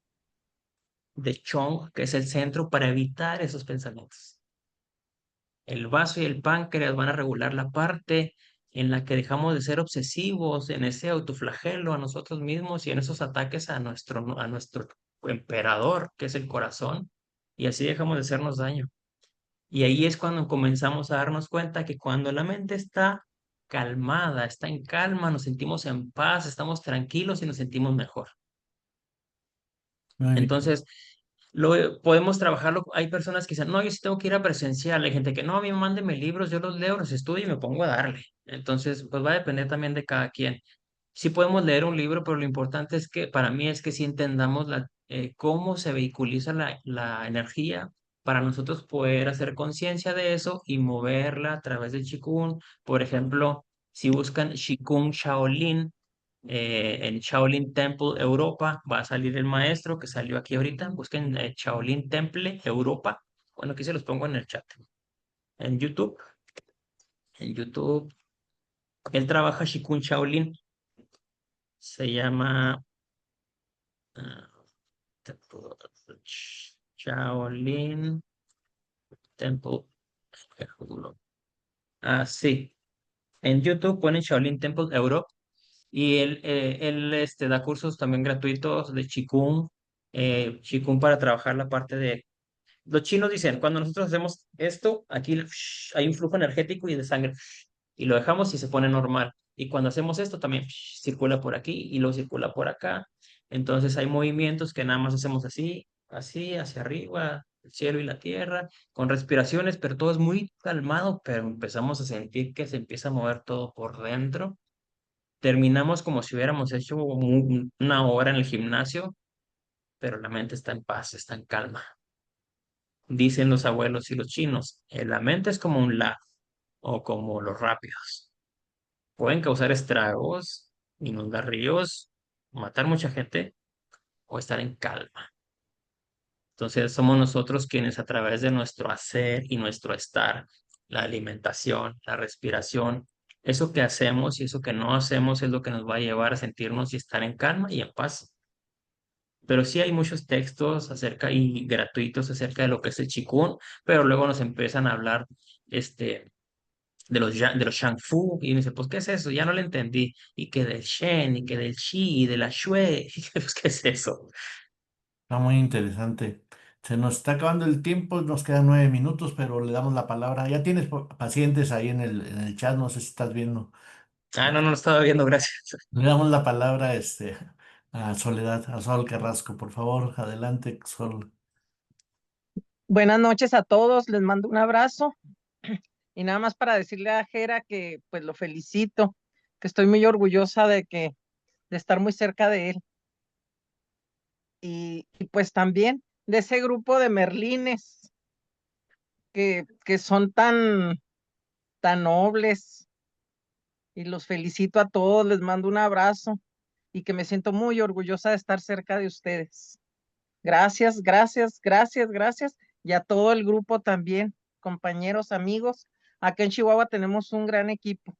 de Chong, que es el centro para evitar esos pensamientos. El vaso y el páncreas van a regular la parte en la que dejamos de ser obsesivos en ese autoflagelo a nosotros mismos y en esos ataques a nuestro emperador, que es el corazón, y así dejamos de hacernos daño. Y ahí es cuando comenzamos a darnos cuenta que cuando la mente está calmada, está en calma, nos sentimos en paz, estamos tranquilos y nos sentimos mejor.
Muy bien.
Entonces, podemos trabajarlo. Hay personas que dicen, no, yo sí tengo que ir a presencial. Hay gente que no, a mí mándeme libros, yo los leo, los estudio y me pongo a darle. Entonces, pues va a depender también de cada quien. Sí podemos leer un libro, pero lo importante es que para mí es que sí entendamos cómo se vehiculiza la energía para nosotros poder hacer conciencia de eso y moverla a través del Qigong. Por ejemplo, si buscan Qigong Shaolin, en Shaolin Temple Europa va a salir el maestro que salió aquí ahorita. Busquen Shaolin Temple Europa. Bueno, aquí se los pongo en el chat. En YouTube, en YouTube, él trabaja Qigong Shaolin. Se llama ah, Shaolin Temple. Ah, sí. En YouTube ponen Shaolin Temple Europe y él da cursos también gratuitos de Qigong, Qigong para trabajar la parte de. Los chinos dicen, cuando nosotros hacemos esto, aquí hay un flujo energético y de sangre, y lo dejamos y se pone normal. Y cuando hacemos esto, también circula por aquí y luego circula por acá. Entonces hay movimientos que nada más hacemos así, así, hacia arriba, el cielo y la tierra, con respiraciones, pero todo es muy calmado, pero empezamos a sentir que se empieza a mover todo por dentro. Terminamos como si hubiéramos hecho una hora en el gimnasio, pero la mente está en paz, está en calma. Dicen los abuelos y los chinos, la mente es como un lago o como los rápidos. Pueden causar estragos, inundar ríos, matar mucha gente o estar en calma. Entonces somos nosotros quienes a través de nuestro hacer y nuestro estar, la alimentación, la respiración, eso que hacemos y eso que no hacemos es lo que nos va a llevar a sentirnos y estar en calma y en paz. Pero sí hay muchos textos acerca y gratuitos acerca de lo que es el Qigong, pero luego nos empiezan a hablar este, de los Shang Fu y uno dice, pues, ¿qué es eso? Ya no lo entendí. Y que del Shen, y que del Chi, y de la Xue, y que, pues, ¿qué es eso?
Está muy interesante. Se nos está acabando el tiempo, nos quedan 9 minutos, pero le damos la palabra. Ya tienes pacientes ahí en el chat, no sé si estás viendo.
Ah, no, no lo estaba viendo, gracias.
Le damos la palabra a Soledad, a Sol Carrasco, por favor, adelante, Sol.
Buenas noches a todos, les mando un abrazo y nada más para decirle a Jera que pues lo felicito, que estoy muy orgullosa de estar muy cerca de él y pues también de ese grupo de merlines que son tan nobles y los felicito a todos, les mando un abrazo y que me siento muy orgullosa de estar cerca de ustedes. Gracias, gracias, gracias, gracias. Y a todo el grupo también, compañeros, amigos. Acá en Chihuahua tenemos un gran equipo.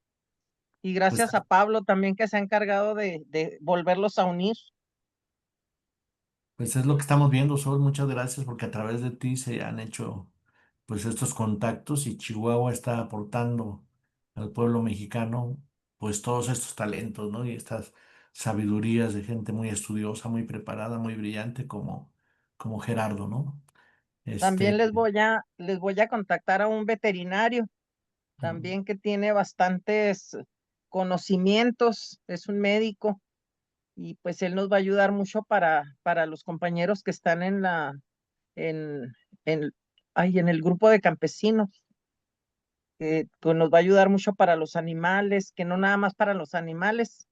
Y
Pues,
gracias a Pablo también que se ha encargado de volverlos a unir.
pues es lo que estamos viendo, Sol. Muchas gracias porque a través de ti se han hecho pues estos contactos y Chihuahua está aportando al pueblo mexicano pues todos estos talentos, ¿no? Y estas sabidurías de gente muy estudiosa, muy preparada, muy brillante como Gerardo, ¿no?
También
Este,
les voy a contactar a un veterinario también que tiene bastantes conocimientos, es un médico y pues él nos va a ayudar mucho para los compañeros que están en, en, en el grupo de campesinos. Que nos va a ayudar mucho para los animales, que no nada más para los animales,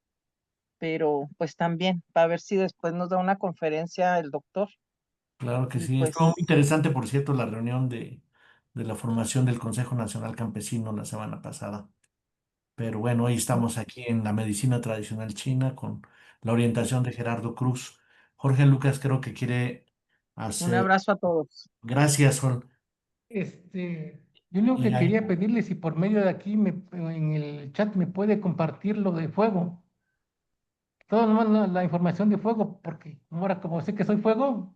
pero pues también, para ver si después nos da una conferencia el doctor.
claro que
Y
sí. Estuvo muy
pues
interesante, por cierto, la reunión de la formación del Consejo Nacional Campesino la semana pasada. Pero bueno, hoy estamos aquí en la medicina tradicional china con la orientación de Gerardo Cruz. Jorge Lucas creo que quiere
un
hacer.
abrazo a todos.
Gracias, Sol.
Yo lo
Y
que quería pedirle si por medio de aquí en el chat me puede compartir lo de fuego, toda la información de fuego, porque ahora como sé que soy fuego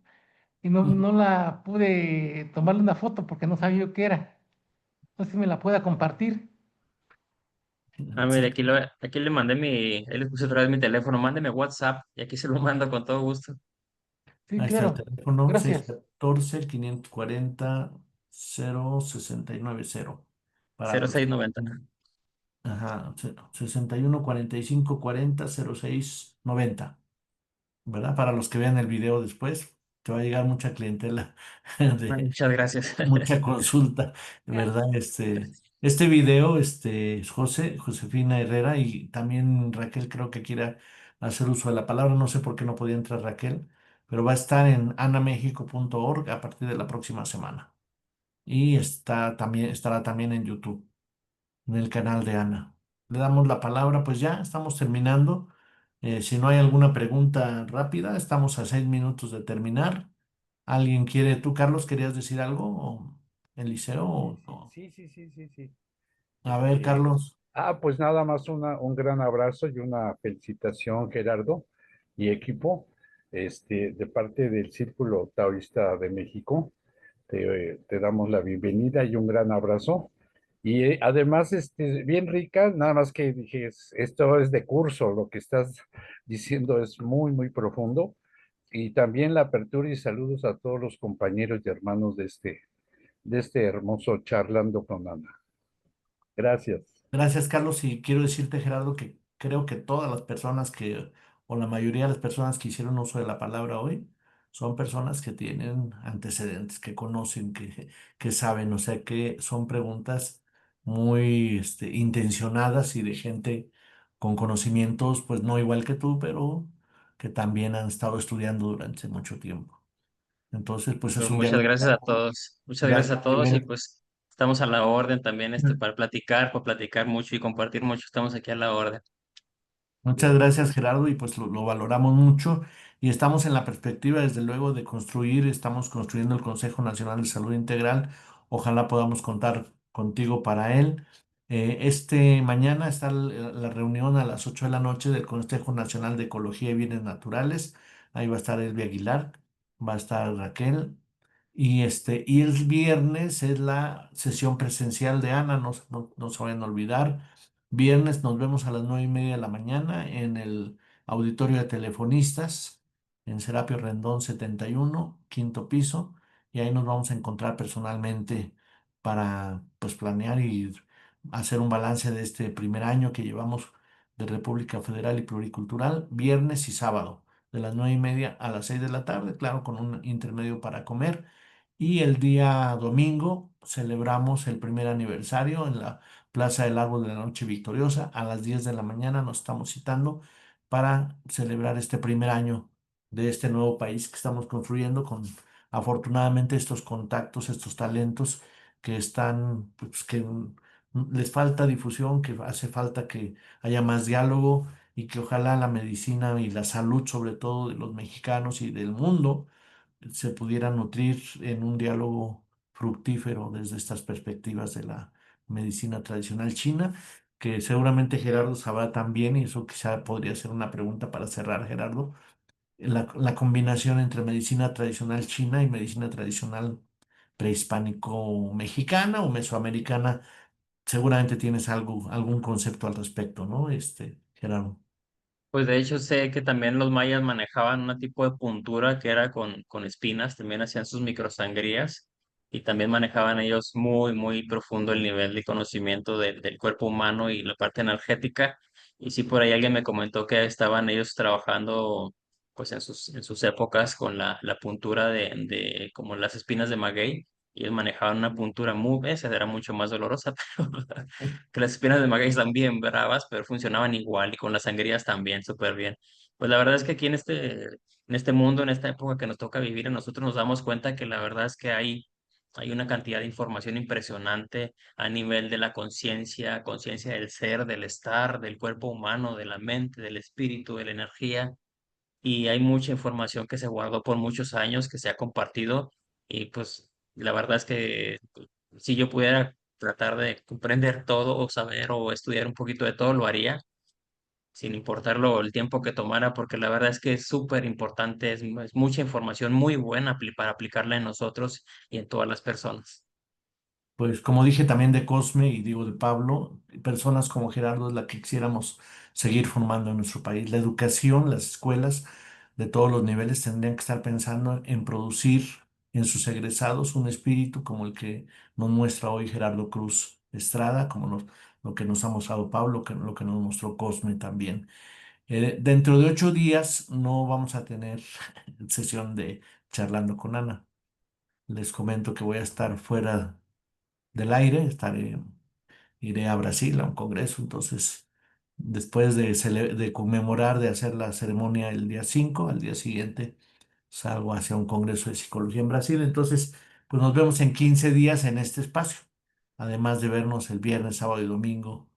y no la pude tomarle una foto porque no sabía yo qué era. No sé si me la pueda compartir.
Ah, mire, aquí le mandé ahí le puse otra vez mi teléfono, mándeme WhatsApp y aquí se lo mando con todo gusto.
Sí,
Ahí está el
claro.
teléfono
Gracias.
614-540-0690 para los que
0690.
quieran. Ajá, 61-45-40-0690, ¿verdad? Para los que vean el video después, te va a llegar mucha clientela de
Muchas gracias.
mucha consulta, ¿verdad? Este video, Josefina Herrera y también Raquel creo que quiere hacer uso de la palabra, no sé por qué no podía entrar Raquel, pero va a estar en anamexico.org a partir de la próxima semana. Y estará también en YouTube, en el canal de Ana. Le damos la palabra, pues ya estamos terminando. Si no hay alguna pregunta rápida, estamos a 6 minutos de terminar. ¿Alguien quiere, tú, Carlos, querías decir algo? ¿O Eliseo?
Sí,
¿O
sí,
no?
sí, sí, sí, sí, sí.
A ver, Carlos.
Pues nada más un gran abrazo y una felicitación, Gerardo y equipo, de parte del Círculo Taoísta de México. Te damos la bienvenida y un gran abrazo. Y además, bien rica, nada más que dije, esto es de curso, lo que estás diciendo es muy, muy profundo. Y también la apertura y saludos a todos los compañeros y hermanos de este hermoso charlando con Ana. Gracias.
Gracias, Carlos. Y quiero decirte, Gerardo, que creo que todas las personas o la mayoría de las personas que hicieron uso de la palabra hoy, son personas que tienen antecedentes, que conocen, que saben, o sea que son preguntas muy, intencionadas y de gente con conocimientos, pues no igual que tú, pero que también han estado estudiando durante mucho tiempo. Entonces, pues es
Pues
un
muchas
diálogo.
gracias a todos. Muchas
Ya,
gracias a todos y pues estamos a la orden también para platicar mucho y compartir mucho. Estamos aquí a la orden.
Muchas gracias, Gerardo, y pues lo valoramos mucho y estamos en la perspectiva, desde luego, de construir, estamos construyendo el Consejo Nacional de Salud Integral. Ojalá podamos contar contigo para él. Mañana está la reunión a las 8 de la noche del Consejo Nacional de Ecología y Bienes Naturales. Ahí va a estar Elvia Aguilar, va a estar Raquel. Y el viernes es la sesión presencial de Ana, no se vayan a olvidar. Viernes nos vemos a las 9:30 de la mañana en el auditorio de telefonistas en Serapio Rendón 71, quinto piso, y ahí nos vamos a encontrar personalmente para pues planear y hacer un balance de este primer año que llevamos de República Federal y Pluricultural, viernes y sábado, de las 9:30 a las 6 de la tarde, claro, con un intermedio para comer. Y el día domingo celebramos el primer aniversario en la Plaza del Árbol de la Noche Victoriosa. A las 10 de la mañana nos estamos citando para celebrar este primer año de este nuevo país que estamos construyendo con afortunadamente estos contactos, estos talentos que están, pues que les falta difusión, que hace falta que haya más diálogo y que ojalá la medicina y la salud, sobre todo de los mexicanos y del mundo, se pudiera nutrir en un diálogo fructífero desde estas perspectivas de la medicina tradicional china, que seguramente Gerardo sabrá también, y eso quizá podría ser una pregunta para cerrar, Gerardo, la combinación entre medicina tradicional china y medicina tradicional prehispánico-mexicana o mesoamericana, seguramente tienes algún concepto al respecto, ¿no? Gerardo.
Pues de hecho sé que también los mayas manejaban un tipo de puntura que era con espinas, también hacían sus microsangrías y también manejaban ellos muy, muy profundo el nivel de conocimiento del cuerpo humano y la parte energética. Y sí, por ahí alguien me comentó que estaban ellos trabajando pues en sus épocas con la puntura de como las espinas de maguey. Y ellos manejaban una puntura esa era mucho más dolorosa, pero que las espinas de maguey están bien bravas, pero funcionaban igual y con las sangrías también súper bien. Pues la verdad es que aquí en este mundo, en esta época que nos toca vivir, nosotros nos damos cuenta que la verdad es que hay una cantidad de información impresionante a nivel de la conciencia, conciencia del ser, del estar, del cuerpo humano, de la mente, del espíritu, de la energía y hay mucha información que se guardó por muchos años, que se ha compartido y pues la verdad es que si yo pudiera tratar de comprender todo o saber o estudiar un poquito de todo, lo haría sin importarlo el tiempo que tomara, porque la verdad es que es súper importante, es mucha información muy buena para aplicarla en nosotros y en todas las personas.
Pues como dije también de Cosme y digo de Pablo, personas como Gerardo es la que quisiéramos seguir formando en nuestro país. La educación, las escuelas de todos los niveles tendrían que estar pensando en producir en sus egresados un espíritu como el que nos muestra hoy Gerardo Cruz Estrada, lo que nos ha mostrado Pablo, lo que nos mostró Cosme también. Dentro de 8 días no vamos a tener sesión de charlando con Ana. Les comento que voy a estar fuera del aire, iré a Brasil a un congreso, entonces después de conmemorar, de hacer la ceremonia el día 5, al día siguiente salgo hacia un congreso de psicología en Brasil, entonces pues nos vemos en 15 días en este espacio, además de vernos el viernes, sábado y domingo.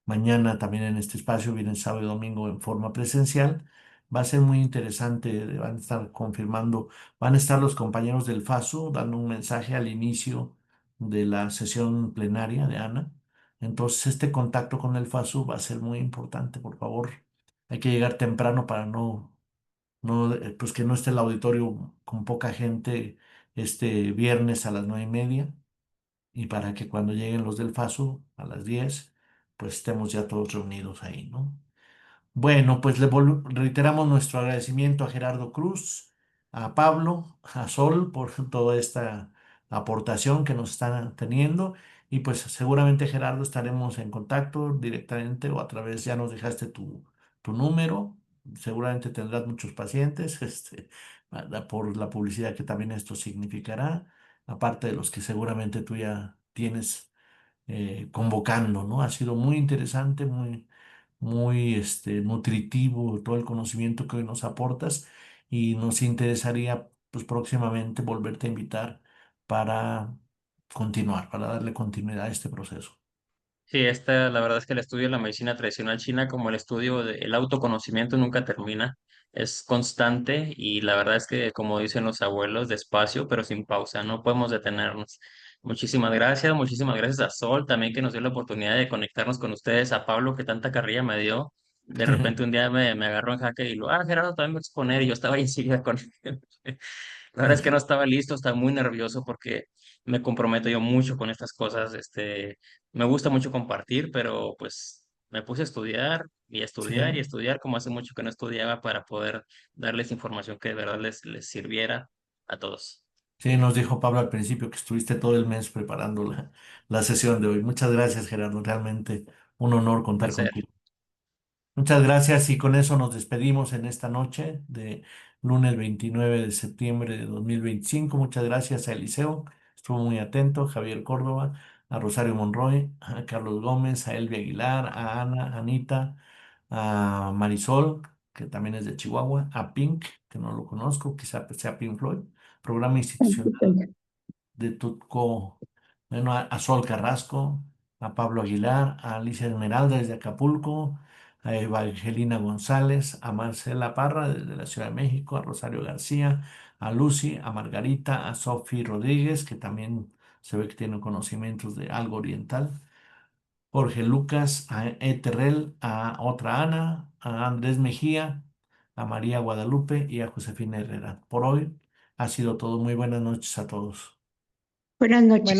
Mañana también en este espacio, viernes, sábado y domingo en forma presencial. Va a ser muy interesante, van a estar confirmando, van a estar los compañeros del FASU dando un mensaje al inicio de la sesión plenaria de Ana. Entonces, este contacto con el FASU va a ser muy importante, por favor. Hay que llegar temprano para pues que no esté el auditorio con poca gente este viernes a las 9:30 y para que cuando lleguen los del FASU a las 10, pues estemos ya todos reunidos ahí, ¿no? Bueno, pues reiteramos nuestro agradecimiento a Gerardo Cruz, a Pablo, a Sol por toda esta aportación que nos están teniendo y pues seguramente Gerardo estaremos en contacto directamente o a través, ya nos dejaste tu número, seguramente tendrás muchos pacientes, por la publicidad que también esto significará, aparte de los que seguramente tú ya tienes convocando, ¿no? Ha sido muy interesante, muy nutritivo todo el conocimiento que hoy nos aportas y nos interesaría pues próximamente volverte a invitar para continuar, para darle continuidad a este proceso.
Sí, la verdad es que el estudio de la medicina tradicional china, como el estudio del autoconocimiento, nunca termina. Es constante y la verdad es que, como dicen los abuelos, despacio, pero sin pausa, no podemos detenernos. Muchísimas gracias a Sol también que nos dio la oportunidad de conectarnos con ustedes, a Pablo que tanta carrilla me dio. De repente un día me agarró en jaque y Gerardo también va a exponer y yo estaba ahí enseguida con él. La verdad es que no estaba listo, estaba muy nervioso porque me comprometo yo mucho con estas cosas. Me gusta mucho compartir, pero pues me puse a estudiar y a estudiar y a
Sí,
estudiar como hace mucho que no estudiaba para poder darles información que de verdad les sirviera a todos.
sí, nos dijo Pablo al principio que estuviste todo el mes preparando la sesión de hoy. Muchas gracias, Gerardo. Realmente un honor
Un
contar
placer.
contigo. Muchas gracias y con eso nos despedimos en esta noche de lunes 29 de septiembre de 2025. Muchas gracias a Eliseo, estuvo muy atento, Javier Córdoba, a Rosario Monroy, a Carlos Gómez, a Elvia Aguilar, a Ana, Anita, a Marisol, que también es de Chihuahua, a Pink, que no lo conozco, quizá sea Pink Floyd, programa institucional de Tutco, bueno, a Sol Carrasco, a Pablo Aguilar, a Alicia Esmeralda desde Acapulco, a Evangelina González, a Marcela Parra desde la Ciudad de México, a Rosario García, a Lucy, a Margarita, a Sofi Rodríguez, que también se ve que tiene conocimientos de algo oriental, Jorge Lucas, a Eterrel, a otra Ana, a Andrés Mejía, a María Guadalupe y a Josefina Herrera. Por hoy ha sido todo. Muy buenas noches a todos.
Buenas noches.
Bueno.